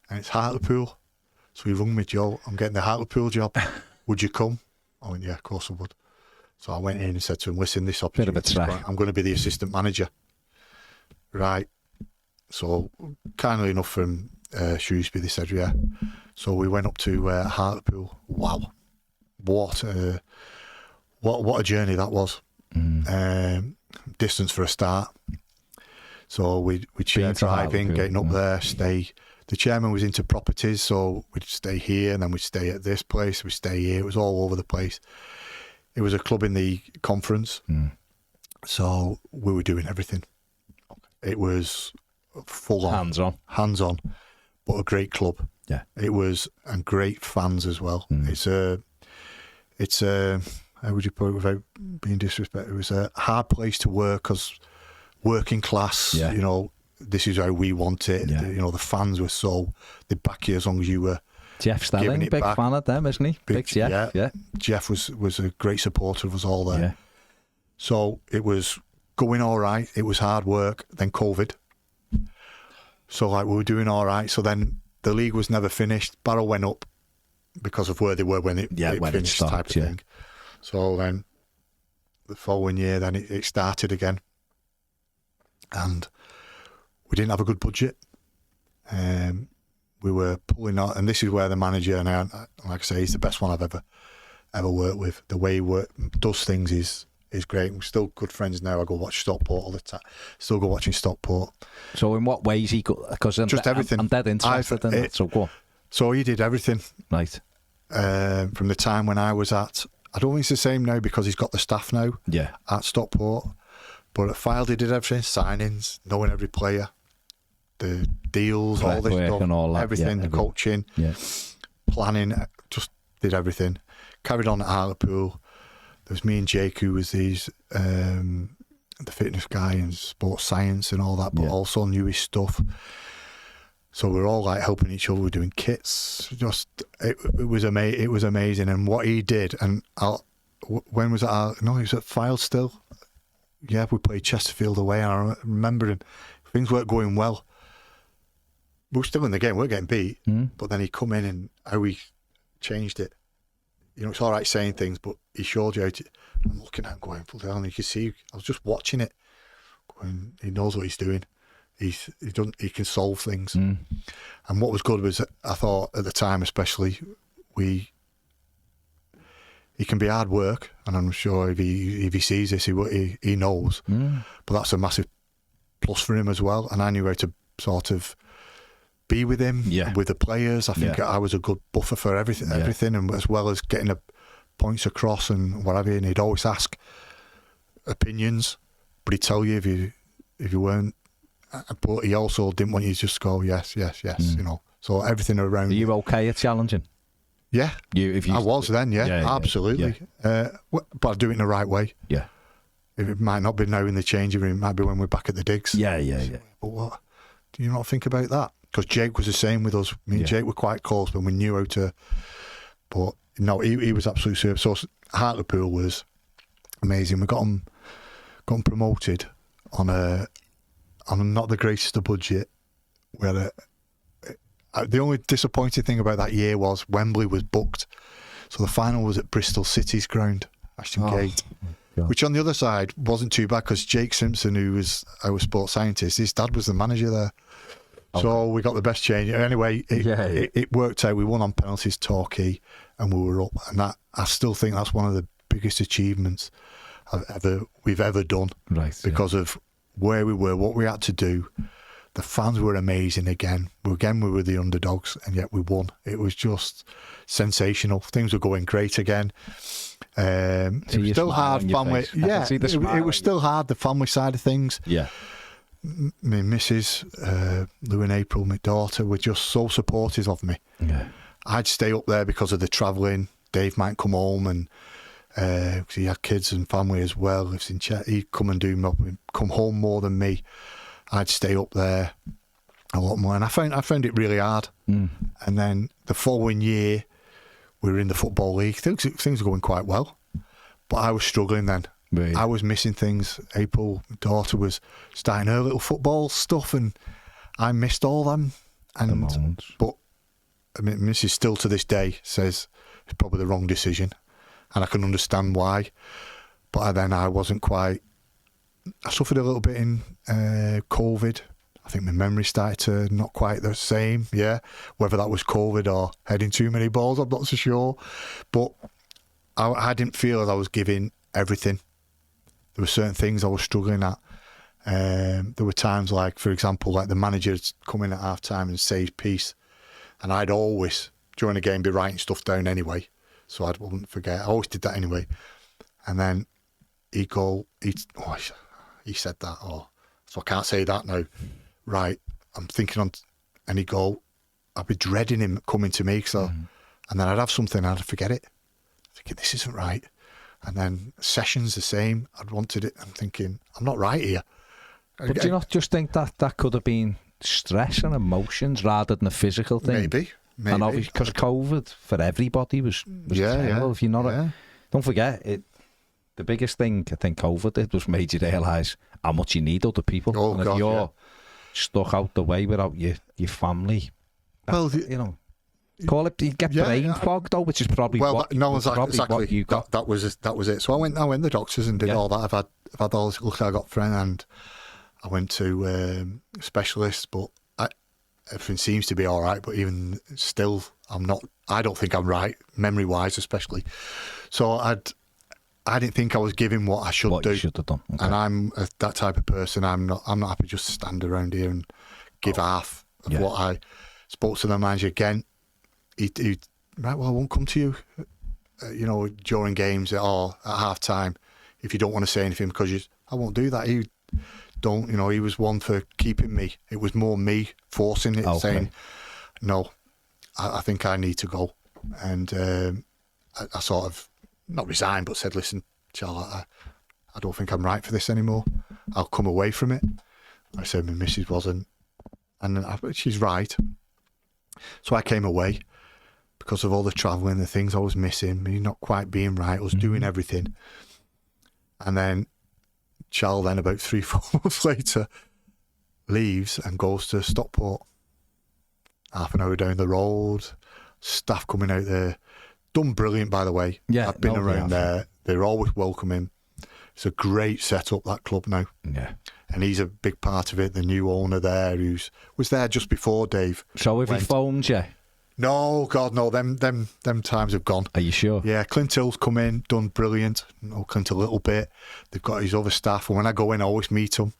And it's Hartlepool. So he rung me, Joe, I'm getting the Hartlepool job. Would you come? I went, yeah, of course I would. So I went in and said to him, listen, this opportunity, I'm going to be the assistant manager. Right. So kindly enough from Shrewsbury, they said, yeah. So we went up to Hartlepool. Wow. What a journey that was. Distance for a start. So we'd share driving, getting up there, stay. The chairman was into properties, so we'd stay here and then we'd stay at this place, we'd stay here. It was all over the place. It was a club in the conference, so we were doing everything. It was full on. Hands on, but a great club. Yeah. It was, and great fans as well. It's a how would you put it without being disrespectful? It was a hard place to work because working class, this is how we want it. Yeah. The fans were they'd back you as long as you were Jeff Stelling, big back. fan of them, isn't he? Big Jeff, yeah. Jeff was a great supporter of us all there. Yeah. So it was going all right. It was hard work. Then COVID. So like we were doing all right. So then the league was never finished. Barrow went up because of where they were when it finished, stopped, type of thing. So then the following year, then it started again, and we didn't have a good budget. We were pulling out, and this is where the manager, and like I say, he's the best one I've ever worked with. The way he does things is great. We're still good friends now. I go watch Stockport all the time. Still go watching Stockport. So in what ways he got? Because just everything. I'm dead interested in it. So go on. So he did everything. Right. From the time when I was at, I don't think it's the same now because he's got the staff now. Yeah. At Stockport, but at Fylde he did everything: signings, knowing every player, the deals, all this stuff, and all that, everything, the coaching, planning. Just did everything. Carried on at Hartlepool. There was me and Jake, who was the fitness guy and sports science and all that, but also knew his stuff. So we were all like helping each other. We were doing kits. Just it was amazing. It was amazing, and what he did. And when was it? No, he was at Fylde still. Yeah, we played Chesterfield away, and I remember him. Things weren't going well. We were still in the game. We we're getting beat, but then he come in and how he changed it. You know, it's all right saying things, but he showed you how to. I'm looking at him going full down, and you can see. I was just watching it. Going, he knows what he's doing. He can solve things. And what was good was, I thought at the time, especially, he can be hard work, and I'm sure if he sees this, he knows. But that's a massive plus for him as well. And I knew how to sort of be with him, with the players. I think I was a good buffer for everything, and as well as getting the points across and whatever. And he'd always ask opinions, but he'd tell you if you weren't. But he also didn't want you to just go yes, you know. So everything around. Are you okay at challenging? Yeah, I was then. Absolutely. But I do it in the right way. Yeah. It might not be now in the changing room. It might be when we're back at the digs. Yeah. But what do you not think about that? Because Jake was the same with us. Me and Jake were quite close, but we knew how to. But no, he was absolutely superb. So Hartlepool was amazing. We got him promoted on not the greatest of budget. We had the only disappointing thing about that year was Wembley was booked, so the final was at Bristol City's ground, Ashton Gate, which on the other side wasn't too bad because Jake Simpson, who was our sports scientist, his dad was the manager there. So we got the best change. Anyway, it worked out. We won on penalties, Torquay, and we were up. And that, I still think that's one of the biggest achievements we've ever done. Right. Because of where we were, what we had to do. The fans were amazing again. We were the underdogs, and yet we won. It was just sensational. Things were going great again. It was still hard family. Yeah, it was still hard, the family side of things. Yeah. My missus, Lou and April, my daughter, were just so supportive of me. Yeah. I'd stay up there because of the travelling. Dave might come home, and because he had kids and family as well. He'd come and come home more than me. I'd stay up there a lot more, and I found it really hard. And then the following year, we were in the Football League. Things were going quite well, but I was struggling then. Right. I was missing things. April, my daughter, was starting her little football stuff, and I missed all them. But I mean, Mrs. still to this day says it's probably the wrong decision, and I can understand why. But then I wasn't quite. I suffered a little bit in COVID. I think my memory started to not quite the same. Yeah, whether that was COVID or heading too many balls, I'm not so sure. But I didn't feel as I was giving everything. There were certain things I was struggling at. There were times like, for example, like the manager'd come in at half time and say his piece, and I'd always during the game be writing stuff down anyway, so I wouldn't forget. I always did that anyway, and then he'd go, he said that, so I can't say that now. Right, I'm thinking on, and he'd go, I'd be dreading him coming to me, and then I'd have something and I'd forget it. Thinking, this isn't right. And then sessions the same. I'd wanted it. I'm thinking, I'm not right here. But do you not just think that could have been stress and emotions rather than a physical thing? Maybe. Maybe. And obviously, because COVID for everybody was terrible. If you're not, don't forget it. The biggest thing I think COVID did was made you realise how much you need other people. Oh, and if God, you're stuck out the way without your family, well, you know, call it, you get brain fog though, which is probably what you got. That was it. So I went to the doctors and did all that. I've had all this. Look, I got friend, and I went to specialists, but everything seems to be all right. But even still, I don't think I'm right, memory wise, especially. So I didn't think I was giving what I should do. You should have done. Okay. And I'm that type of person. I'm not happy just to stand around here and give half of what I spoke to the manager again. He right, well, I won't come to you, during games or at half time if you don't want to say anything, because I won't do that. He was one for keeping me. It was more me forcing it, saying, no, I think I need to go. And I sort of, not resigned, but said, listen, Charlotte, I don't think I'm right for this anymore. I'll come away from it. I said my missus wasn't, and she's right. So I came away because of all the travelling, the things I was missing, me not quite being right. I was doing everything. And then Charles, then about 3-4 months later, leaves and goes to Stockport. Half an hour down the road, staff coming out there. Done brilliant, by the way. Yeah, I've been around there. They're always welcoming. It's a great setup, that club now. Yeah. And he's a big part of it. The new owner there, was there just before Dave. So have he phoned you? No, God, no. Them times have gone. Are you sure? Yeah, Clint Hill's come in, done brilliant. Know Clint a little bit. They've got his other staff, and when I go in, I always meet them.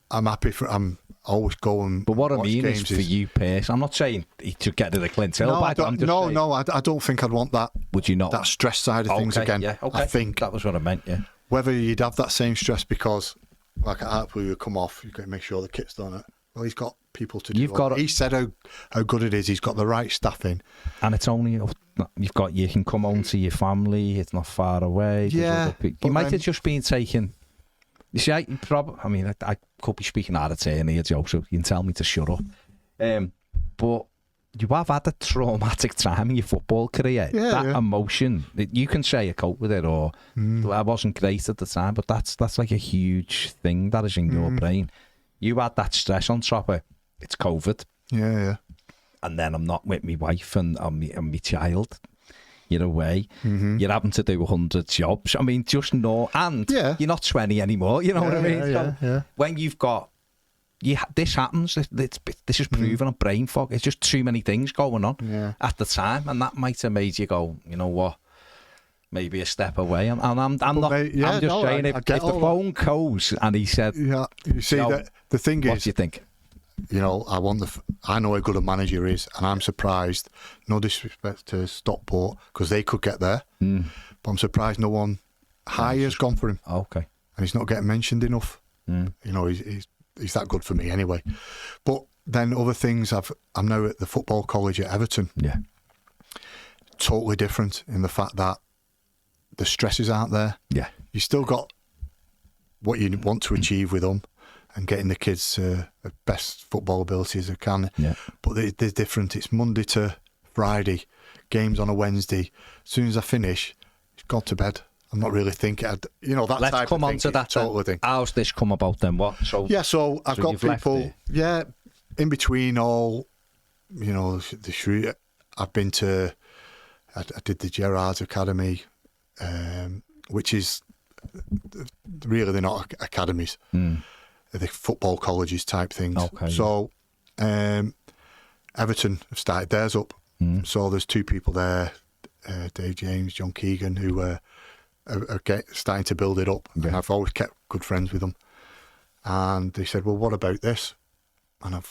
I'm happy for. I'm always going. But what I mean is for you, Pierce. I'm not saying he should get to the Clint Hill. I don't think I'd want that. Would you not? That stress side of things again. Yeah, okay. I think that was what I meant. Yeah. Whether you'd have that same stress because, like at Hartlepool, you come off, you've got to make sure the kit's done it. Well, he's got people to do. He said how good it is. He's got the right staff in, and it's only you can come home to your family. It's not far away. Yeah, you might have just been taking. You see, I could be speaking out of turn here, Joe, so you can tell me to shut up. But you have had a traumatic time in your football career. Emotion, you can say you cope with it, or I wasn't great at the time, but that's like a huge thing that is in your brain. You had that stress on top of it's COVID. Yeah. And then I'm not with my wife and my child. You're away. You're having to do 100 jobs. I mean, just know. And you're not 20 anymore. You know what I mean? When you've got... this happens. This is proven on brain fog. It's just too many things going on at the time. And that might have made you go, you know what? Maybe a step away. I'm not... I'm just saying, if the phone goes and he said... Yeah, you see, the thing is... What do you think? I know how good a manager is, and I'm surprised. No disrespect to Stockport, because they could get there, but I'm surprised no one high has gone for him. Okay, and he's not getting mentioned enough. He's that good for me anyway. But then other things, I'm now at the football college at Everton. Yeah, totally different in the fact that the stresses aren't there. Yeah, you still got what you want to achieve with them. And getting the kids the best football ability as they can. Yeah. But they're different. It's Monday to Friday, games on a Wednesday. As soon as I finish, it's gone to bed. I'm not really thinking. That Let's type come of on thing. to that. Totally thing. How's this come about then? What? So I've got people. Yeah, in between all, the shoot. I've been to. I did the Gerrard's Academy, which is really they're not academies. The football colleges type things. Okay. So Everton have started theirs up. So there's two people there, Dave James, John Keegan, who are starting to build it up. Yeah. And I've always kept good friends with them. And they said, well, what about this? And I'm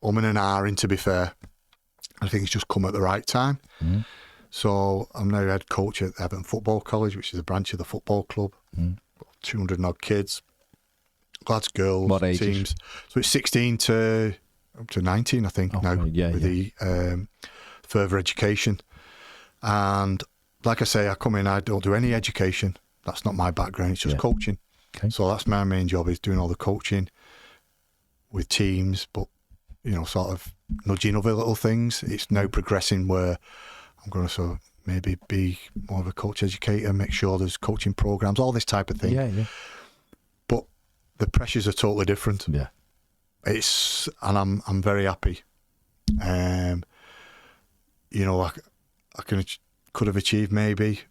and ahhing, to be fair. I think it's just come at the right time. So I'm now head coach at Everton Football College, which is a branch of the football club. 200 and odd kids. Lads, girls, what ages? Teams. So it's 16 to up to 19, I think, now, with the further education. And like I say, I come in, I don't do any education. That's not my background, it's just coaching. Okay. So that's my main job, is doing all the coaching with teams, but, sort of nudging other little things. It's now progressing where I'm going to maybe be more of a coach educator, make sure there's coaching programs, all this type of thing. Yeah. But the pressures are totally different. Yeah. And I'm very happy. I could have achieved maybe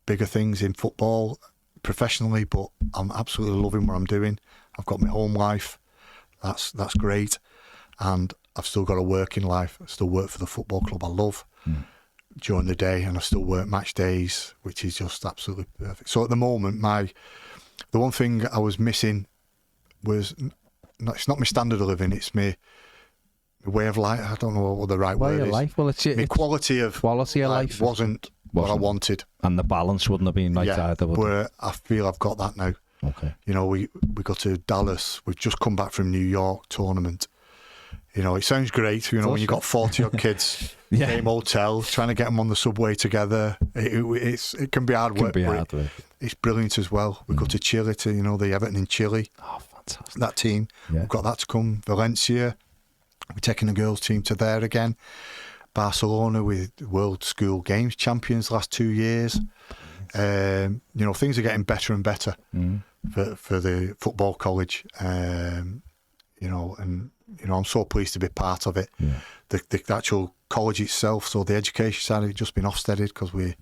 bigger things in football professionally, but I'm absolutely loving what I'm doing. I've got my home life. That's great. And I've still got a working life. I still work for the football club I love during the day, and I still work match days, which is just absolutely perfect. So at the moment, the one thing I was missing was, it's not my standard of living, it's my way of life. I don't know what the right word is. Life. Well, it's quality of life wasn't what I wanted. And the balance wouldn't have been right either. Where I feel I've got that now. Okay. We go to Dallas. We've just come back from New York tournament. It sounds great, when you've got 40 odd kids, same hotel, trying to get them on the subway together. It can be hard work. It's brilliant as well. We go to Chile, the Everton in Chile. Oh, fantastic. That team. Yeah. We've got that to come. Valencia. We're taking the girls' team to there again. Barcelona with World School Games champions last 2 years. Things are getting better and better for the football college. I'm so pleased to be part of it. Yeah. The actual college itself, so the education side of it, just been Ofsteded because we're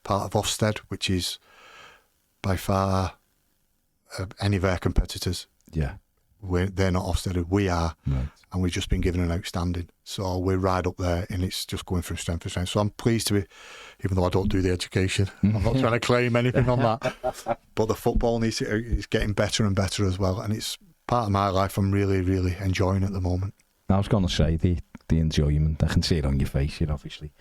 part of Ofsted, which is by far any of our competitors. Yeah. They're not Ofsteded, we are. Right. And we've just been given an outstanding. So we're right up there, and it's just going from strength to strength. So I'm pleased to be, even though I don't do the education, I'm not trying to claim anything on that. But the football is getting better and better as well, and it's part of my life I'm really, really enjoying at the moment. I was going to say the enjoyment. I can see it on your face. You're obviously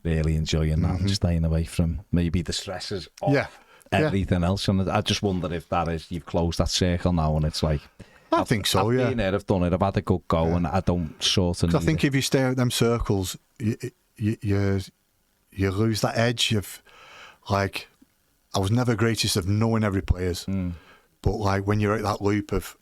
really enjoying that and staying away from maybe the stresses of everything else. And I just wonder if that is, you've closed that circle now, and it's like, I think so, I've been there, I've done it, I've had a good go, and I don't sort of. I think if you stay out them circles, you lose that edge of, like, I was never greatest of knowing every players, but like when you're at that loop of,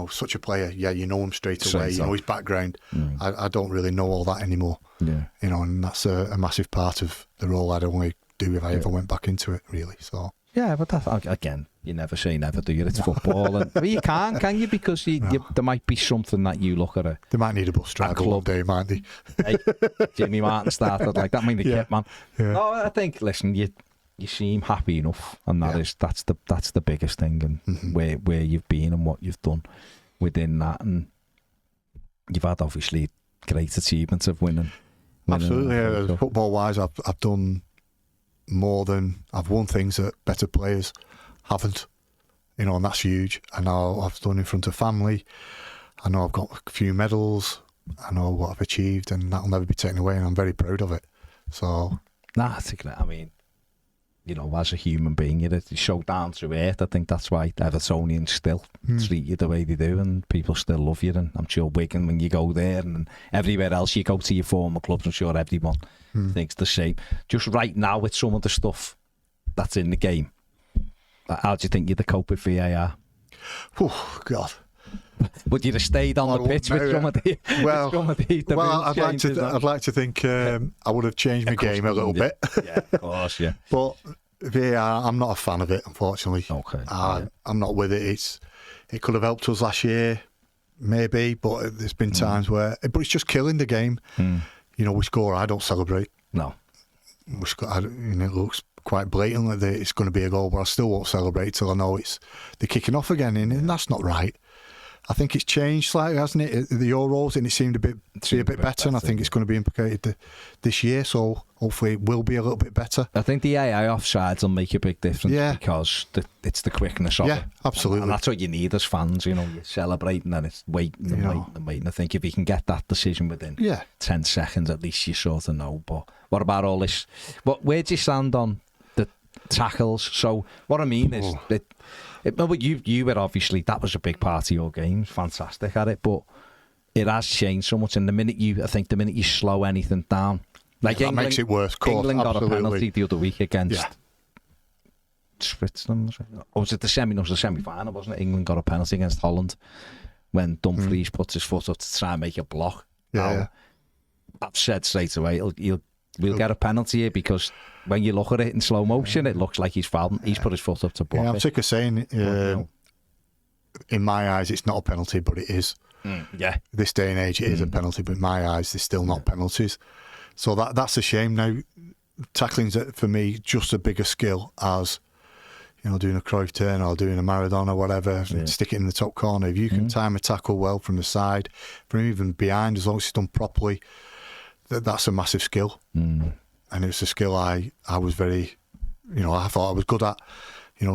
such a player, you know him straight away, you know his background. I don't really know all that anymore. Yeah, and that's a massive part of the role I'd only do if I ever went back into it, really. So. Yeah, but that, again, you never say never, do you? It's football. And, well, you can't, can you? Because there might be something that you look at. They might need a bus driver one day, might they? Hey, Jimmy Martin started like that. I mean, the kit, man. Yeah. No, I think, listen, you seem happy enough, and that's the biggest thing, and where you've been and what you've done within that, and you've had obviously great achievements of winning. Absolutely, football wise, I've done more than I've won things that better players haven't, and that's huge. I know I've done in front of family. I know I've got a few medals. I know what I've achieved, and that'll never be taken away, and I'm very proud of it. So, I mean, as a human being, you're so down to earth. I think that's why Evertonians still treat you the way they do, and people still love you. And I'm sure Wigan, when you go there, and everywhere else you go to your former clubs, I'm sure everyone thinks the same. Just right now, with some of the stuff that's in the game, how do you think you'd cope with VAR? Oh, God. Would you have stayed on the pitch with some of the? I'd like to think I would have changed my game a little bit. Yeah, of course, yeah. But VAR, I'm not a fan of it, unfortunately. Okay. I'm not with it. It could have helped us last year, maybe, but there's been times where, but it's just killing the game. We score, I don't celebrate. No. It looks quite blatant that it's going to be a goal, but I still won't celebrate till I know they're kicking off again, and that's not right. I think it's changed slightly, hasn't it? The Euros, and it seemed to be a bit better, and I think it's going to be implicated this year, so hopefully it will be a little bit better. I think the AI offsides will make a big difference because it's the quickness of it. Yeah, absolutely. And that's what you need as fans, you're celebrating, and it's waiting and waiting. I think if you can get that decision within 10 seconds, at least you sort of know. But what about all this? Where do you stand on the tackles? So what I mean is that you were obviously, that was a big part of your game, fantastic at it, but it has changed so much. And the minute you slow anything down, like that makes it worse. England got a penalty the other week against Switzerland, or was it the semi-final, wasn't it? England got a penalty against Holland when Dumfries puts his foot up to try and make a block. I've said straight away, we'll get a penalty here, because when you look at it in slow motion, it looks like he's put his foot up to block I'm it. sick of saying, in my eyes, it's not a penalty, but it is. This day and age, it is a penalty, but in my eyes, they're still not penalties. So that's a shame now. Tackling's, for me, just a bigger skill as, doing a Cruyff turn or doing a Maradona or whatever, stick it in the top corner. If you can time a tackle well from the side, from even behind, as long as it's done properly, that's a massive skill. And it's a skill I was very, I thought I was good at,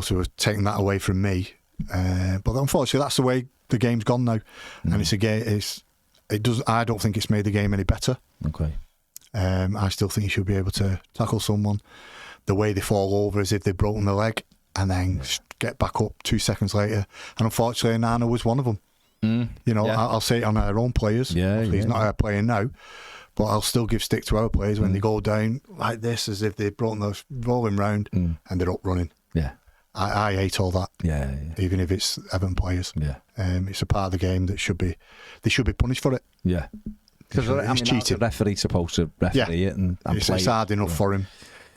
so we're taking that away from me. But unfortunately, that's the way the game's gone now. And it's a game, I don't think it's made the game any better. Okay. I still think you should be able to tackle someone. The way they fall over as if they've broken their leg and then get back up 2 seconds later. And unfortunately, Nana was one of them. I'll say it on our own players. He's not our player now, but I'll still give stick to our players when they go down like this, as if they've broken their rolling round and they're up running. I hate all that. Even if it's Everton players. It's a part of the game that they should be punished for it. Because it's cheating. The referee's supposed to referee it and play it's hard enough for him.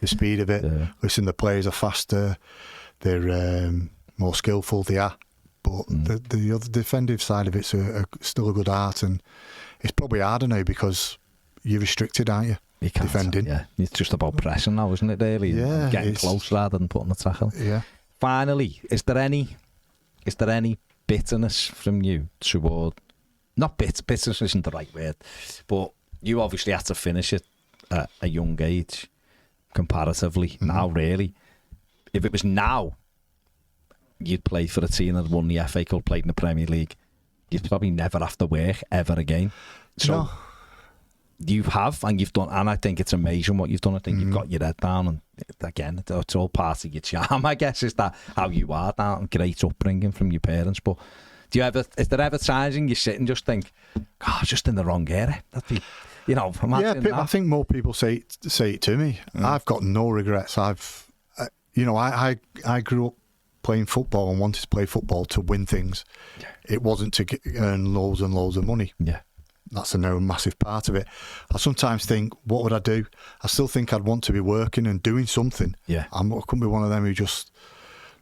The speed of it. Listen, the players are faster. They're more skillful. They are, but the other defensive side of it's still a good art, and it's probably harder now because you're restricted, aren't you? You can't, defending. It's just about pressing now, isn't it? Really, getting close rather than putting the tackle. Finally, is there any bitterness from you toward? Not bitterness isn't the right word, but you obviously had to finish it at a young age, comparatively. Now, really, if it was now, you'd play for a team that won the FA Cup, played in the Premier League, you'd probably never have to work ever again. So you have, and you've done, and I think it's amazing what you've done. I think you've got your head down, and again, it's all part of your charm, I guess. Is that how you are now? Great upbringing from your parents, but is there ever times when you sit and just think, God, just in the wrong era? That'd be, I think more people say it to me. I've got no regrets. I grew up playing football and wanted to play football to win things. It wasn't to earn loads and loads of money. That's a massive part of it. I sometimes think, what would I do? I still think I'd want to be working and doing something. I couldn't be one of them who just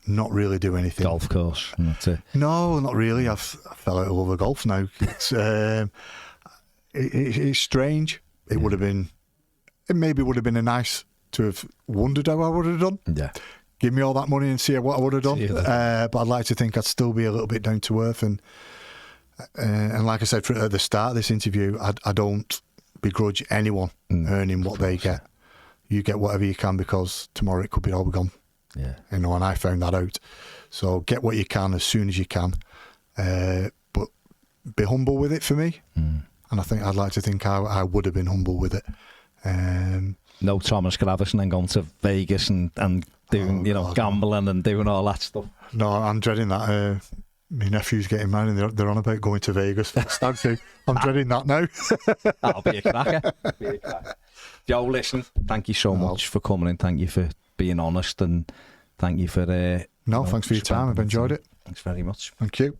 not really do anything. Golf course. That's it. No, not really. I fell out of love with golf now. It's strange. It would have been. It maybe would have been nice to have wondered how I would have done. Give me all that money and see what I would have done. But I'd like to think I'd still be a little bit down to earth. And like I said at the start of this interview, I don't begrudge anyone earning what they get. You get whatever you can, because tomorrow it could be all gone. And I found that out. So get what you can as soon as you can, but be humble with it for me. And I think I'd like to think I would have been humble with it. No Thomas Gravis and then going to Vegas and doing gambling and doing all that stuff. No, I'm dreading that. My nephew's getting married and they're on about going to Vegas for the stag do. I'm dreading that now. That'll be a cracker. Joe, listen, thank you so much for coming in. Thank you for being honest, and thank you for... thanks for your time. I've enjoyed it. Thanks very much. Thank you.